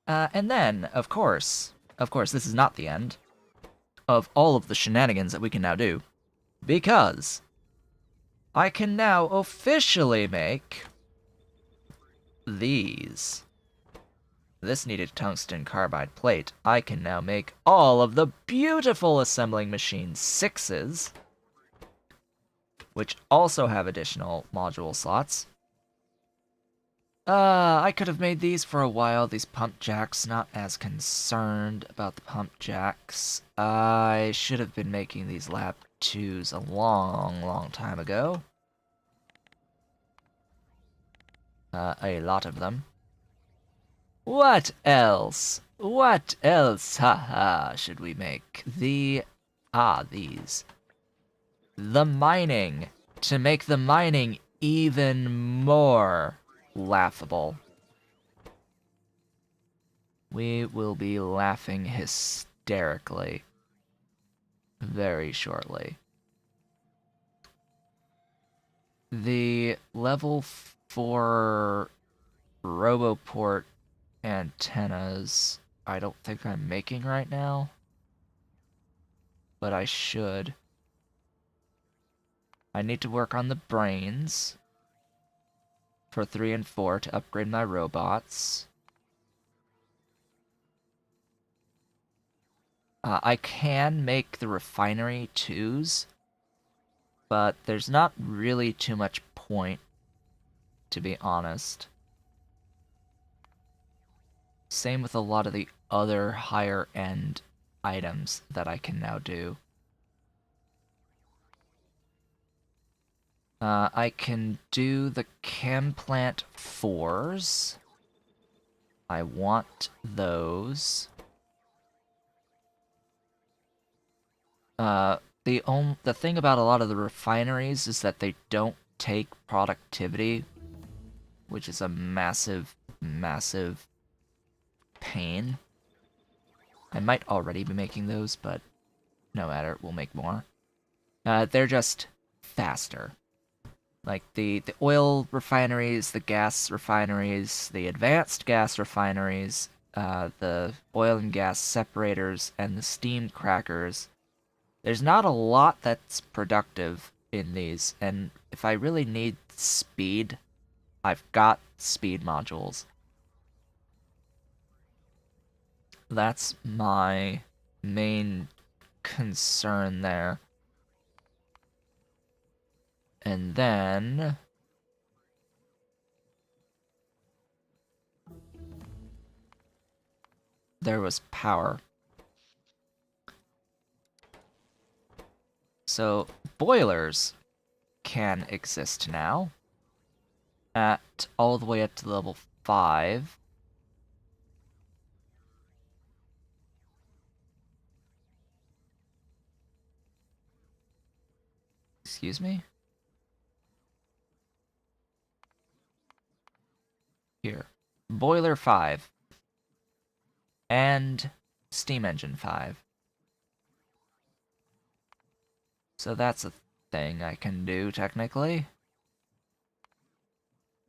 And then, of course, this is not the end of all of the shenanigans that we can now do, because I can now officially make these. This needed tungsten carbide plate. I can now make all of the beautiful assembling machine 6s, which also have additional module slots. I could have made these for a while, these pump jacks. Not as concerned about the pump jacks. I should have been making these lab 2s a long time ago. A lot of them. What else? What else, haha, should we make? These. The mining. To make the mining even more laughable. We will be laughing hysterically very shortly. The level 4 Roboport antennas, I don't think I'm making right now, but I should. I need to work on the brains for 3 and 4 to upgrade my robots. I can make the refinery 2s, but there's not really too much point, to be honest. Same with a lot of the other higher end items that I can now do. I can do the chem plant 4s. I want those. The thing about a lot of the refineries is that they don't take productivity, which is a massive pain. I might already be making those, but no matter, we'll make more. They're just faster. Like the oil refineries, the gas refineries, the advanced gas refineries, the oil and gas separators, and the steam crackers. There's not a lot that's productive in these, and if I really need speed, I've got speed modules. That's my main concern there. And then there was power. So boilers can exist now at all the way up to level 5. Excuse me? Here. Boiler 5. And steam engine 5. So that's a thing I can do, technically.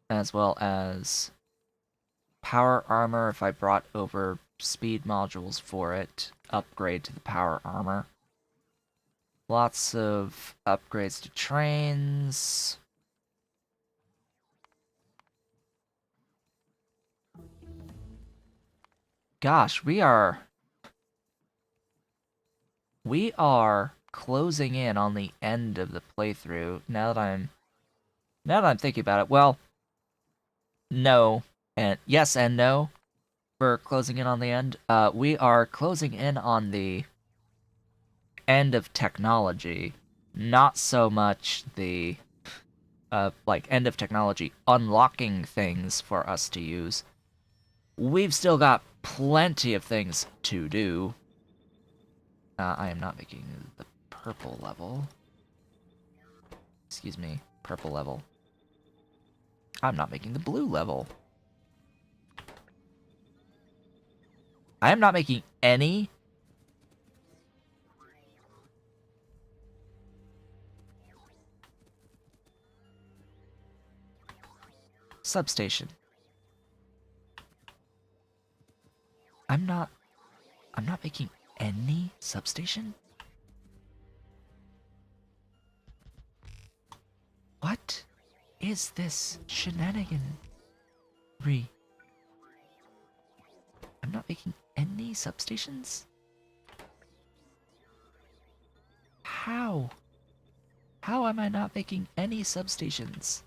As well as power armor if I brought over speed modules for it. Upgrade to the power armor. Lots of upgrades to trains. Gosh, we are closing in on the end of the playthrough now that I'm thinking about it. Well, no, and yes and no. We're closing in on the end. We are closing in on the end of technology, not so much the like end of technology unlocking things for us to use. We've still got plenty of things to do. I am not making the purple level. Excuse me, purple level. I'm not making the blue level. I am not making any. Substation. I'm not making any substation? What is this shenanigan? I'm not making any substations? How? How am I not making any substations?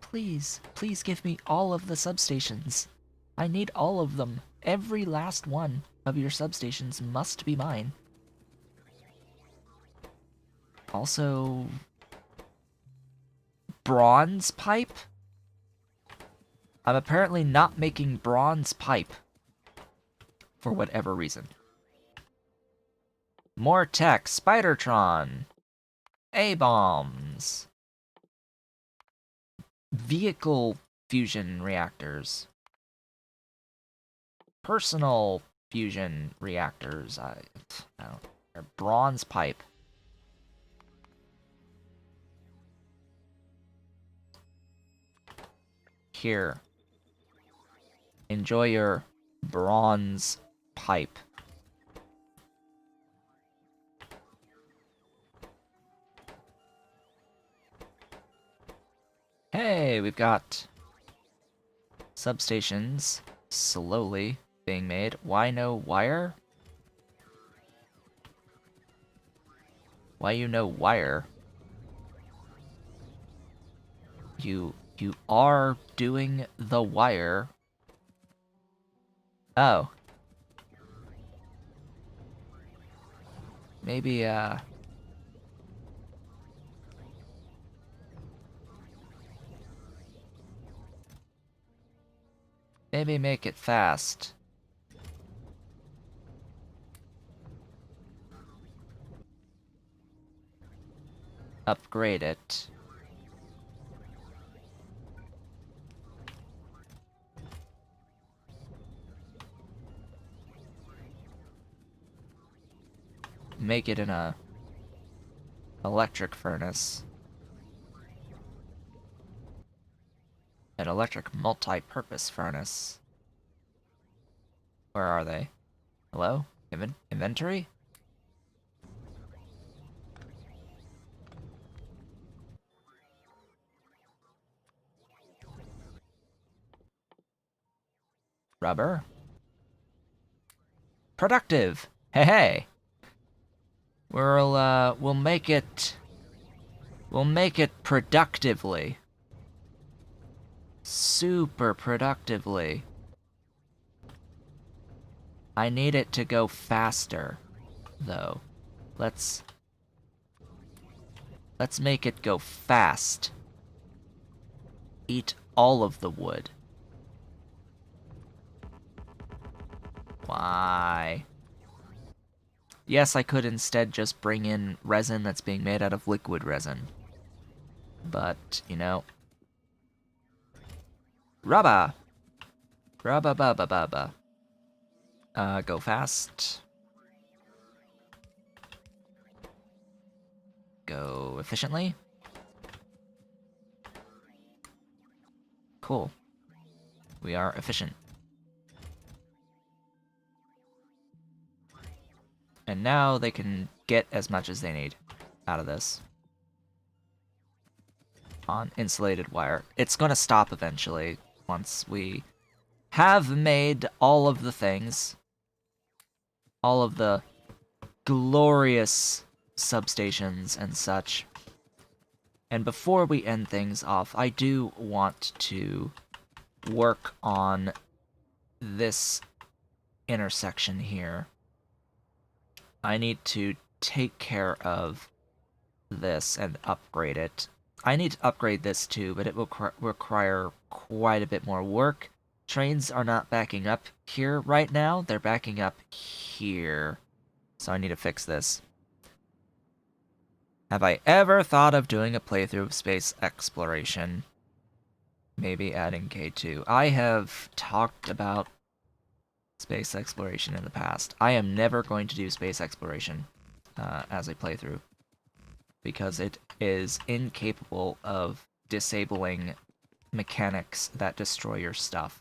Please, please give me all of the substations. I need all of them. Every last one of your substations must be mine. Also, bronze pipe? I'm apparently not making bronze pipe. For whatever reason. More tech. Spidertron. A-bombs. Vehicle fusion reactors. Personal fusion reactors. I don't know. Bronze pipe. Here. Enjoy your bronze pipe. Hey, we've got substations slowly being made. Why no wire? Why you no wire? You are doing the wire. Oh. Maybe, maybe make it fast. Upgrade it. Make it in a electric furnace. An electric multi-purpose furnace. Where are they? Hello? Inventory? Rubber? Productive! Hey hey! We'll make it productively. Super productively. I need it to go faster, though. Let's make it go fast. Eat all of the wood. Why? Yes, I could instead just bring in resin that's being made out of liquid resin. But, you know. Rubber! Rubba-bubba-bubba. Go fast. Go efficiently. Cool. We are efficient. And now they can get as much as they need. out of this on insulated wire. It's going to stop eventually once we have made all of the things, all of the glorious substations and such. And before we end things off, I do want to work on this intersection here. I need to take care of this and upgrade it. I need to upgrade this too, but it will require quite a bit more work. Trains are not backing up here right now. They're backing up here. So I need to fix this. Have I ever thought of doing a playthrough of space exploration? Maybe adding K2. I have talked about space exploration in the past. I am never going to do space exploration as a playthrough, because it is incapable of disabling mechanics that destroy your stuff.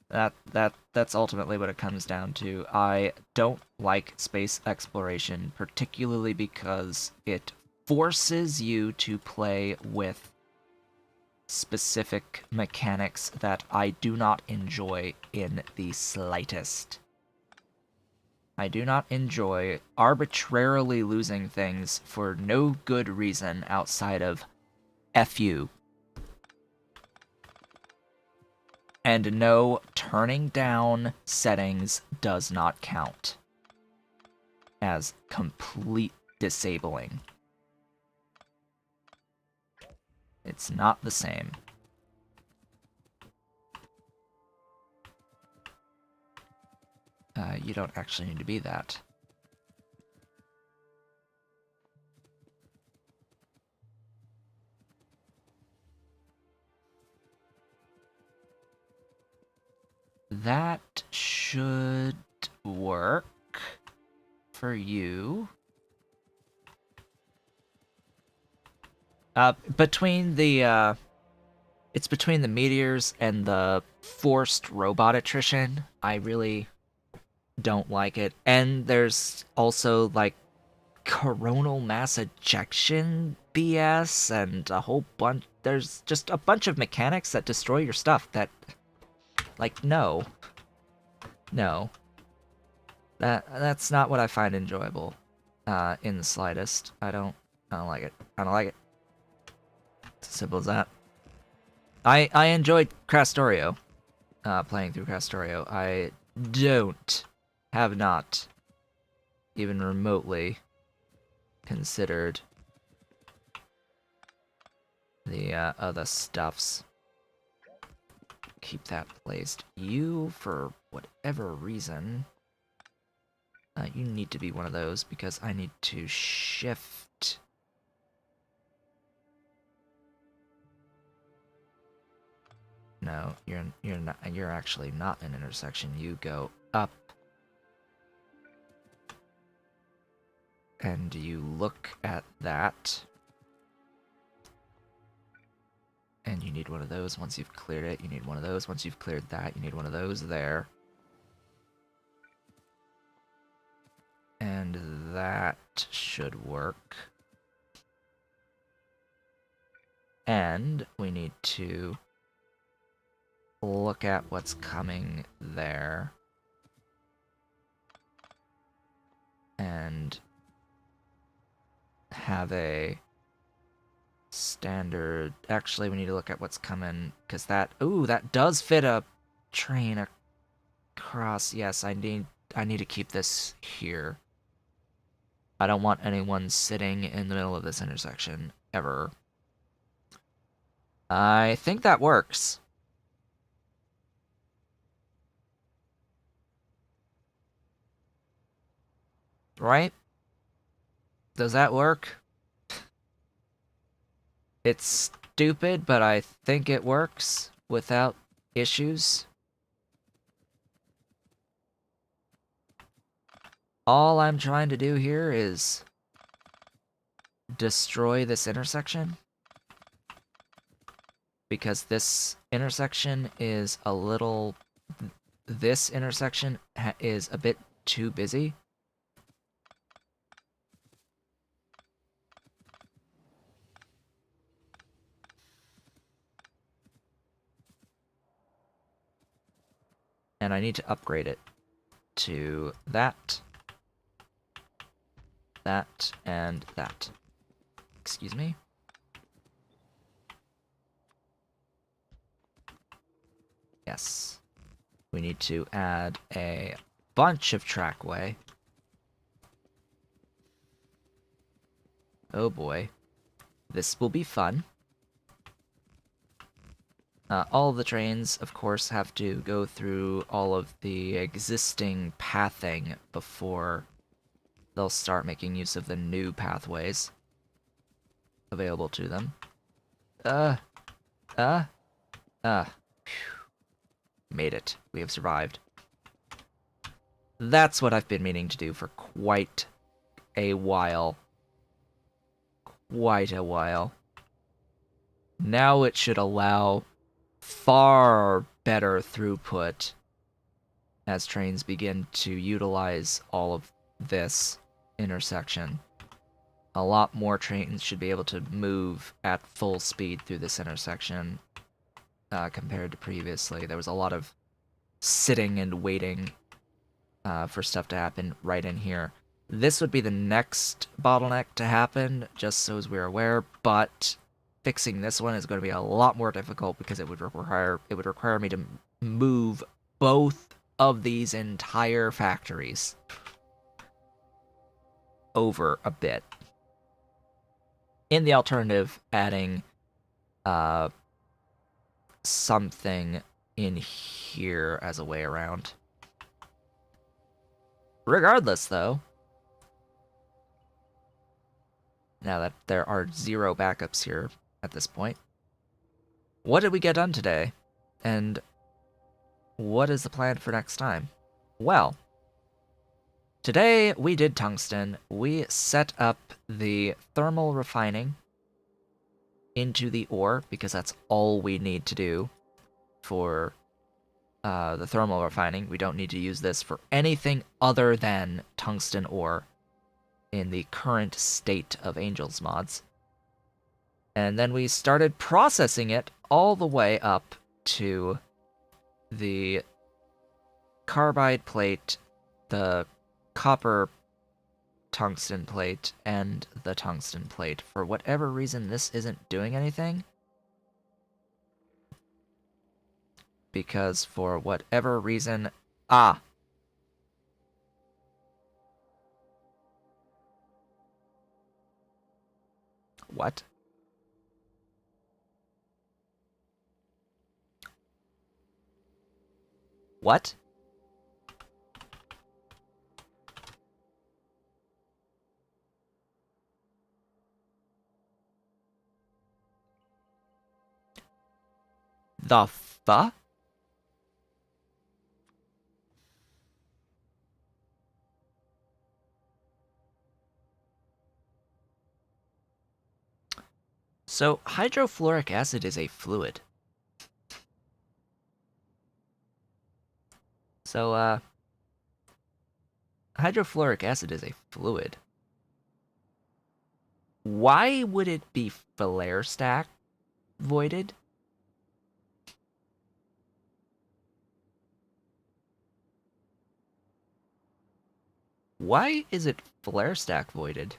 That's ultimately what it comes down to. I don't like space exploration, particularly because it forces you to play with specific mechanics that I do not enjoy in the slightest. I do not enjoy arbitrarily losing things for no good reason outside of F you. And no, turning down settings does not count as complete disabling. It's not the same. You don't actually need to be that. That should work for you. Between the, it's between the meteors and the forced robot attrition. I really don't like it. And there's also, like, coronal mass ejection BS and a whole bunch. There's just a bunch of mechanics that destroy your stuff that, like, no. No. That's not what I find enjoyable, in the slightest. I don't like it. I don't like it. It's as simple as that. I enjoyed Castorio, playing through Castorio. I have not even remotely considered the other stuffs. Keep that placed. You, for whatever reason, you need to be one of those because I need to shift. No, you're not. You're actually not an intersection. You go up, and you look at that, and you need one of those once you've cleared it. You need one of those once you've cleared that. You need one of those there. And that should work. And we need to look at what's coming there. And have a standard... Actually, we need to look at what's coming, because that... Ooh, that does fit a train across. Yes, I need to keep this here. I don't want anyone sitting in the middle of this intersection, ever. I think that works. Right? Does that work? It's stupid, but I think it works without issues. All I'm trying to do here is destroy this intersection, because this intersection is a little... This intersection is a bit too busy. and I need to upgrade it to that, that, and that. Excuse me. Yes. We need to add a bunch of trackway. Oh boy. This will be fun. All of the trains, of course, have to go through all of the existing pathing before they'll start making use of the new pathways available to them. Made it. We have survived. That's what I've been meaning to do for quite a while. Quite a while. Now it should allow far better throughput as trains begin to utilize all of this intersection. A lot more trains should be able to move at full speed through this intersection compared to previously. There was a lot of sitting and waiting for stuff to happen right in here. This would be the next bottleneck to happen, just so as we're aware, but fixing this one is going to be a lot more difficult because it would require me to move both of these entire factories over a bit. In the alternative, adding something in here as a way around. Regardless, though, now that there are 0 backups here at this point, what did we get done today? And what is the plan for next time? Well, today we did tungsten. We set up the thermal refining into the ore, because that's all we need to do for the thermal refining. We don't need to use this for anything other than tungsten ore in the current state of Angel's mods. And then we started processing it all the way up to the carbide plate, the copper tungsten plate, and the tungsten plate. For whatever reason, this isn't doing anything. Because for whatever reason... Ah! What? What? The fuck? So, hydrofluoric acid is a fluid. So, hydrofluoric acid is a fluid. Why would it be flare stack voided? Why is it flare stack voided?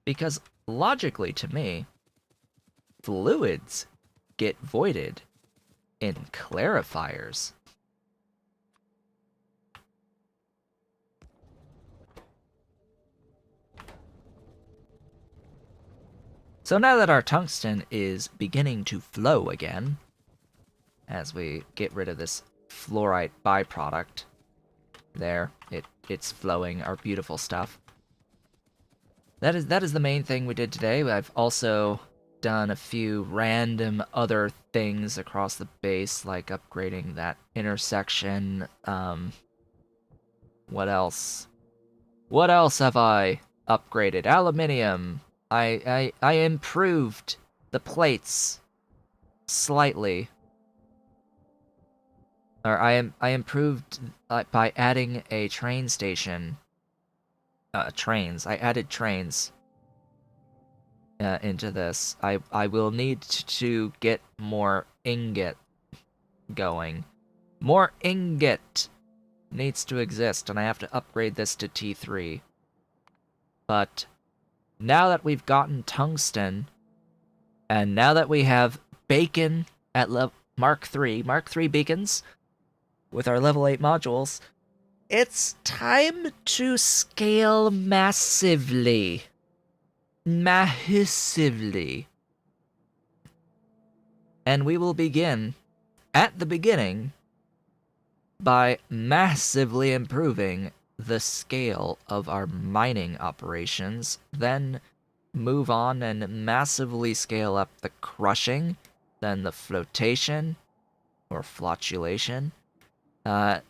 Because logically to me, fluids get voided in clarifiers. So now that our tungsten is beginning to flow again, as we get rid of this fluorite byproduct, there, it's flowing, our beautiful stuff. That is the main thing we did today. I've also done a few random other things across the base, like upgrading that intersection. What else? What else have I upgraded? Aluminium. I improved the plates slightly. Or I improved by adding a train station. Trains. I added trains into this. I will need to get more ingot going. More ingot needs to exist, and I have to upgrade this to T3. But now that we've gotten tungsten, and now that we have bacon at Mark III beacons, with our level 8 modules, it's time to scale massively. Massively. And we will begin, at the beginning, by massively improving the scale of our mining operations, then move on and massively scale up the crushing, then the flotation, or flotulation, not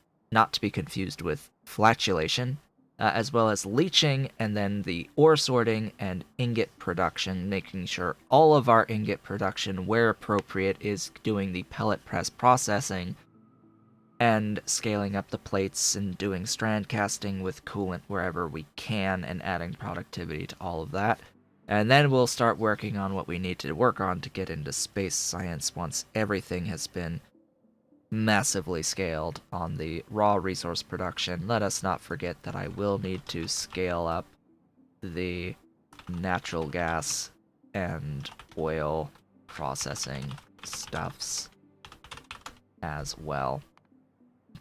to be confused with flatulation, as well as leaching, and then the ore sorting and ingot production, making sure all of our ingot production, where appropriate, is doing the pellet press processing, and scaling up the plates and doing strand casting with coolant wherever we can, and adding productivity to all of that. And then we'll start working on what we need to work on to get into space science once everything has been massively scaled on the raw resource production. Let us not forget that I will need to scale up the natural gas and oil processing stuffs as well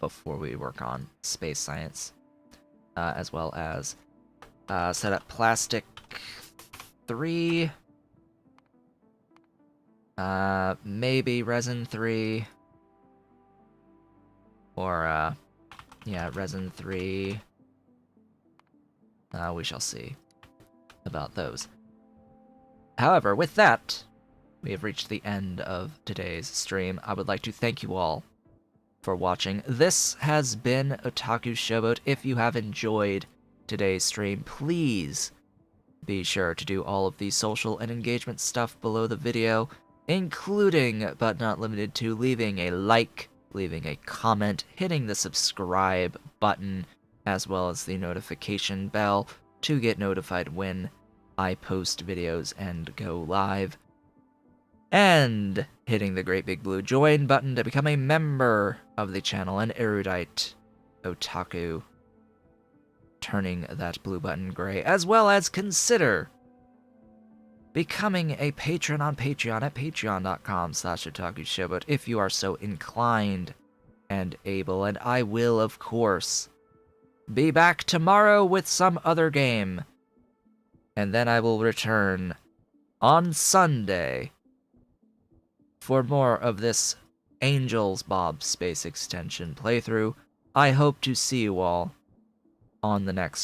before we work on space science, as well as set up plastic 3, maybe resin 3, or yeah, resin 3. We shall see about those. However, with that, we have reached the end of today's stream. I would like to thank you all for watching. This has been Otaku Showboat. If you have enjoyed today's stream, please be sure to do all of the social and engagement stuff below the video, including, but not limited to, leaving a like, leaving a comment, hitting the subscribe button, as well as the notification bell to get notified when I post videos and go live, and hitting the great big blue join button to become a member of the channel, an erudite otaku, turning that blue button gray, as well as consider becoming a patron on Patreon at patreon.com/otakushowboat if you are so inclined and able, and I will, of course, be back tomorrow with some other game, and then I will return on Sunday for more of this Angel's Bob Space Extension playthrough. I hope to see you all on the next